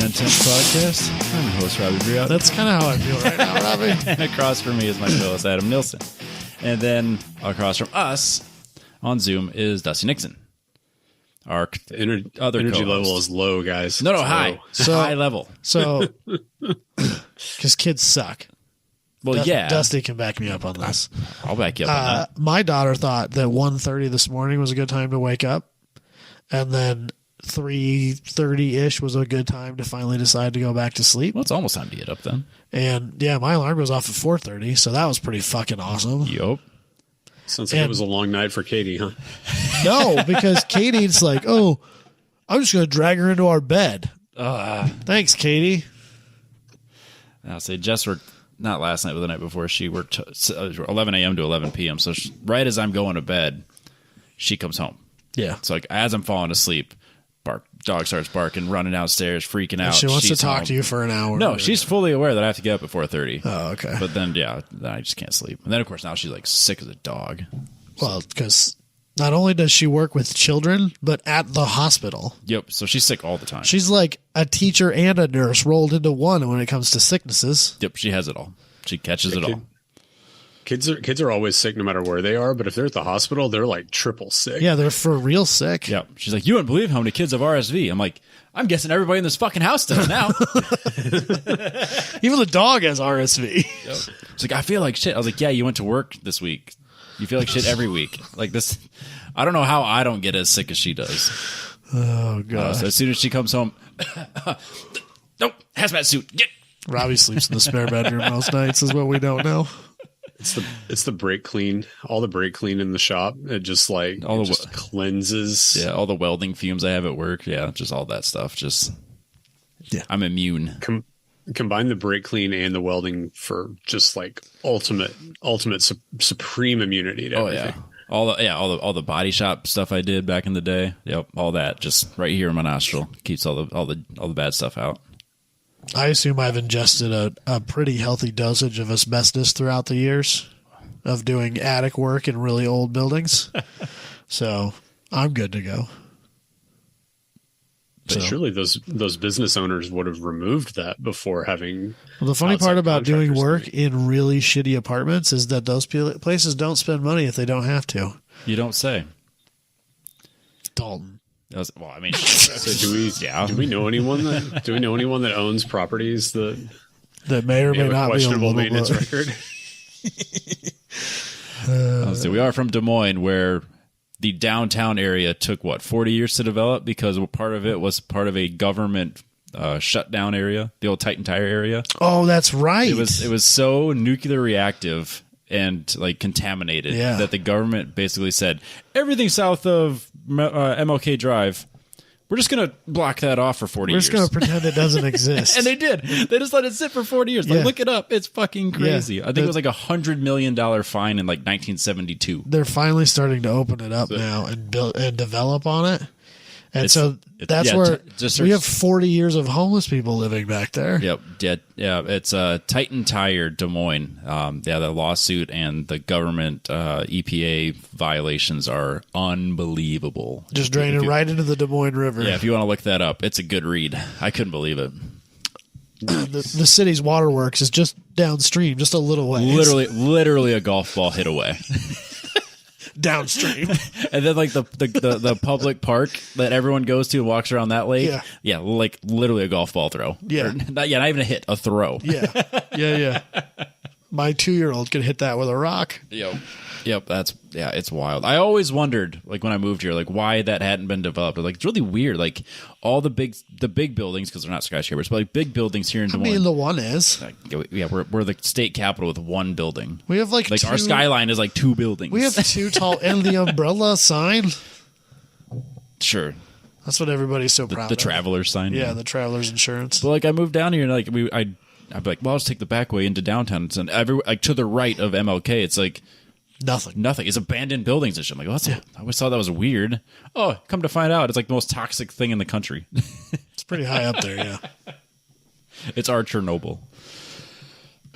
Intense Podcast. I'm your host, Robbie Briot. That's kind of how I feel right now, Robbie. And across from me is my co-host, Adam Nilsson. And then across from us on Zoom is Dusty Nixon. Our other energy co-host. level is low, guys. No, high. So- high level. So, because kids suck. Well, yeah. Dusty can back me up on this. I'll back you up on that. My daughter thought that 1:30 this morning was a good time to wake up. And then 3:30-ish was a good time to finally decide to go back to sleep. Well, it's almost time to get up then. And yeah, my alarm goes off at 4:30, so that was pretty fucking awesome. Yup. Sounds like it was a long night for Katie, huh? No, because Katie's like, oh, I'm just going to drag her into our bed. Thanks, Katie. I'll say Jess worked, not last night, but the night before, she worked 11 a.m. to 11 p.m. So right as I'm going to bed, she comes home. Yeah. So like as I'm falling asleep, dog starts barking, running downstairs, freaking out. She wants to She's talk home. to you for an hour. No, she's fully aware that I have to get up at 4:30. Oh, okay. But then, yeah, then I just can't sleep. And then, of course, now she's like sick as a dog. Well, because not only does she work with children, but at the hospital. Yep. So she's sick all the time. She's like a teacher and a nurse rolled into one when it comes to sicknesses. Yep. She has it all. She catches it all. Kids are always sick no matter where they are, but if they're at the hospital, they're like triple sick. Yeah, they're for real sick. Yep. She's like, you wouldn't believe how many kids have RSV. I'm like, I'm guessing everybody in this fucking house does now. Even the dog has RSV. Yep. She's like, I feel like shit. I was like, yeah, you went to work this week. You feel like shit every week. Like this. I don't know how I don't get as sick as she does. Oh, God. So as soon as she comes home, nope, hazmat suit. Get. Robbie sleeps in the spare bedroom most nights is what we don't know. It's the brake clean, all the brake clean in the shop. It just like just cleanses. Yeah, all the welding fumes I have at work. Yeah, just all that stuff. Just yeah, I'm immune. Combine the brake clean and the welding for just like ultimate supreme immunity to everything. Yeah. All the body shop stuff I did back in the day. Yep, all that just right here in my nostril keeps all the bad stuff out. I assume I've ingested a pretty healthy dosage of asbestos throughout the years of doing attic work in really old buildings. So I'm good to go. But surely those business owners would have removed that before having. Well, the funny part about doing work in really shitty apartments is that those places don't spend money if they don't have to. You don't say. Dalton. So do we know anyone that owns properties that may or may not be questionable maintenance record? We are from Des Moines, where the downtown area took 40 years to develop because part of it was part of a government shutdown area, the old Titan Tire area. Oh, that's right. It was so nuclear reactive and like contaminated that the government basically said everything south of MLK Drive, we're just going to block that off for 40 years. We're just going to pretend it doesn't exist. And they did. They just let it sit for 40 years. Like, look it up. It's fucking crazy. Yeah. I think it was like $100 million fine in like 1972. They're finally starting to open it up now and build and develop on it. And that's where we have 40 years of homeless people living back there. Yep. Yeah. It's Titan Tire, Des Moines. The lawsuit and the government EPA violations are unbelievable. Just draining right into the Des Moines River. Yeah, if you want to look that up, it's a good read. I couldn't believe it. The city's waterworks is just downstream, just a little way. Literally a golf ball hit away. Downstream. And then like the public park that everyone goes to and walks around that lake. Yeah, like literally a golf ball throw. Yeah. Not even a hit, a throw. Yeah. My 2-year-old could hit that with a rock. Yep, it's wild. I always wondered, like when I moved here, like why that hadn't been developed. Like it's really weird. Like all the big buildings, because they're not skyscrapers, but like big buildings here in Des Moines. I mean, the one is. We're the state capital with one building. We have like our skyline is like 2 buildings. We have 2 tall, and the umbrella sign. Sure. That's what everybody's so proud of. The traveler's sign. Yeah, the traveler's insurance. But like I moved down here and like I'd be like, well, I'll just take the back way into downtown. And like to the right of MLK, it's like nothing. It's abandoned buildings and shit. I'm like, I always thought that was weird. Oh, come to find out, it's like the most toxic thing in the country. It's pretty high up there, yeah. It's our Chernobyl.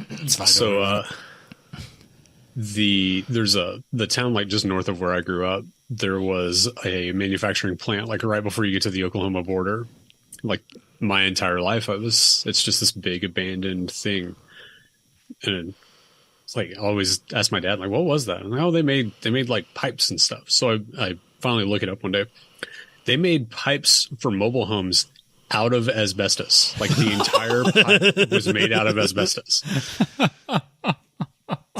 It's fine. So, the town like just north of where I grew up, there was a manufacturing plant like right before you get to the Oklahoma border, like my entire life, it's just this big abandoned thing. And it's like, I always ask my dad, like, what was that? And like, oh, they made like pipes and stuff. So I finally look it up one day. They made pipes for mobile homes out of asbestos. Like the entire pipe was made out of asbestos.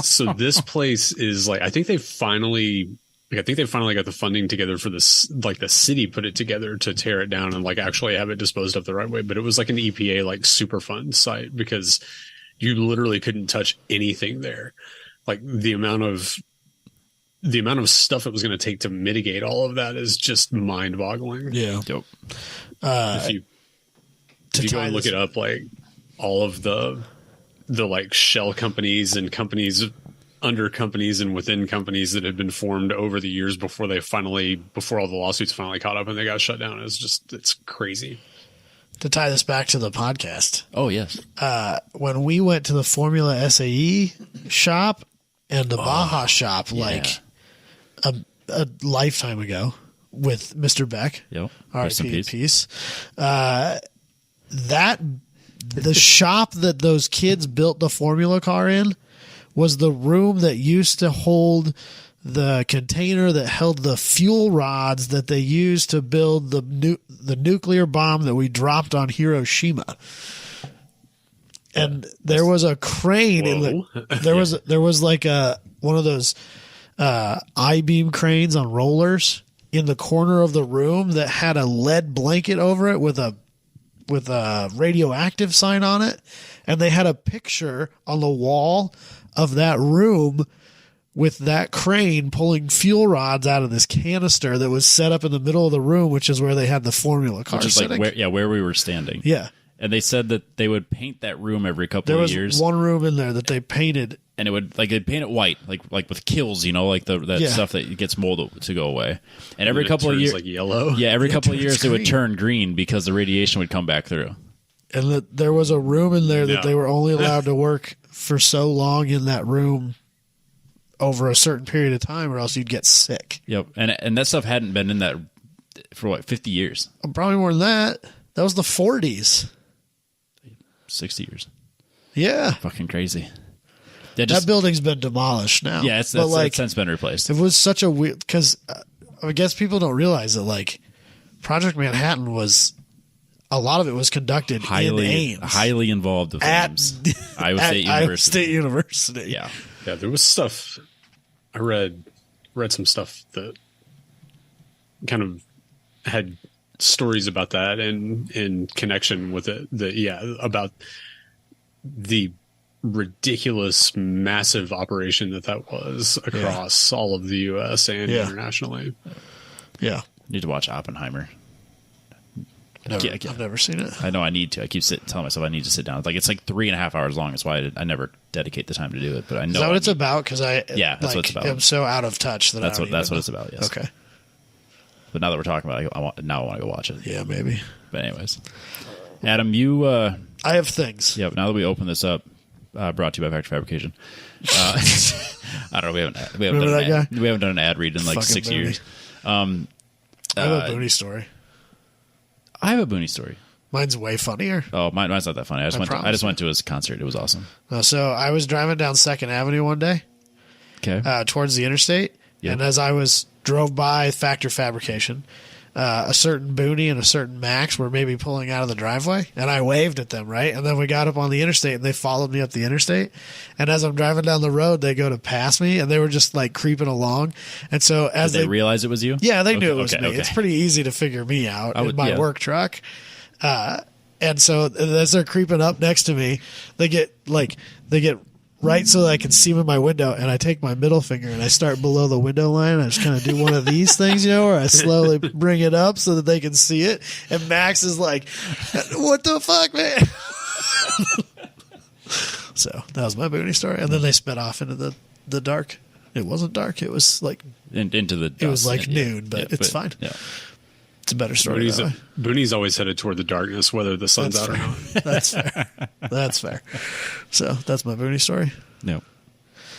So this place is like, I think they finally got the funding together for this, like the city put it together to tear it down and like actually have it disposed of the right way. But it was like an EPA, like Superfund site, because you literally couldn't touch anything there. Like the amount of stuff it was going to take to mitigate all of that is just mind boggling. Yeah. Yep. If you go and look it up, like all of the like shell companies and companies under companies and within companies that had been formed over the years before all the lawsuits finally caught up and they got shut down, it's crazy. To tie this back to the podcast. Oh, yes. When we went to the Formula SAE shop and the Baja shop, like a lifetime ago with Mr. Beck, R.I.P. in peace. The shop that those kids built the Formula car in was the room that used to hold the container that held the fuel rods that they used to build the nuclear bomb that we dropped on Hiroshima. And there was a crane there was like one of those I-beam cranes on rollers in the corner of the room that had a lead blanket over it with a radioactive sign on it, and they had a picture on the wall of that room with that crane pulling fuel rods out of this canister that was set up in the middle of the room, which is where they had the Formula car sitting. Like where we were standing. Yeah. And they said that they would paint that room every couple of years. There was one room in there that they painted. And it would, like, they'd paint it white, like with kills, like stuff that gets mold to go away. And every couple of years, like yellow. Yeah, every couple of years green. it would turn green because the radiation would come back through. And there was a room in there that they were only allowed to work for so long in that room over a certain period of time, or else you'd get sick. Yep, and that stuff hadn't been in that for 50 years. Probably more than that. That was the 40s. 60 years. Yeah, fucking crazy. That building's been demolished now. Yeah, it's since been replaced. It was such a weird, because I guess people don't realize that like Project Manhattan was, a lot of it was conducted in Ames. Highly involved with Ames. Iowa State University. Yeah. Yeah, there was stuff. I read some stuff that kind of had stories about that and in connection with it. About the ridiculous, massive operation that was across all of the U.S. and internationally. Yeah. Need to watch Oppenheimer. I've never seen it. I know I need to. I keep telling myself I need to sit down. It's like 3.5 hours long. That's why I never dedicate the time to do it. But I know. Is that what it's about? Because that's what it's about. I'm so out of touch that that's what it's about. Yes. Okay. But now that we're talking about it, I want to go watch it. Yeah, maybe. But anyways, Adam, you. I have things. Yeah. Now that we open this up, brought to you by Factory Fabrication. I don't know. We haven't done an ad read in like Fucking 6 years. I have a Booney story. I have a Booney story. Mine's way funnier. Oh, mine's not that funny. I just went to his concert. It was awesome. So I was driving down 2nd Avenue one day. Okay. Towards the interstate. Yep. And as I drove by Factory Fabrication, a certain Booney and a certain Max were maybe pulling out of the driveway, and I waved at them, right? And then we got up on the interstate, and they followed me up the interstate. And as I'm driving down the road, they go to pass me, and they were just like creeping along. And so as Did they realize it was you? Yeah, they knew it was me. Okay. It's pretty easy to figure me out in my work truck. And so as they're creeping up next to me, they get right so that I can see them in my window, and I take my middle finger and I start below the window line, and I just kind of do one of these things, where I slowly bring it up so that they can see it. And Max is like, "What the fuck, man?" So that was my Booney story. And then they sped off into the dark. It wasn't dark. It was like into the dusk. It was like noon, but it's fine. Yeah. It's a better story. Booney's always headed toward the darkness, whether the sun's out or not. That's fair. That's fair. So that's my Booney story. No.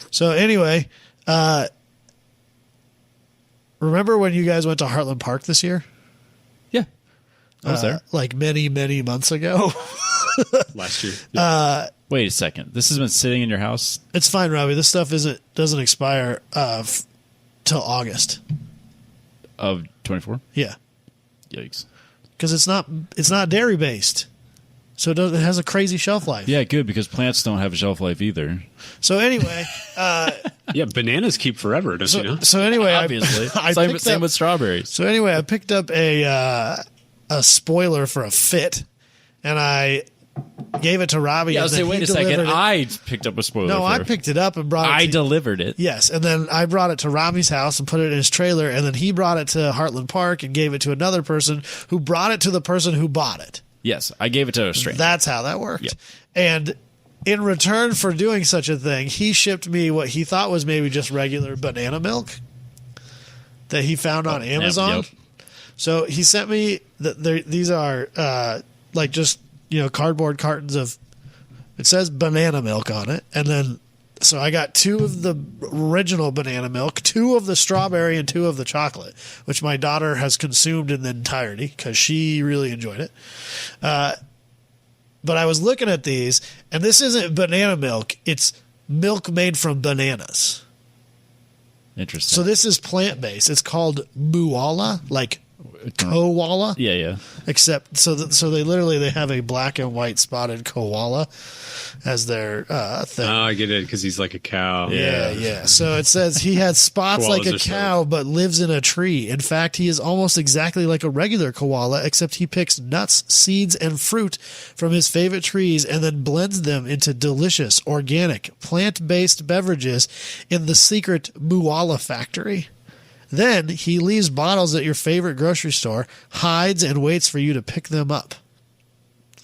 So anyway, remember when you guys went to Heartland Park this year? Yeah. I was there. Like many, many months ago. Last year. Yeah. Wait a second. This has been sitting in your house? It's fine, Robbie. This stuff doesn't expire till August. Of 24? Yeah. Yikes. Because it's not dairy based. So it has a crazy shelf life. Yeah, good, because plants don't have a shelf life either. So anyway, yeah, bananas keep forever, don't you know? So anyway, obviously, same with strawberries. So anyway, I picked up a spoiler for a Fit, and I gave it to Robbie. Yeah, I was saying, wait a second. I picked up a spoiler. No, I picked it up and brought it. I delivered it. Yes, and then I brought it to Robbie's house and put it in his trailer, and then he brought it to Heartland Park and gave it to another person who brought it to the person who bought it. Yes, I gave it to a stranger. That's how that worked. Yep. And in return for doing such a thing, he shipped me what he thought was maybe just regular banana milk that he found on Amazon. Yep. So he sent me these are like just cardboard cartons of, it says banana milk on it, and then so I got 2 of the original banana milk, 2 of the strawberry, and 2 of the chocolate, which my daughter has consumed in the entirety because she really enjoyed it. But I was looking at these, and this isn't banana milk. It's milk made from bananas. Interesting. So this is plant-based. It's called Mooala, like koala. Yeah. Except, so they literally have a black and white spotted koala as their thing. Oh, I get it, because he's like a cow. Yeah. So it says he has spots like a cow, but lives in a tree. In fact, he is almost exactly like a regular koala, except he picks nuts, seeds, and fruit from his favorite trees and then blends them into delicious, organic, plant-based beverages in the secret Mooala factory. Then he leaves bottles at your favorite grocery store, hides, and waits for you to pick them up.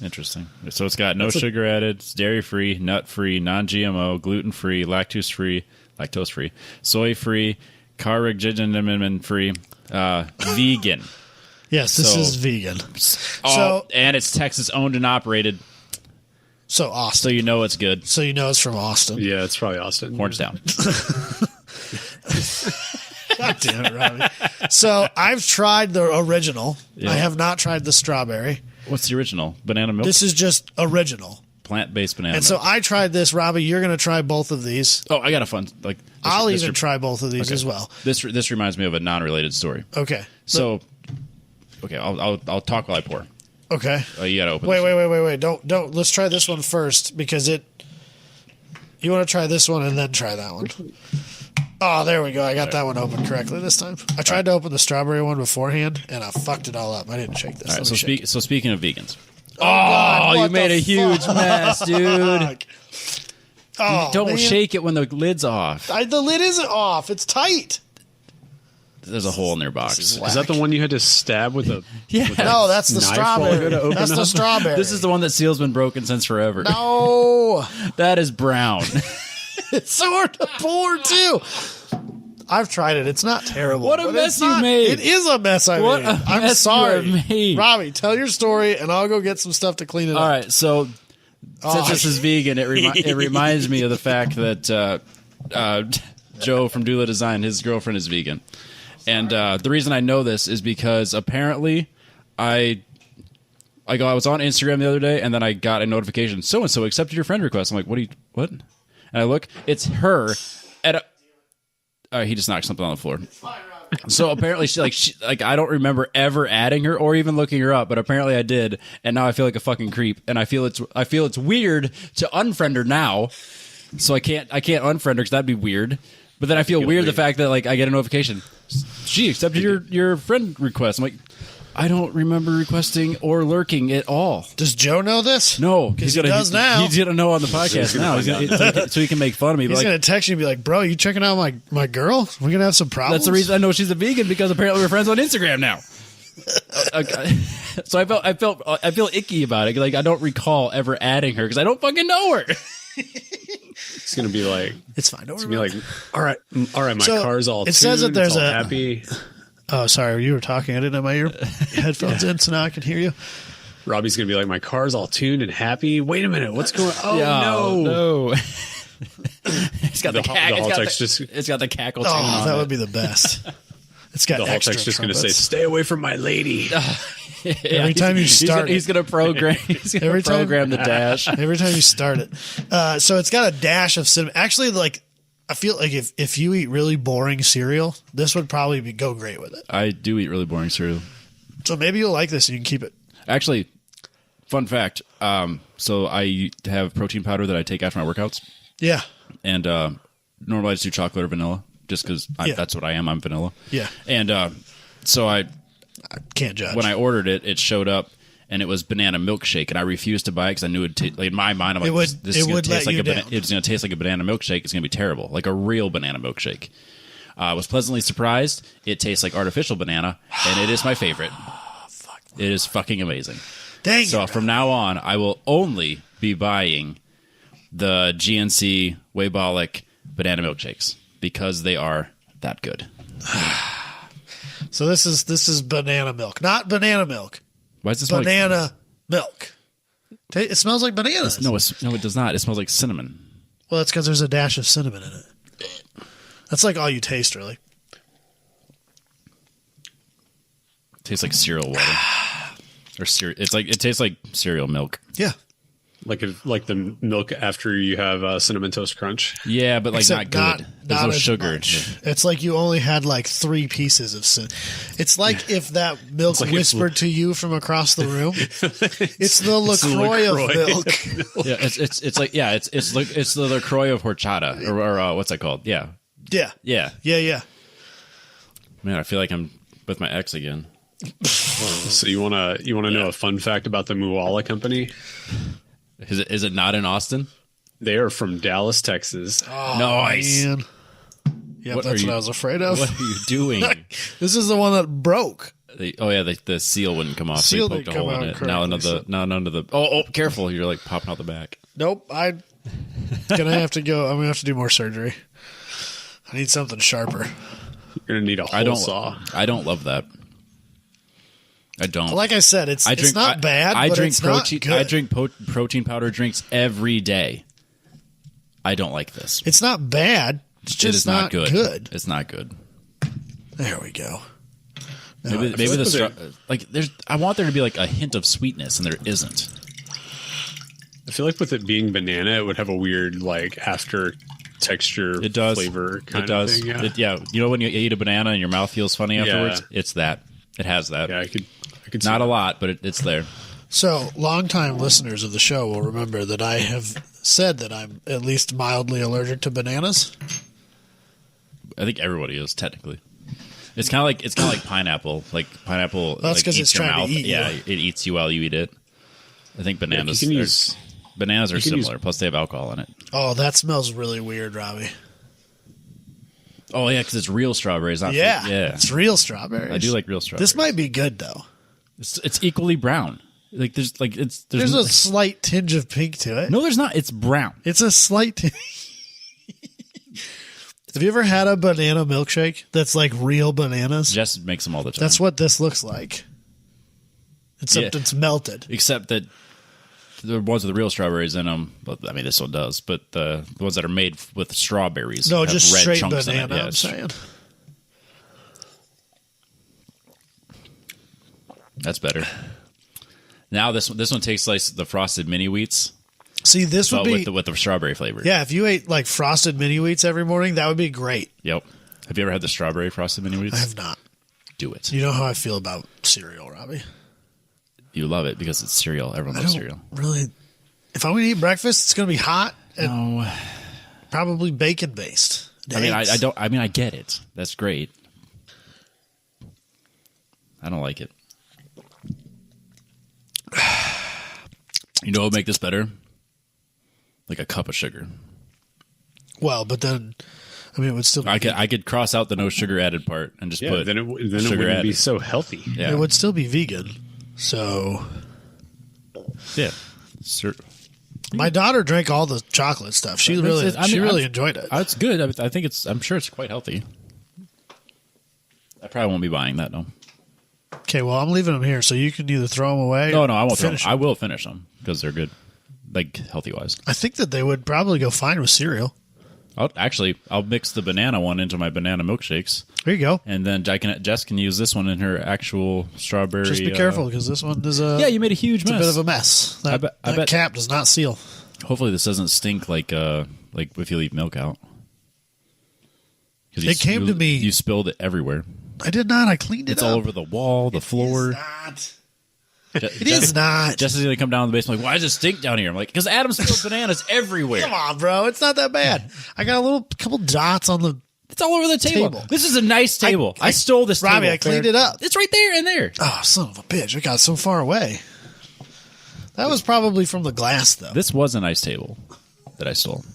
Interesting. So it's got no sugar added, it's dairy-free, nut-free, non-GMO, gluten-free, lactose-free, soy-free, carrageenan-free, vegan. Yes, this is vegan. And it's Texas-owned and operated. So Austin. So you know it's good. So you know it's from Austin. Yeah, it's probably Austin. Horns down. God damn it, Robbie. So I've tried the original. Yeah. I have not tried the strawberry. What's the original? Banana milk? This is just original. Plant-based banana and milk. So I tried this. Robbie, you're going to try both of these. Oh, I got a fun... I'll even try both of these as well. This reminds me of a non-related story. Okay. So, I'll talk while I pour. Okay. You got to open Wait. Don't. Let's try this one first because you want to try this one and then try that one. Oh, there we go. I got that one open correctly this time. I tried to open the strawberry one beforehand, and I fucked it all up. I didn't shake this. All right, so speaking of vegans. Oh, God, you made a huge mess, dude. Don't man. shake it when the lid's off. The lid isn't off. It's tight. There's a hole in their box. Is that the one you had to stab with a... Yeah. No, that's the strawberry. That's the strawberry. This is the one that seal's been broken since forever. No. That is brown. It's so hard to pour, too. I've tried it. It's not terrible. What a mess you made. It is a mess I made. I'm sorry. Robbie, tell your story, and I'll go get some stuff to clean it up. All right, so since this is vegan, it reminds me of the fact that Joe from Dula Design, his girlfriend is vegan. And the reason I know this is because apparently I was on Instagram the other day, and then I got a notification, so-and-so accepted your friend request. I'm like, what? And I look, it's her at a... he just knocked something on the floor. So apparently she I don't remember ever adding her or even looking her up, but apparently I did, and now I feel like a fucking creep, and I feel it's weird to unfriend her now. So I can't unfriend her because that'd be weird. But then I feel weird the fact that I get a notification. She accepted your friend request. I'm like, I don't remember requesting or lurking at all. Does Joe know this? No, because he does now. He's gonna know on the podcast now. So he can make fun of me. He's gonna text you and be like, "Bro, you checking out my girl? We're gonna have some problems." That's the reason I know she's a vegan, because apparently we're friends on Instagram now. So I feel icky about it. Like, I don't recall ever adding her because I don't fucking know her. It's gonna be like, it's fine. It's gonna be like, all right. My car's all. It says that there's a happy. Oh, sorry. You were talking. I didn't have my headphones in, so now I can hear you. Robbie's going to be like, my car's all tuned and happy. Wait a minute. What's going on? Oh, no. It's got the cackle tune on that would be the best. It's got the whole text just going to say, stay away from my lady. Every time you start he's going to program the dash. Every time you start it. So it's got a dash of cinnamon. Actually, like, I feel like if you eat really boring cereal, this would probably go great with it. I do eat really boring cereal. So maybe you'll like this and you can keep it. Actually, fun fact. So I have protein powder that I take after my workouts. Yeah. And normally I just do chocolate or vanilla just because that's what I am. I'm vanilla. Yeah. And so I can't judge. When I ordered it, it showed up and it was banana milkshake, and I refused to buy it because I knew it would like in my mind. I'm like, this is going to taste like it's going to taste like a banana milkshake. It's going to be terrible, like a real banana milkshake. I was pleasantly surprised. It tastes like artificial banana, and it is my favorite. It is fucking amazing. Dang so from now on, I will only be buying the GNC Waybolic banana milkshakes because they are that good. So this is banana milk, not banana milk. Why is this banana milk? It smells like bananas. No, it does not. It smells like cinnamon. Well, that's because there's a dash of cinnamon in it. That's like all you taste, really. It tastes like cereal water. Or cereal. It tastes like cereal milk. Yeah. Like the milk after you have Cinnamon Toast Crunch. Yeah, but like except not good. There's no sugar. Much. It's like you only had like 3 pieces of cinnamon. It's like if that milk whispered to you from across the room. It's the LaCroix of milk. Yeah, it's the LaCroix of horchata or what's that called? Yeah. Yeah. Man, I feel like I'm with my ex again. So you wanna know a fun fact about the Mooala Company? Is it not in Austin? They are from Dallas, Texas. Oh, nice. Man. Yep, that's what I was afraid of. What are you doing? This is the one that broke. The seal wouldn't come off. Seal so you poked a hole in it. Now under the. Oh, careful! You're like popping out the back. Nope. I'm gonna have to go. I'm gonna have to do more surgery. I need something sharper. You're gonna need a whole saw. I don't love that. I don't. Like I said, it's not bad. I but drink it's protein. Not good. I drink protein powder drinks every day. I don't like this. It's not bad. It's just not good. It's not good. There we go. Maybe there's. I want there to be like a hint of sweetness, and there isn't. I feel like with it being banana, it would have a weird like after texture. It does. Flavor kind of thing. Yeah. You know when you eat a banana and your mouth feels funny afterwards? Yeah. It's that. It has that. Yeah, I could not a lot, but it's there. So, longtime listeners of the show will remember that I have said that I'm at least mildly allergic to bananas. I think everybody is technically. It's kind of like pineapple. Like pineapple. That's because it's trying to eat you. Yeah, it eats you while you eat it. I think bananas. Bananas are similar. Plus, they have alcohol in it. Oh, that smells really weird, Robbie. Oh yeah, because it's real strawberries. Not yeah, it's real strawberries. I do like real strawberries. This might be good though. It's equally brown. Like there's a slight tinge of pink to it. No, there's not. It's brown. It's a slight. Have you ever had a banana milkshake that's like real bananas? Jess makes them all the time. That's what this looks like. Except it's melted. Except that the ones with the real strawberries in them. But I mean, this one does. But the ones that are made with strawberries, no, just red straight chunks banana. In it. Yeah, I'm saying that's better. Now this one tastes like the frosted mini wheats. See, this would be with the strawberry flavor. Yeah, if you ate like frosted mini wheats every morning, that would be great. Yep. Have you ever had the strawberry frosted mini wheats? I have not. Do it. You know how I feel about cereal, Robbie. You love it because it's cereal. Everyone loves cereal. Really, if I'm going to eat breakfast, it's going to be hot and probably bacon based. I mean, I get it. That's great. I don't like it. You know what would make this better? Like a cup of sugar. Well, but then, I mean, it would still be I could cross out the no sugar added part and just put then it wouldn't be so healthy. Yeah. It would still be vegan. So, yeah. My daughter drank all the chocolate stuff. She really enjoyed it. It's good. I think I'm sure it's quite healthy. I probably won't be buying that, no. Okay, well, I'm leaving them here, so you can either throw them away. No, I won't throw them. I will finish them because they're good, like healthy wise. I think that they would probably go fine with cereal. I'll mix the banana one into my banana milkshakes. There you go. And then Jess can use this one in her actual strawberry. Just be careful because this one is you made a huge mess. A bit of a mess. I bet cap does not seal. Hopefully this doesn't stink like if you leave milk out. It came to me. You spilled it everywhere. I did not. I cleaned it up. It's all over the wall, the floor. It is not. Jess is going to come down in the basement like, why does it stink down here? I'm like, because Adam spilled bananas everywhere. Come on, bro. It's not that bad. I got a couple dots on the... It's all over the table. This is a nice table. I stole this Robbie, table. I cleaned it up. It's right there and there. Oh, son of a bitch. It got so far away. That was probably from the glass, though. This was a nice table that I stole.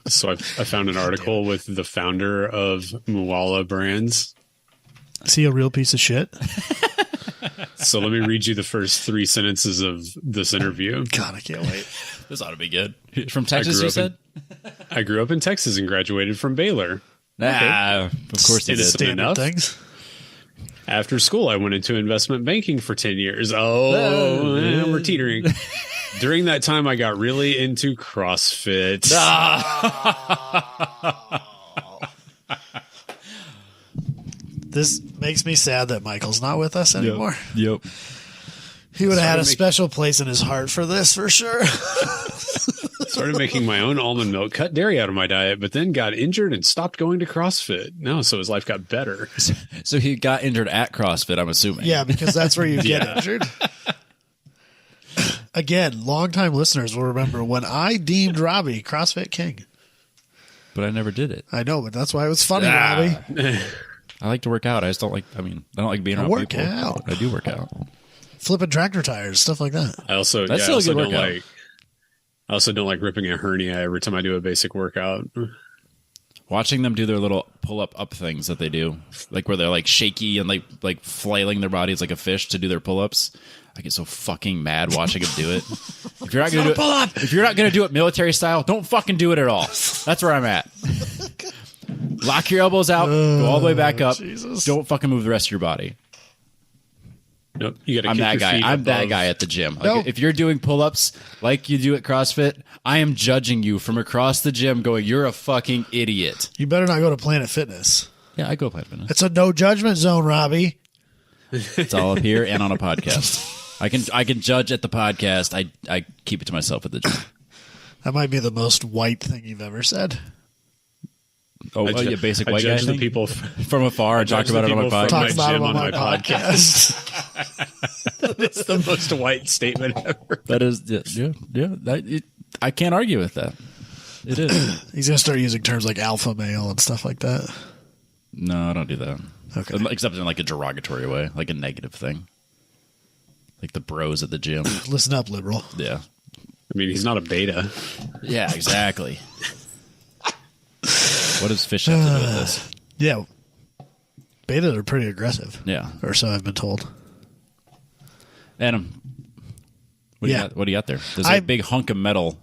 So I found an article with the founder of Mooala Brands. Is he a real piece of shit? So let me read you the first 3 sentences of this interview. God, I can't wait. This ought to be good. From Texas, you said? I grew up in Texas and graduated from Baylor. Of course he did. Standard things. After school, I went into investment banking for 10 years. We're teetering. During that time, I got really into CrossFit. This makes me sad that Michael's not with us anymore. Yep. He would have had a special place in his heart for this, for sure. Started making my own almond milk, cut dairy out of my diet, but then got injured and stopped going to CrossFit. No, so his life got better. So he got injured at CrossFit, I'm assuming. Yeah, because that's where you get injured. Again, longtime listeners will remember when I deemed Robbie CrossFit King. But I never did it. I know, but that's why it was funny, Robbie. I like to work out. I just don't like, I don't like being around work people. Out. I do work out. Flipping tractor tires, stuff like that. I also don't like ripping a hernia every time I do a basic workout. Watching them do their little pull-up things that they do, like where they're like shaky and like flailing their bodies like a fish to do their pull-ups. I get so fucking mad watching them do it. If you're not going to do it, if you're not going to do it military style, don't fucking do it at all. That's where I'm at. Lock your elbows out, go all the way back up. Jesus. Don't fucking move the rest of your body. Nope, you gotta I'm that guy. I'm that guy at the gym. Like, if you're doing pull-ups like you do at CrossFit, I am judging you from across the gym going, you're a fucking idiot. You better not go to Planet Fitness. Yeah, I go to Planet Fitness. It's a no judgment zone, Robbie. It's all up here and on a podcast. I can judge at the podcast. I keep it to myself at the gym. That might be the most white thing you've ever said. Yeah, basic white guy thing? People from afar and talk about it on my podcast. Talk about it on my podcast. It's the most white statement ever. That is, yeah. I can't argue with that. It is. He's going to start using terms like alpha male and stuff like that. No, I don't do that. Okay. Except in like a derogatory way, like a negative thing. Like the bros at the gym. Listen up, liberal. Yeah. I mean, he's not a beta. Yeah, exactly. What does fish have to do with this? Yeah. Betas are pretty aggressive. Yeah. Or so I've been told. Adam, what do you got there? There's a big hunk of metal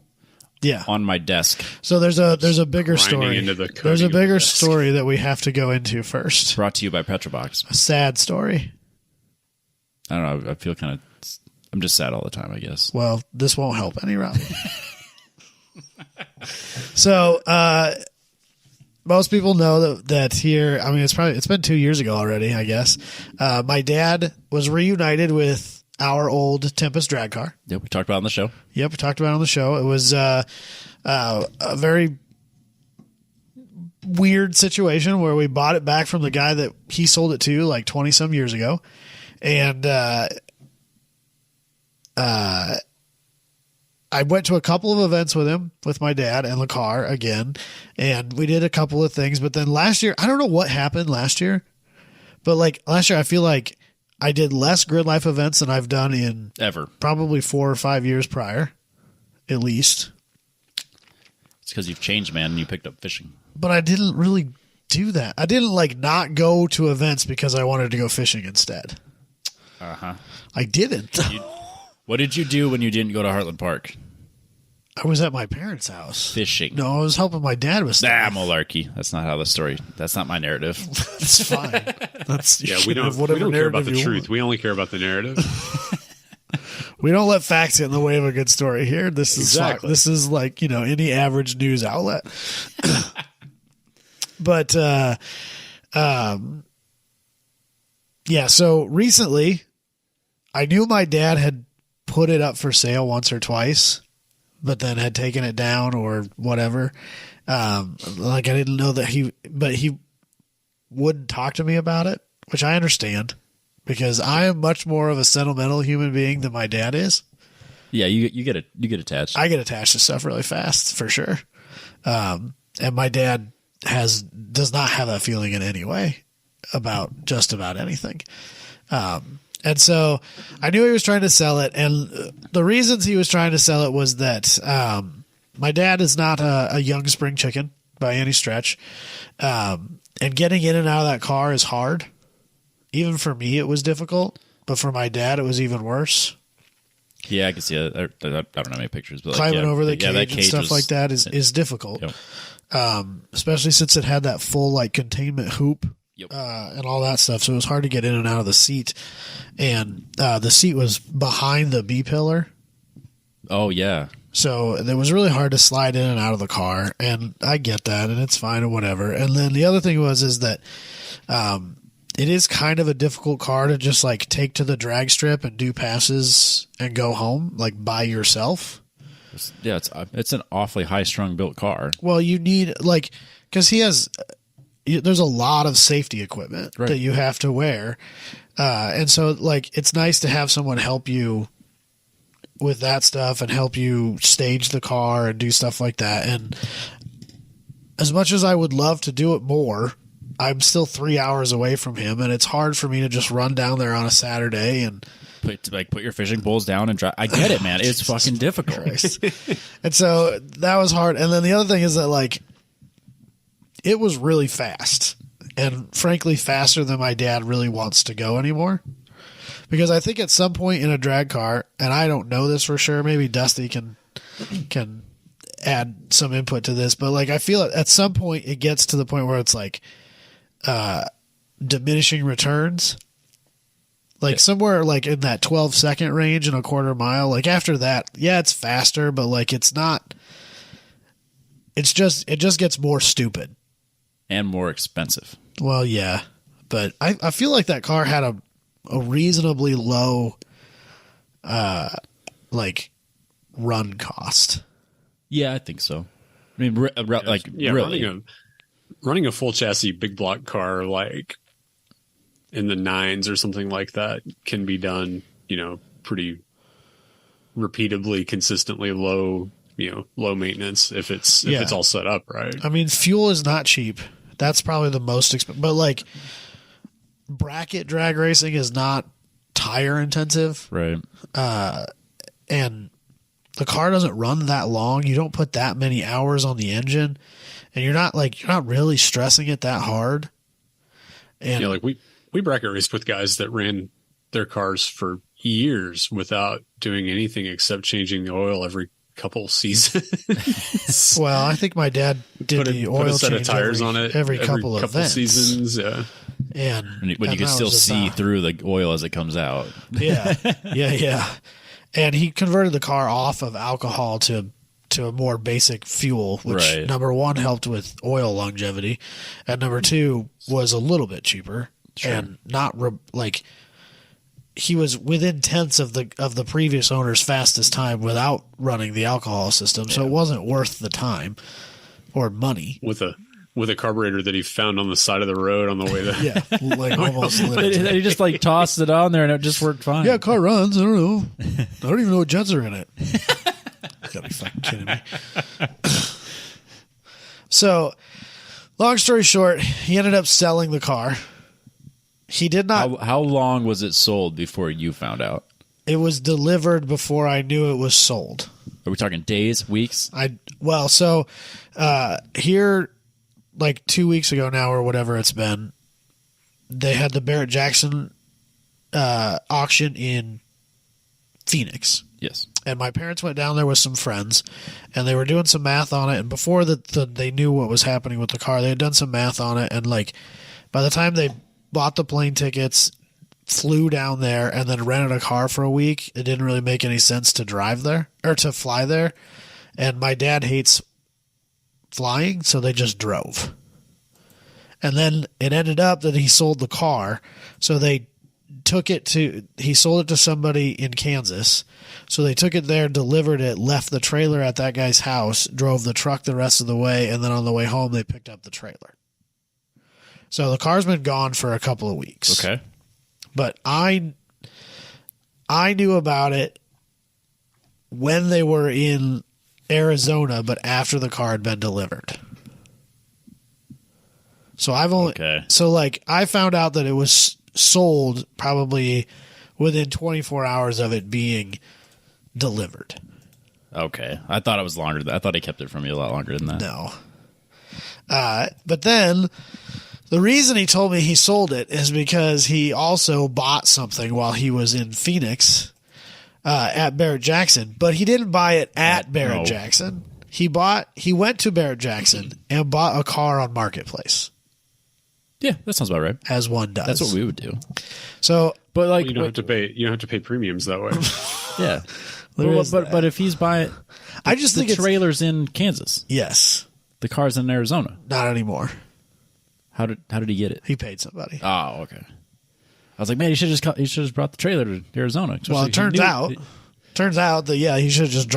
on my desk. So there's a bigger story. There's a bigger story that we have to go into first. Brought to you by Petrobox. A sad story. I don't know. I feel kind of... I'm just sad all the time, I guess. Well, this won't help any, Robbie. So, most people know that here, I mean, it's been 2 years ago already, I guess. My dad was reunited with our old Tempest drag car. Yep, we talked about it on the show. Yep, we talked about it on the show. It was a very weird situation where we bought it back from the guy that he sold it to like 20 some years ago. And I went to a couple of events with him, with my dad and the car again, and we did a couple of things. But then last year, I don't know what happened last year, but like last year, I feel like I did less Grid Life events than I've done in ever, probably 4 or 5 years prior, at least. It's because you've changed, man, and you picked up fishing. But I didn't really do that. I didn't like not go to events because I wanted to go fishing instead. I didn't. What did you do when you didn't go to Heartland Park? I was at my parents' house. Fishing. No, I was helping my dad with stuff. Malarkey. That's not how the story... That's not my narrative. It's fine. We don't care about the truth. We only care about the narrative. We don't let facts get in the way of a good story here. This is this is like, any average news outlet. But yeah, so recently I knew my dad had put it up for sale once or twice, but then had taken it down or whatever. Like I didn't know that he wouldn't talk to me about it, which I understand because I am much more of a sentimental human being than my dad is. Yeah, you get attached. I get attached to stuff really fast, for sure. And my dad does not have that feeling in any way about just about anything. And so I knew he was trying to sell it. And the reasons he was trying to sell it was that my dad is not a young spring chicken by any stretch. And getting in and out of that car is hard. Even for me, it was difficult. But for my dad, it was even worse. Yeah, I can see it. I don't have any pictures. But climbing over the cage and stuff like that is difficult. Yep. Especially since it had that full containment hoop. Yep. And all that stuff. So it was hard to get in and out of the seat. And the seat was behind the B-pillar. Oh, yeah. So it was really hard to slide in and out of the car. And I get that, and it's fine or whatever. And then the other thing is that it is kind of a difficult car to just take to the drag strip and do passes and go home by yourself. Yeah, it's an awfully high-strung built car. Well, you need because he has... There's a lot of safety equipment that you have to wear. And so it's nice to have someone help you with that stuff and help you stage the car and do stuff like that. And as much as I would love to do it more, I'm still 3 hours away from him. And it's hard for me to just run down there on a Saturday and put your fishing poles down and drive. I get it, man. It's fucking difficult. And so that was hard. And then the other thing is that it was really fast, and frankly, faster than my dad really wants to go anymore. Because I think at some point in a drag car, and I don't know this for sure, maybe Dusty can add some input to this, but I feel at some point it gets to the point where it's diminishing returns. Somewhere in that 12-second range in a quarter mile. After that, yeah, it's faster, but it's not. It just gets more stupid. And more expensive. Well, yeah. But I feel like that car had a reasonably low run cost. Yeah, I think so. I mean, really. Running a full chassis big block car in the 9s or something like that can be done, pretty repeatedly, consistently low maintenance if it's all set up right. I mean, fuel is not cheap. That's probably the most expensive. But bracket drag racing is not tire intensive, right? And the car doesn't run that long. You don't put that many hours on the engine, and you're not really stressing it that hard. And we bracket raced with guys that ran their cars for years without doing anything except changing the oil every couple seasons. Well, I think my dad did the oil change set of tires on it every couple seasons. Yeah, and when you can still see through the oil as it comes out. Yeah. And he converted the car off of alcohol to a more basic fuel, which number one helped with oil longevity, and number two was a little bit cheaper and not he was within tenths of the previous owner's fastest time without running the alcohol system, so it wasn't worth the time or money. With a carburetor that he found on the side of the road on the way there. Almost he just tossed it on there and it just worked fine. Yeah, car runs. I don't know. I don't even know what jets are in it. You gotta be fucking kidding me. So, long story short, he ended up selling the car. He did not. How long was it sold before you found out? It was delivered before I knew it was sold. Are we talking days, weeks? Here, 2 weeks ago now or whatever it's been, they had the Barrett-Jackson auction in Phoenix. Yes. And my parents went down there with some friends, and they were doing some math on it. And before they knew what was happening with the car, they had done some math on it. And by the time they bought the plane tickets, flew down there and then rented a car for a week. It didn't really make any sense to drive there or to fly there. And my dad hates flying, so they just drove. And then it ended up that he sold the car. So he sold it to somebody in Kansas. So they took it there, delivered it, left the trailer at that guy's house, drove the truck the rest of the way, and then on the way home they picked up the trailer. So the car's been gone for a couple of weeks. Okay. But I knew about it when they were in Arizona, but after the car had been delivered. So I found out that it was sold probably within 24 hours of it being delivered. Okay. I thought it was longer. I thought he kept it from you a lot longer than that. No. But then the reason he told me he sold it is because he also bought something while he was in Phoenix at Barrett-Jackson, but he didn't buy it at Barrett-Jackson. He went to Barrett-Jackson and bought a car on Marketplace. Yeah, that sounds about right. As one does. That's what we would do. So, but like, you don't have to pay premiums that way. Yeah, but if he's buying, I just think the trailer's in Kansas. Yes, the car's in Arizona. Not anymore. How did he get it? He paid somebody. Oh, okay. I was like, man, he should have just brought the trailer to Arizona. Well, it turns out that he should have just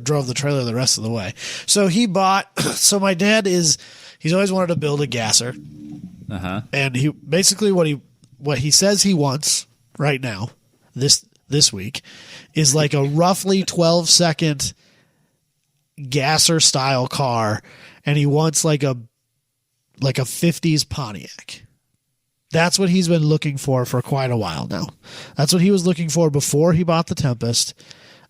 drove the trailer the rest of the way. So he bought. So my dad he's always wanted to build a gasser. Uh-huh. And he basically what he says he wants right now, this week, is like a roughly 12-second gasser style car, and he wants like a 50s Pontiac. That's what he's been looking for quite a while now. That's what he was looking for before he bought the Tempest.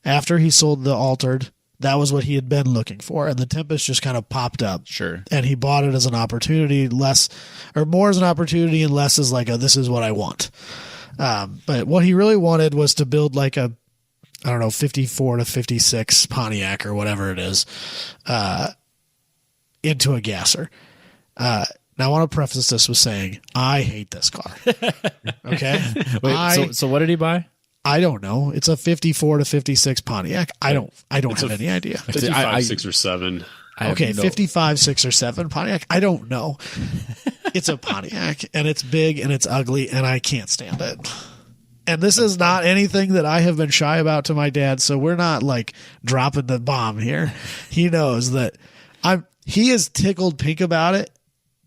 After he sold the Altered, that was what he had been looking for, and the Tempest just kind of popped up. Sure. And he bought it as an opportunity, more as an opportunity and less as like this is what I want. But what he really wanted was to build like a, I don't know, 54 to 56 Pontiac or whatever it is, into a gasser. Now I want to preface this with saying I hate this car. Okay. Wait, so what did he buy? I don't know. It's a 54 to 56 Pontiac. I don't have any idea. 55, 6 or 7. Okay, 55, 6 or 7 Pontiac. I don't know. It's a Pontiac, and it's big, and it's ugly, and I can't stand it. And this is not anything that I have been shy about to my dad, so we're not like dropping the bomb here. He knows that he is tickled pink about it.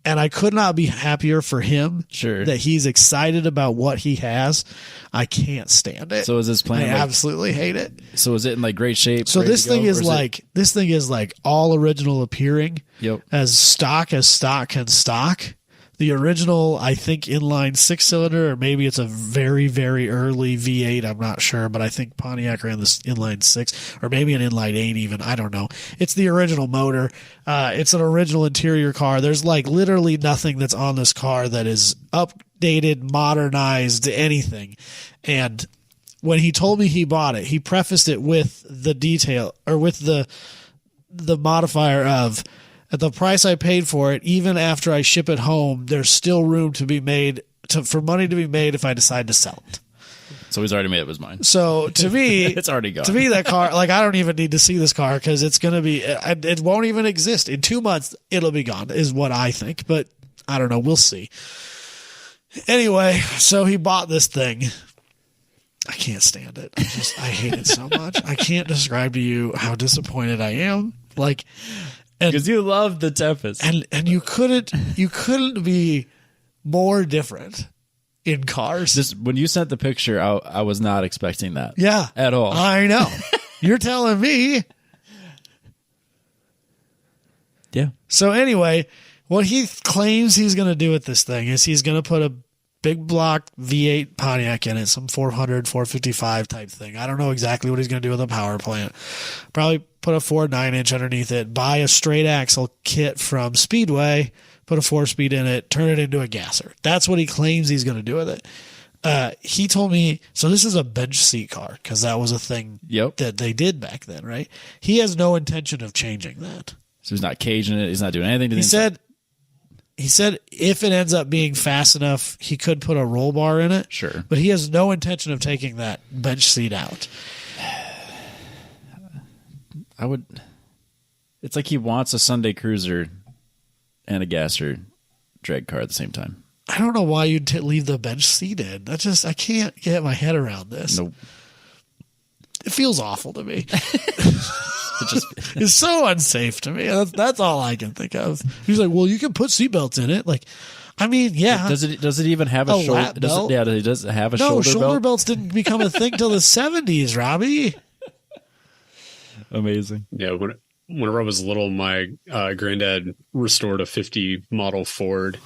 And I could not be happier for him. Sure. That he's excited about what he has. I can't stand it. So is this plane? I absolutely hate it. So is it in like great shape? So this thing is like all original appearing. Yep. As stock can stock. The original, I think, inline 6-cylinder, or maybe it's a very, very early V8. I'm not sure, but I think Pontiac ran this inline 6, or maybe an inline 8 even. I don't know. It's the original motor. It's an original interior car. There's like literally nothing that's on this car that is updated, modernized, anything. And when he told me he bought it, he prefaced it with the detail, or with the modifier of, at the price I paid for it, even after I ship it home, there's still room to be made for money to be made if I decide to sell it. So he's already made up his mind. So to me, it's already gone. To me, that car, like, I don't even need to see this car because it's going to be, it won't even exist. In 2 months, it'll be gone, is what I think. But I don't know. We'll see. Anyway, so he bought this thing. I can't stand it. I hate it so much. I can't describe to you how disappointed I am. Like, because you love the Tempest, and you couldn't be more different in cars. When you sent the picture, I was not expecting that. Yeah, at all. I know. You're telling me. Yeah. So anyway, what he claims he's going to do with this thing is he's going to put a big block V8 Pontiac in it, some 400, 455 type thing. I don't know exactly what he's going to do with a power plant. Probably put a 9-inch underneath it, buy a straight axle kit from Speedway, put a 4-speed in it, turn it into a gasser. That's what he claims he's going to do with it. He told me, so this is a bench seat car, because that was a thing that they did back then, right? He has no intention of changing that. So he's not caging it. He's not doing anything to the inside. he said if it ends up being fast enough, he could put a roll bar in it. Sure. But he has no intention of taking that bench seat out. It's like he wants a Sunday Cruiser and a gasser drag car at the same time. I don't know why you'd leave the bench seat in. I can't get my head around this. Nope. It feels awful to me. It's so unsafe to me. That's all I can think of. He's like, well, you can put seatbelts in it. Like, I mean, yeah. Does it even have a shoulder? lap belt? Does it have a No, shoulder belt? shoulder belts didn't become a thing till the 70s, Robbie. Amazing. Yeah, whenever I was little, my granddad restored a 50 model Ford,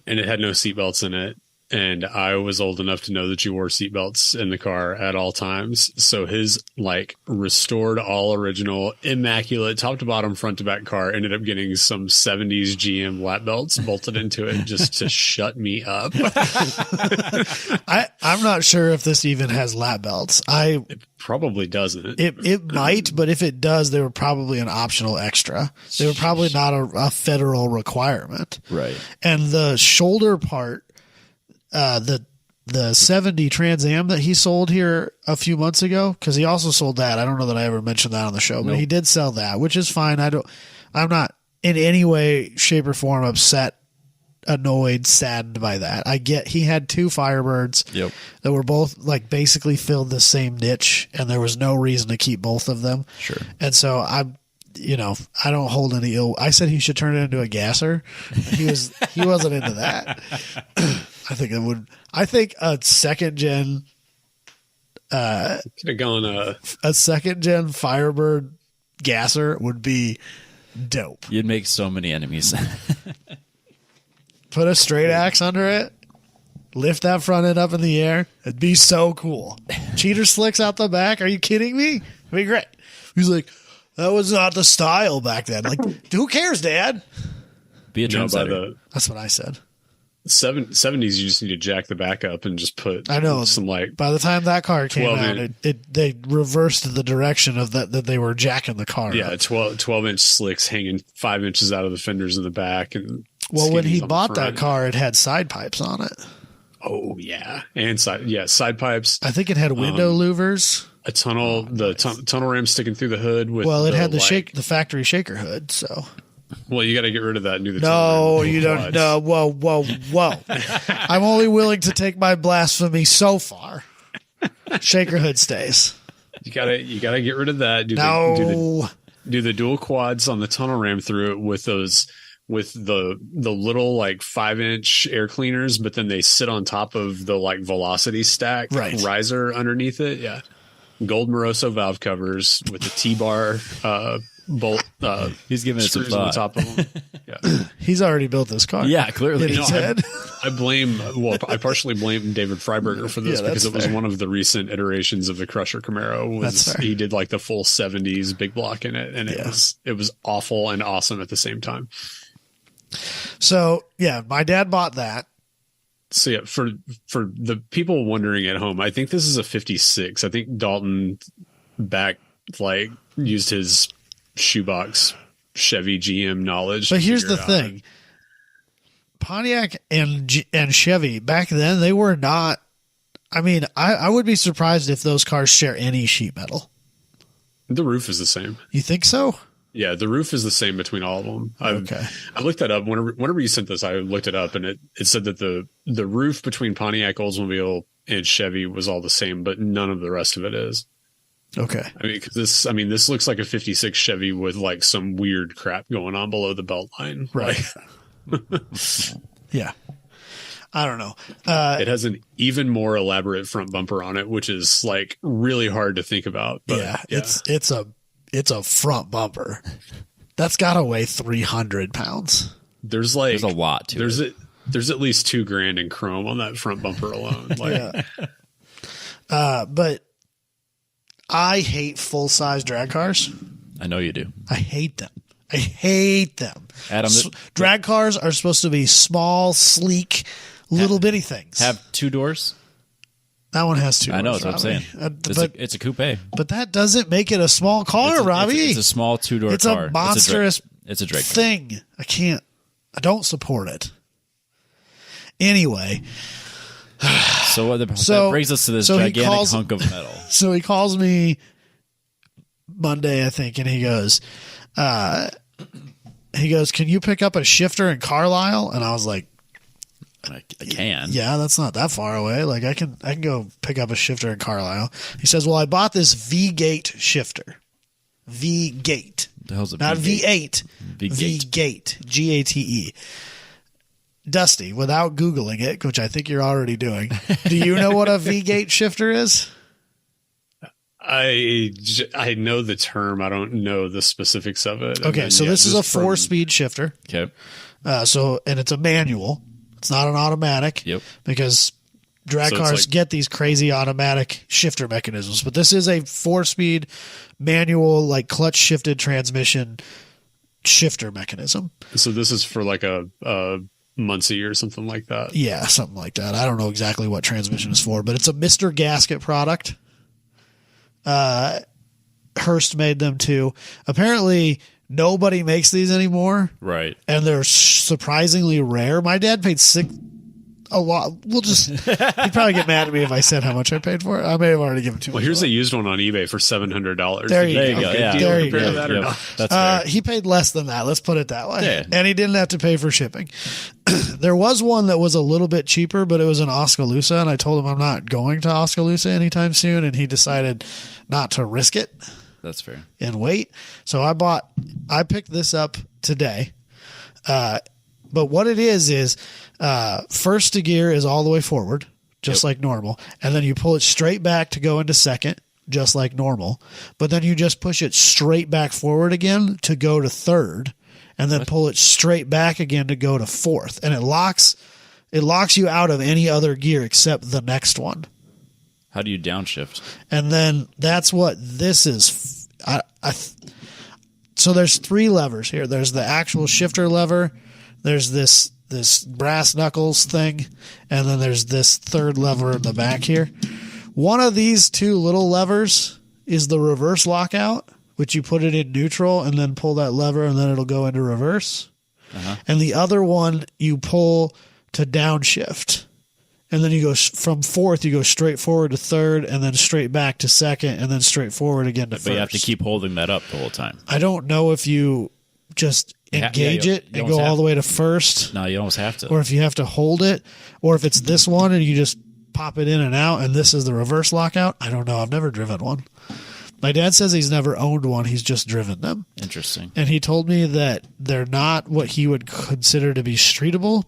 and it had no seatbelts in it. And I was old enough to know that you wore seatbelts in the car at all times. So his like restored, all original, immaculate, top to bottom, front to back car ended up getting some 70s GM lap belts bolted into it just to shut me up. I'm not sure if this even has lap belts. It probably doesn't. It might, but if it does, they were probably an optional extra. They were probably not a federal requirement. Right. And the shoulder part, the 70 Trans Am that he sold here a few months ago, because he also sold that. I don't know that I ever mentioned that on the show, but he did sell that, which is fine. I'm not in any way, shape, or form upset, annoyed, saddened by that. I get he had two Firebirds that were both like basically filled the same niche, and there was no reason to keep both of them. Sure. And so I don't hold any ill. I said he should turn it into a gasser. He wasn't into that. I think a second gen could have gone a second gen Firebird gasser would be dope. You'd make so many enemies. Put a straight axe under it, lift that front end up in the air. It'd be so cool. Cheater slicks out the back. Are you kidding me? It'd be great. He's like, that was not the style back then. Like, who cares, Dad? Be a trendsetter. That's what I said. 70s, you just need to jack the back up and just put some like. By the time that car came out, they reversed the direction of that they were jacking the car. Yeah, up. 12-inch slicks hanging 5 inches out of the fenders in the back. And when he bought that car, it had side pipes on it. Oh yeah, and side pipes. I think it had window louvers. A tunnel, tunnel ram sticking through the hood. It had the factory shaker hood. So. Well, you got to get rid of that and do the No, you don't. No, whoa. I'm only willing to take my blasphemy so far. Shaker hood stays. You gotta get rid of that. Do the dual quads on the tunnel ram through it with the little like 5-inch air cleaners, but then they sit on top of the like velocity stack riser underneath it. Yeah, gold Moroso valve covers with the T-bar bolt. He's giving it some thought. On top of them. Yeah. He's already built this car. Yeah, clearly. I partially blame David Freiberger for this because it was one of the recent iterations of the Crusher Camaro. He did like the full 70s big block in it, and it was awful and awesome at the same time. So yeah, my dad bought that. So yeah, for the people wondering at home, I think this is a 56. I think Dalton used his shoebox Chevy GM knowledge. But here's the thing. Pontiac and Chevy back then, they were not. I mean, I would be surprised if those cars share any sheet metal. The roof is the same. You think so? Yeah, the roof is the same between all of them. I looked that up. Whenever you sent this, I looked it up, and it said that the roof between Pontiac, Oldsmobile, and Chevy was all the same, but none of the rest of it is. Okay. I mean, this looks like a 56 Chevy with like some weird crap going on below the belt line. Right. Yeah. I don't know. It has an even more elaborate front bumper on it, which is like really hard to think about. But it's a front bumper. That's got to weigh 300 pounds. There's a lot to it. There's at least $2,000 in chrome on that front bumper alone. But I hate full-size drag cars. I know you do. I hate them. Adam, drag cars are supposed to be small, sleek, little bitty things. Have 2 doors? That one has 2 doors. I know, that's what I'm saying. It's a coupe. But that doesn't make it a small car, Robbie. It's a small 2-door car. It's a monstrous it's a drag thing. I can't. I don't support it. Anyway. So that brings us to this gigantic hunk of metal. So he calls me Monday, I think, and he goes, can you pick up a shifter in Carlisle? And I was like, I can. Yeah, that's not that far away. Like I can go pick up a shifter in Carlisle. He says, well, I bought this V-Gate shifter. V-Gate. The hell's a not V8? V8. V-Gate. G-A-T-E. Dusty, without Googling it, which I think you're already doing, do you know what a V-Gate shifter is? I know the term. I don't know the specifics of it. Okay, so this is a 4-speed shifter. Okay. And it's a manual. It's not an automatic. Yep. Because drag cars get these crazy automatic shifter mechanisms. But this is a 4-speed manual, like clutch shifted transmission shifter mechanism. So this is for like a Muncie or something like that. Yeah, something like that. I don't know exactly what transmission is for, but it's a Mr. Gasket product. Hurst made them too. Apparently nobody makes these anymore. Right. And they're surprisingly rare. My dad paid a lot. He'd probably get mad at me if I said how much I paid for it. I may have already given too much. Well, here's a used one on eBay for $700. There you go. Yeah. There you go. That Yep. That's fair. He paid less than that. Let's put it that way. Yeah. And he didn't have to pay for shipping. There was one that was a little bit cheaper, but it was in Oskaloosa, and I told him I'm not going to Oskaloosa anytime soon, and he decided not to risk it. That's fair. And wait. So I picked this up today. But what it is first to gear is all the way forward, just like normal. And then you pull it straight back to go into second, just like normal. But then you just push it straight back forward again to go to third, and then pull it straight back again to go to fourth. And it locks you out of any other gear except the next one. How do you downshift? And then that's what this is. So there's 3 levers here. There's the actual shifter lever. There's this brass knuckles thing. And then there's this third lever in the back here. One of these 2 little levers is the reverse lockout, which you put it in neutral and then pull that lever and then it'll go into reverse. Uh-huh. And the other one you pull to downshift. And then you go from fourth, you go straight forward to third, and then straight back to second, and then straight forward again to first. But you have to keep holding that up the whole time. I don't know if you just engage it and go all the way to first. No, you almost have to. Or if you have to hold it, or if it's this one and you just pop it in and out, and this is the reverse lockout. I don't know. I've never driven one. My dad says he's never owned one. He's just driven them. Interesting. And he told me that they're not what he would consider to be streetable,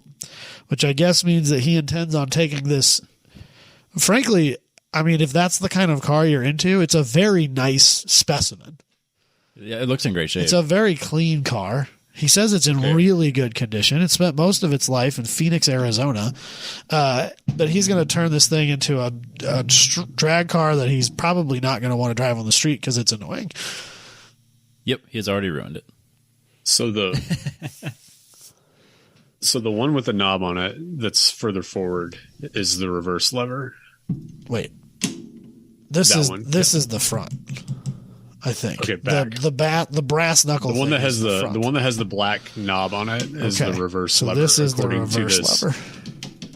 which I guess means that he intends on taking this. Frankly, I mean, if that's the kind of car you're into, it's a very nice specimen. Yeah, it looks in great shape. It's a very clean car. He says it's in really good condition. It spent most of its life in Phoenix, Arizona. But he's going to turn this thing into a drag car that he's probably not going to want to drive on the street because it's annoying. Yep, he's already ruined it. So the one with the knob on it that's further forward is the reverse lever. Wait, this is the front. I think. Okay, back. The brass knuckle. The one that has the one that has the black knob on it is the reverse lever. So this is the reverse lever.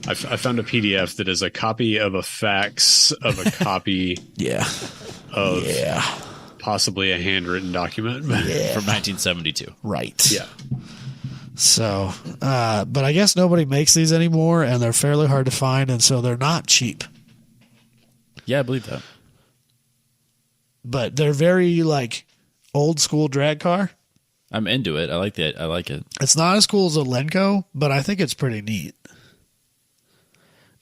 I found a PDF that is a copy of a fax of a copy. Possibly a handwritten document from 1972. Right. Yeah. So, but I guess nobody makes these anymore, and they're fairly hard to find, and so they're not cheap. Yeah, I believe that. But they're very like old school drag car. I'm into it. I like it. It's not as cool as a Lenco, but I think it's pretty neat.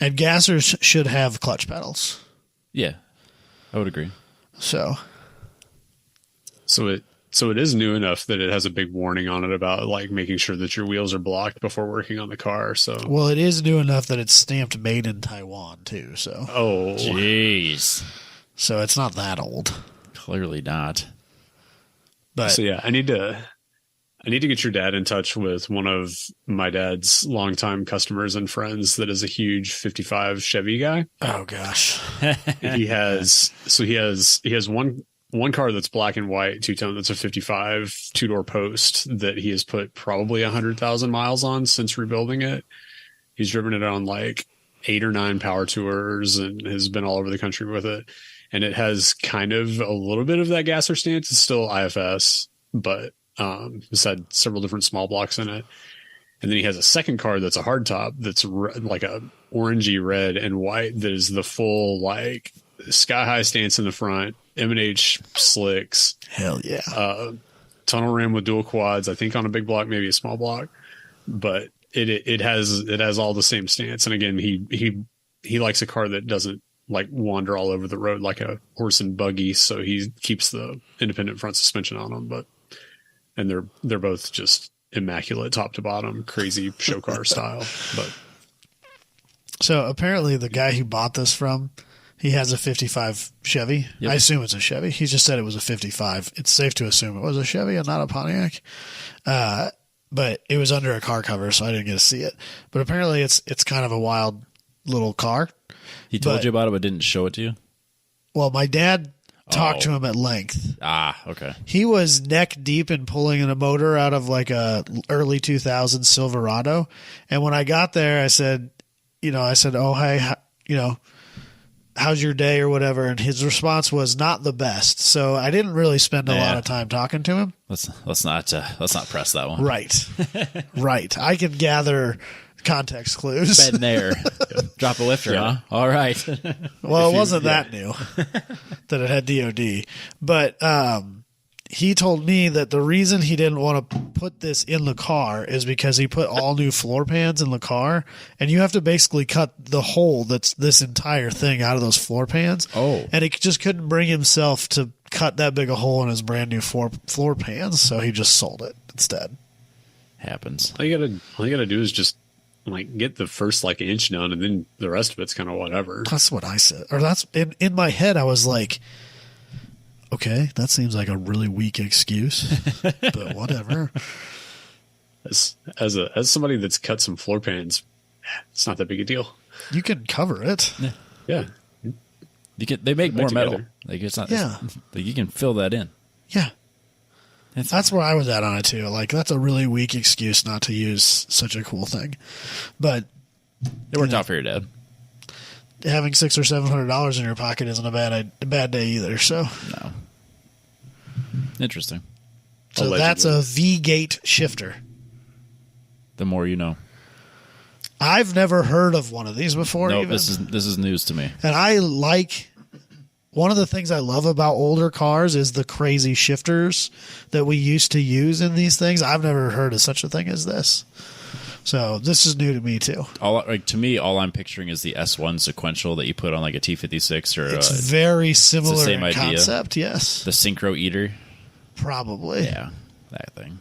And gassers should have clutch pedals. Yeah, I would agree. So it is new enough that it has a big warning on it about like making sure that your wheels are blocked before working on the car. So it is new enough that it's stamped made in Taiwan too. So jeez. So it's not that old. Clearly not. But so yeah, I need to get your dad in touch with one of my dad's longtime customers and friends that is a huge 55 Chevy guy. Oh gosh. he has one one car that's black and white, two-tone, that's a 55 two-door post that he has put probably 100,000 miles on since rebuilding it. He's driven it on like 8 or 9 power tours and has been all over the country with it. And it has kind of a little bit of that gasser stance. It's still IFS, but it's had several different small blocks in it. And then he has a second car that's a hardtop that's like a orangey red and white that is the full like sky high stance in the front, M&H slicks. Hell yeah. Tunnel rim with dual quads, I think on a big block, maybe a small block, but it has all the same stance. And again, he likes a car that doesn't like wander all over the road like a horse and buggy. So he keeps the independent front suspension on them, and they're both just immaculate top to bottom, crazy show car style. But so apparently the guy who bought this from, he has a 55 Chevy. Yep. I assume it's a Chevy. He just said it was a 55. It's safe to assume it was a Chevy and not a Pontiac. But it was under a car cover, so I didn't get to see it. But apparently it's kind of a wild little car. He told you about it, but didn't show it to you? Well, my dad talked to him at length. Ah, okay. He was neck deep in pulling in a motor out of like a early 2000s Silverado. And when I got there, I said, oh, hey, how's your day or whatever? And his response was not the best. So I didn't really spend a lot of time talking to him. Let's not press that one. Right. Right. I can gather context clues. Bed there. Drop a lifter, huh? All right. Well, it wasn't that new that it had DOD. But he told me that the reason he didn't want to put this in the car is because he put all new floor pans in the car, and you have to basically cut the hole that's this entire thing out of those floor pans. Oh. And he just couldn't bring himself to cut that big a hole in his brand new floor pans, so he just sold it instead. Happens. All you gotta do is just like get the first like inch done, and then the rest of it's kind of whatever. That's what I said. Or that's in my head. I was like, okay, that seems like a really weak excuse, but whatever. As somebody that's cut some floor pans, it's not that big a deal. You can cover it. Yeah. They make more metal. Like it's not. Yeah. Like you can fill that in. Yeah. That's where I was at on it too. Like that's a really weak excuse not to use such a cool thing, but it worked out for your dad. Having $600 or $700 in your pocket isn't a bad day either. So no. Interesting. So allegedly. That's a V-gate shifter. The more you know. I've never heard of one of these before. No, this is news to me. And I like. One of the things I love about older cars is the crazy shifters that we used to use in these things. I've never heard of such a thing as this. So this is new to me too. To me, all I'm picturing is the S1 sequential that you put on like a T56 or it's very similar it's the same in idea. Concept, yes. The Synchro Eater. Probably. Yeah, that thing.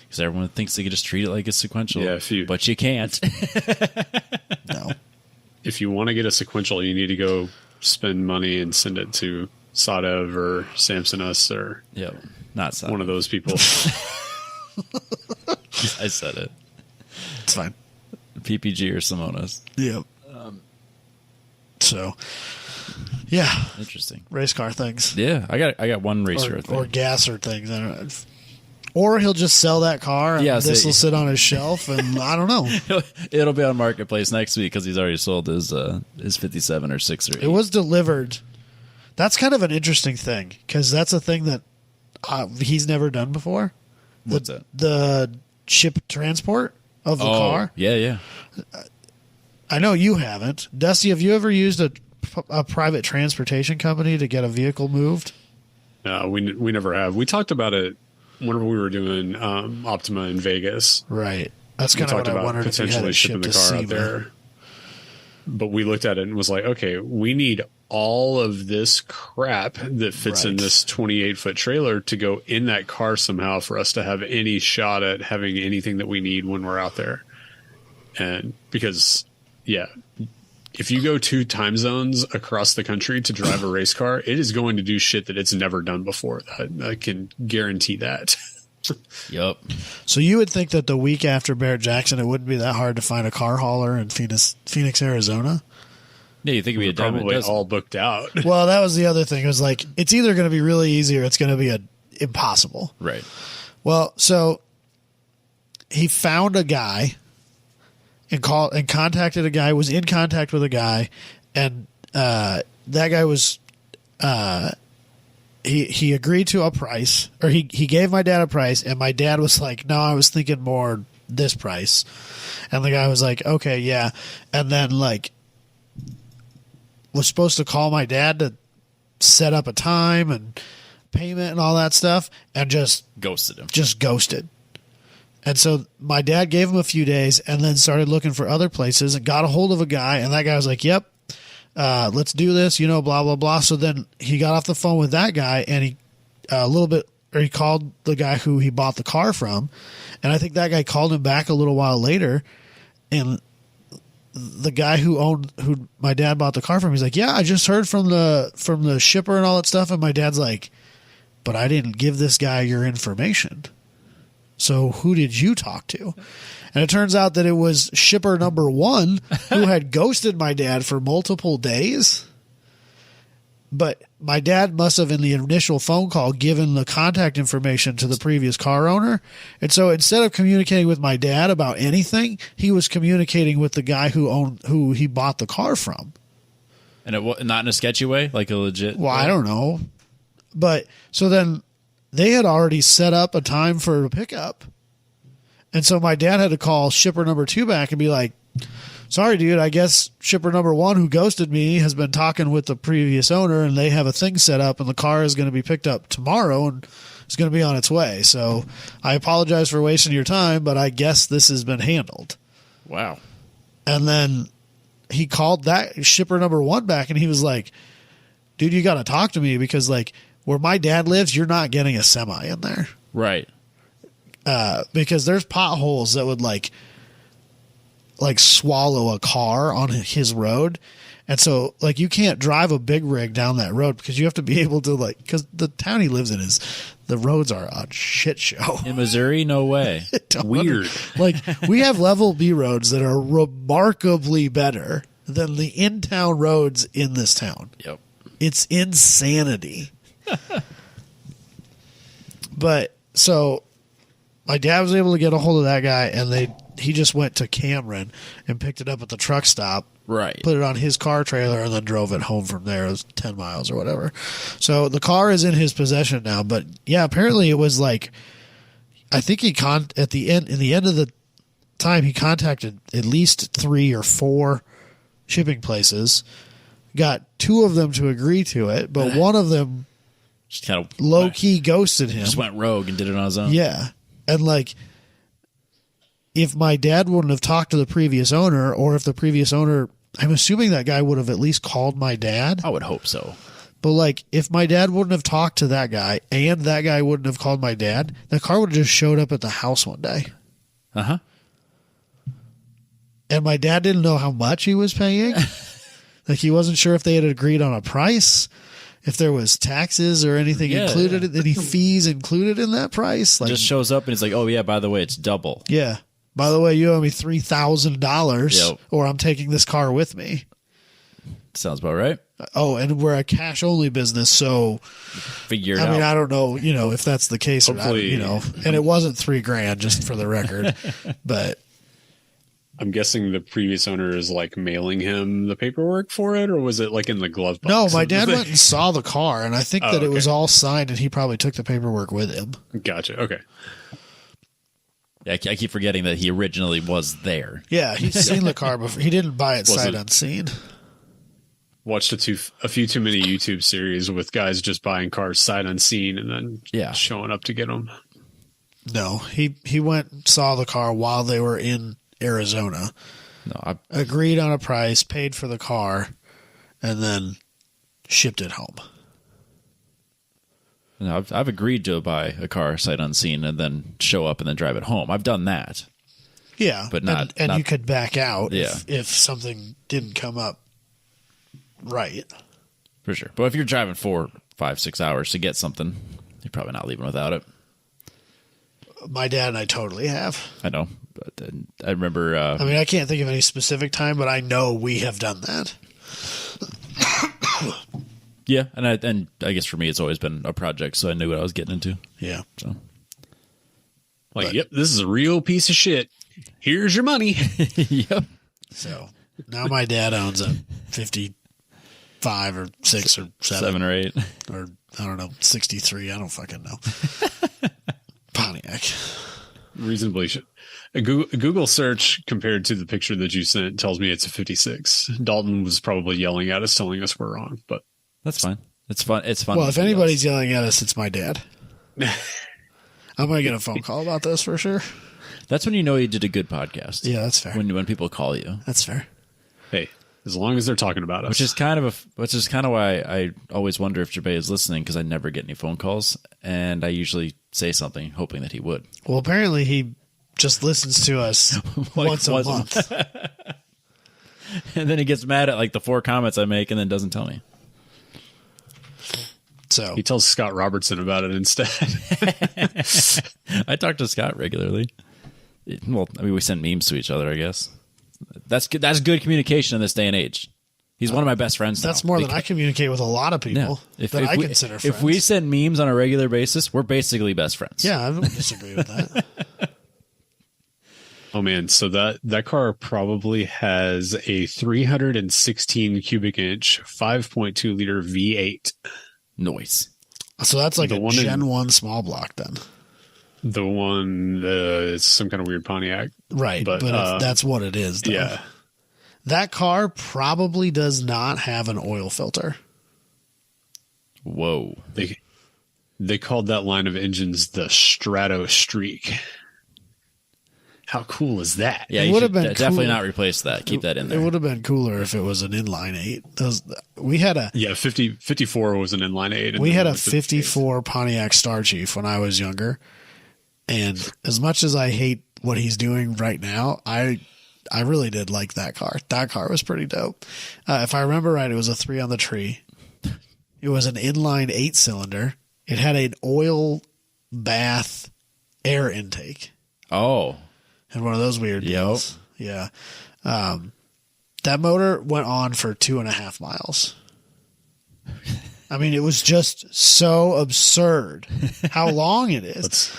Because everyone thinks they can just treat it like a sequential. Yeah, but you can't. No. If you want to get a sequential, you need to go spend money and send it to Sadev or Samsonus or not Sadev. One of those people. I said it. It's fine. PPG or Simonis. Yep. So, yeah. Interesting. Race car things. Yeah, I got one racer or gasser things. I don't know. Or he'll just sell that car and this will sit on his shelf and I don't know. It'll be on Marketplace next week because he's already sold his 57 or 6 or 8. It was delivered. That's kind of an interesting thing because that's a thing that he's never done before. What's that? The ship transport of the car. Yeah. I know you haven't. Dusty, have you ever used a private transportation company to get a vehicle moved? No, we never have. We talked about it whenever we were doing Optima in Vegas. Right. That's kind of what I wondered if you had it shipped to SEMA. Out there. But we looked at it and was like, okay, we need all of this crap that fits in this 28-foot trailer to go in that car somehow for us to have any shot at having anything that we need when we're out there. And because, if you go 2 time zones across the country to drive a race car, it is going to do shit that it's never done before. I can guarantee that. Yep. So you would think that the week after Barrett Jackson, it wouldn't be that hard to find a car hauler in Phoenix, Arizona? Yeah, you think it'd be a diamond? Probably all booked out. Well, that was the other thing. It was like, it's either going to be really easy or it's going to be impossible. Right. Well, so he found a guy and contacted a guy, was in contact with a guy, and that guy was he agreed to a price, or he gave my dad a price, and my dad was like, no, I was thinking more this price. And the guy was like, okay, yeah. And then like was supposed to call my dad to set up a time and payment and all that stuff, and just ghosted him. Just ghosted. And so my dad gave him a few days and then started looking for other places and got a hold of a guy, and that guy was like, yep, let's do this, blah, blah, blah. So then he got off the phone with that guy, and he called the guy who he bought the car from. And I think that guy called him back a little while later, and the guy who my dad bought the car from, he's like, yeah, I just heard from the shipper and all that stuff. And my dad's like, but I didn't give this guy your information. So who did you talk to? And it turns out that it was shipper number 1 who had ghosted my dad for multiple days. But my dad must have, in the initial phone call, given the contact information to the previous car owner. And so instead of communicating with my dad about anything, he was communicating with the guy who he bought the car from. And it not in a sketchy way, like a legit. Well, I don't know. But so then they had already set up a time for a pickup. And so my dad had to call shipper number 2 back and be like, sorry, dude, I guess shipper number 1 who ghosted me has been talking with the previous owner, and they have a thing set up, and the car is going to be picked up tomorrow and it's going to be on its way. So I apologize for wasting your time, but I guess this has been handled. Wow. And then he called that shipper number 1 back, and he was like, dude, you got to talk to me, because like where my dad lives, you're not getting a semi in there. Right. Because there's potholes that would like swallow a car on his road. And so like you can't drive a big rig down that road, because you have to be able to because the town he lives in the roads are a shit show. In Missouri, no way. Weird. Like we have level B roads that are remarkably better than the in-town roads in this town. Yep. It's insanity. But so my dad was able to get a hold of that guy, and he just went to Cameron and picked it up at the truck stop. Right. Put it on his car trailer and then drove it home from there. It was 10 miles or whatever. So the car is in his possession now. But yeah, apparently it was like, I think in the end of the time, he contacted at least 3 or 4 shipping places, got 2 of them to agree to it, but one of them just kind of low key ghosted him. Just went rogue and did it on his own. Yeah. And like, if my dad wouldn't have talked to the previous owner, or if the previous owner, I'm assuming that guy would have at least called my dad. I would hope so. But like, if my dad wouldn't have talked to that guy, and that guy wouldn't have called my dad, the car would have just showed up at the house one day. Uh-huh. And my dad didn't know how much he was paying. Like, he wasn't sure if they had agreed on a price, if there was taxes or anything included, any fees included in that price. Like, just shows up and it's like, oh yeah, by the way, it's double. Yeah. By the way, you owe me $3,000, or I'm taking this car with me. Sounds about right. Oh, and we're a cash only business, so figure it out. I mean, I don't know, if that's the case or not, and it wasn't $3,000, just for the record, but I'm guessing the previous owner is like mailing him the paperwork for it, or was it like in the glove box? No, my dad went and saw the car, and I think that it was all signed, and he probably took the paperwork with him. Gotcha. Okay. Yeah, I keep forgetting that he originally was there. Yeah, he's seen the car before. He didn't buy it sight unseen. Watched a few too many YouTube series with guys just buying cars sight unseen and then showing up to get them. No, he went and saw the car while they were in Arizona. No, agreed on a price, paid for the car, and then shipped it home. No, I've agreed to buy a car sight unseen and then show up and then drive it home. I've done that. Yeah, but not. And you could back out if something didn't come up right. For sure. But if you're driving 4, 5, 6 hours to get something, you're probably not leaving without it. My dad and I totally have. I know. But I remember. I mean, I can't think of any specific time, but I know we have done that. Yeah, and I guess for me, it's always been a project, so I knew what I was getting into. Yeah. So, yep, this is a real piece of shit. Here's your money. Yep. So now my dad owns a 55 or 6 or 7 or 8, or I don't know, 63. I don't fucking know. Pontiac. Reasonably. A Google search compared to the picture that you sent tells me it's a 56. Dalton was probably yelling at us, telling us we're wrong, but that's fine. It's fun. It's fun. Well, if anybody's yelling at us, it's my dad. I'm going to get a phone call about this for sure. That's when you know you did a good podcast. Yeah, that's fair. When people call you. That's fair. Hey, as long as they're talking about us. Which is kind of why I always wonder if Jabay is listening, because I never get any phone calls, and I usually say something hoping that he would. Well, apparently he just listens to us once a month. And then he gets mad at like the 4 comments I make and then doesn't tell me. So he tells Scott Robertson about it instead. I talk to Scott regularly. Well, I mean, we send memes to each other, I guess. That's good. That's good communication in this day and age. He's one of my best friends now. That's more than I communicate with a lot of people that I consider friends. If we send memes on a regular basis, we're basically best friends. Yeah, I don't disagree with that. Oh man, so that car probably has a 316 cubic inch, 5.2 liter V8. Noise. So that's like a Gen 1 small block then. The one is some kind of weird Pontiac. Right, but that's what it is, though. Yeah. That car probably does not have an oil filter. Whoa. They called that line of engines the Strato Streak. How cool is that? Yeah, you should definitely not replace that. Keep that in there. It would have been cooler if it was an inline 8. We had a 54 was an inline 8. We had a 54 Pontiac Star Chief when I was younger, and as much as I hate what he's doing right now, I really did like that car. That car was pretty dope. If I remember right, it was a 3 on the tree. It was an inline 8-cylinder. It had an oil bath air intake. Oh. And one of those weird deals. Yep. Yeah. That motor went on for 2.5 miles. I mean, it was just so absurd how long it is.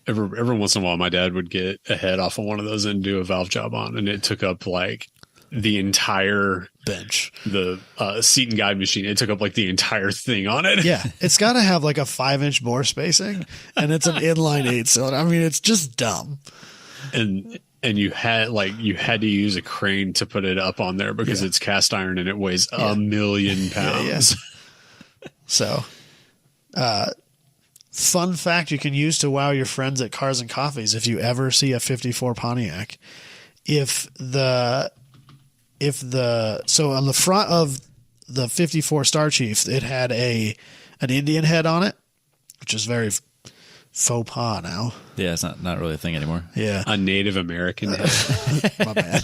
Every once in a while, my dad would get a head off of one of those and do a valve job on, and it took up like the entire bench, the seat and guide machine. It took up like the entire thing on it. Yeah, it's got to have like a 5-inch bore spacing, and it's an inline 8-cylinder. I mean, it's just dumb. And you had to use a crane to put it up on there because it's cast iron and it weighs 1,000,000 pounds. Yeah. So, fun fact you can use to wow your friends at Cars and Coffees: if you ever see a 54 Pontiac, so on the front of the 54 Star Chief, it had an Indian head on it, which is very faux pas now. Yeah, it's not really a thing anymore. Yeah, a Native American head. My bad.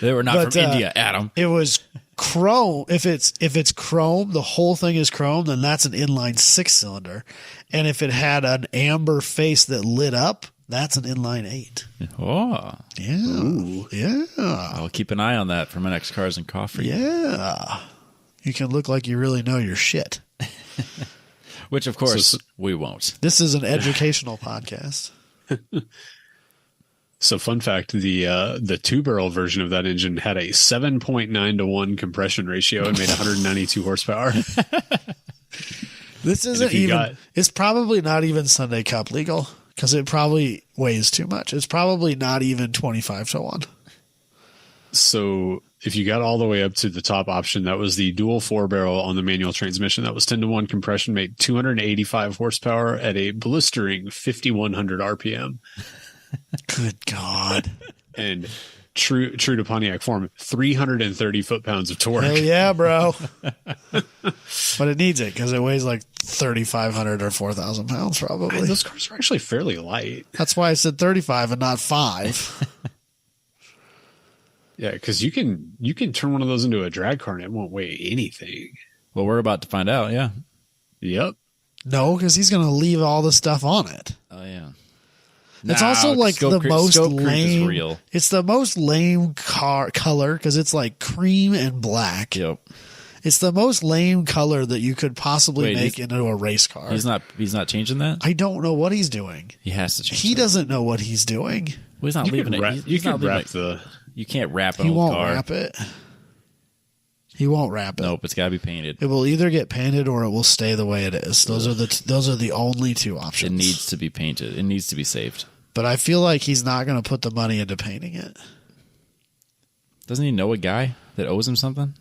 They were not from India, Adam. It was chrome. If it's chrome, the whole thing is chrome, then that's an inline 6-cylinder. And if it had an amber face that lit up, that's an inline 8. Oh. Yeah. Ooh. Yeah. I'll keep an eye on that for my next Cars and Coffee. Yeah. You can look like you really know your shit. Which, of course, we won't. This is an educational podcast. So, fun fact, the 2-barrel version of that engine had a 7.9 to 1 compression ratio and made 192 horsepower. This isn't even... It's probably not even Sunday Cup legal. Because it probably weighs too much. It's probably not even 25 to 1. So if you got all the way up to the top option, that was the dual 4-barrel on the manual transmission. That was 10 to 1 compression, made 285 horsepower at a blistering 5,100 RPM. Good God. And true to Pontiac form, 330 foot-pounds of torque. Hell yeah, bro. But it needs it because it weighs like 3,500 or 4,000 pounds probably. Those cars are actually fairly light. That's why I said 35 and not 5. Yeah, because you can turn one of those into a drag car and it won't weigh anything. Well, we're about to find out, yeah. Yep. No, because he's going to leave all the stuff on it. Oh, yeah. It's also like the most lame. Real. It's the most lame color because it's like cream and black. Yep. It's the most lame color that you could possibly make into a race car. He's not changing that? I don't know what he's doing. He has to change He doesn't know what he's doing. Well, he's not leaving it. You can wrap the... You can't wrap an old car. He won't wrap it. He won't wrap it. Nope, it's got to be painted. It will either get painted or it will stay the way it is. Those are the only two options. It needs to be painted. It needs to be saved. But I feel like he's not going to put the money into painting it. Doesn't he know a guy that owes him something?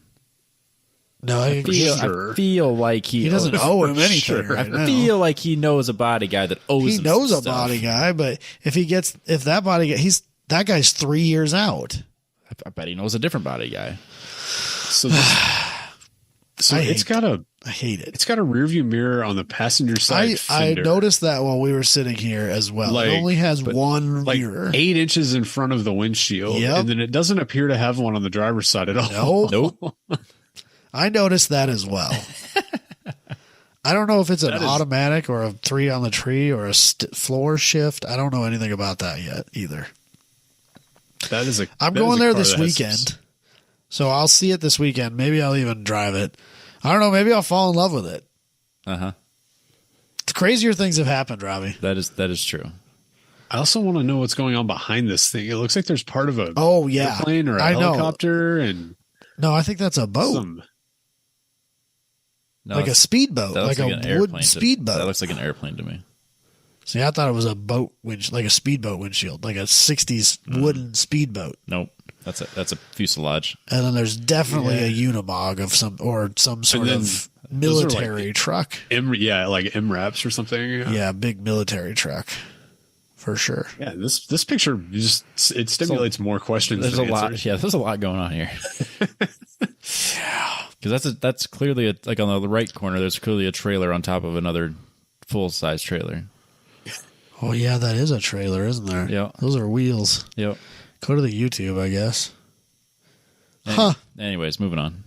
No, I feel like he doesn't owe him anything. Sure. I feel like he knows a body guy that owes him. He knows a stuff. body guy, but if that body guy, that guy's 3 years out. I bet he knows a different body guy. So it's got a rear view mirror on the passenger side fender. I noticed that while we were sitting here as well. It only has one mirror. 8 inches in front of the windshield. Yep. And then it doesn't appear to have one on the driver's side at all. Nope. I noticed that as well. I don't know if it's an automatic or a 3 on the tree or a floor shift. I don't know anything about that yet either. I'm going there this weekend. So I'll see it this weekend. Maybe I'll even drive it. I don't know. Maybe I'll fall in love with it. Uh-huh. Crazier things have happened, Robbie. That is true. I also want to know what's going on behind this thing. It looks like there's part of a plane or a helicopter. And no, I think that's a boat. Like a speedboat. Like a wooden speedboat. That looks like an airplane to me. See, I thought it was a boat like a speedboat windshield, like a 60s wooden speedboat. Nope. That's a fuselage. And then there's definitely a Unimog of some sort of military truck. Like MRAPs or something. Yeah, big military truck. For sure. Yeah, this picture it stimulates more questions. There's a lot. Yeah, there's a lot going on here. Yeah. Because that's clearly like on the right corner. There's clearly a trailer on top of another full size trailer. Oh yeah, that is a trailer, isn't there? Yeah, those are wheels. Yep. Go to the YouTube, I guess. Anyways, moving on.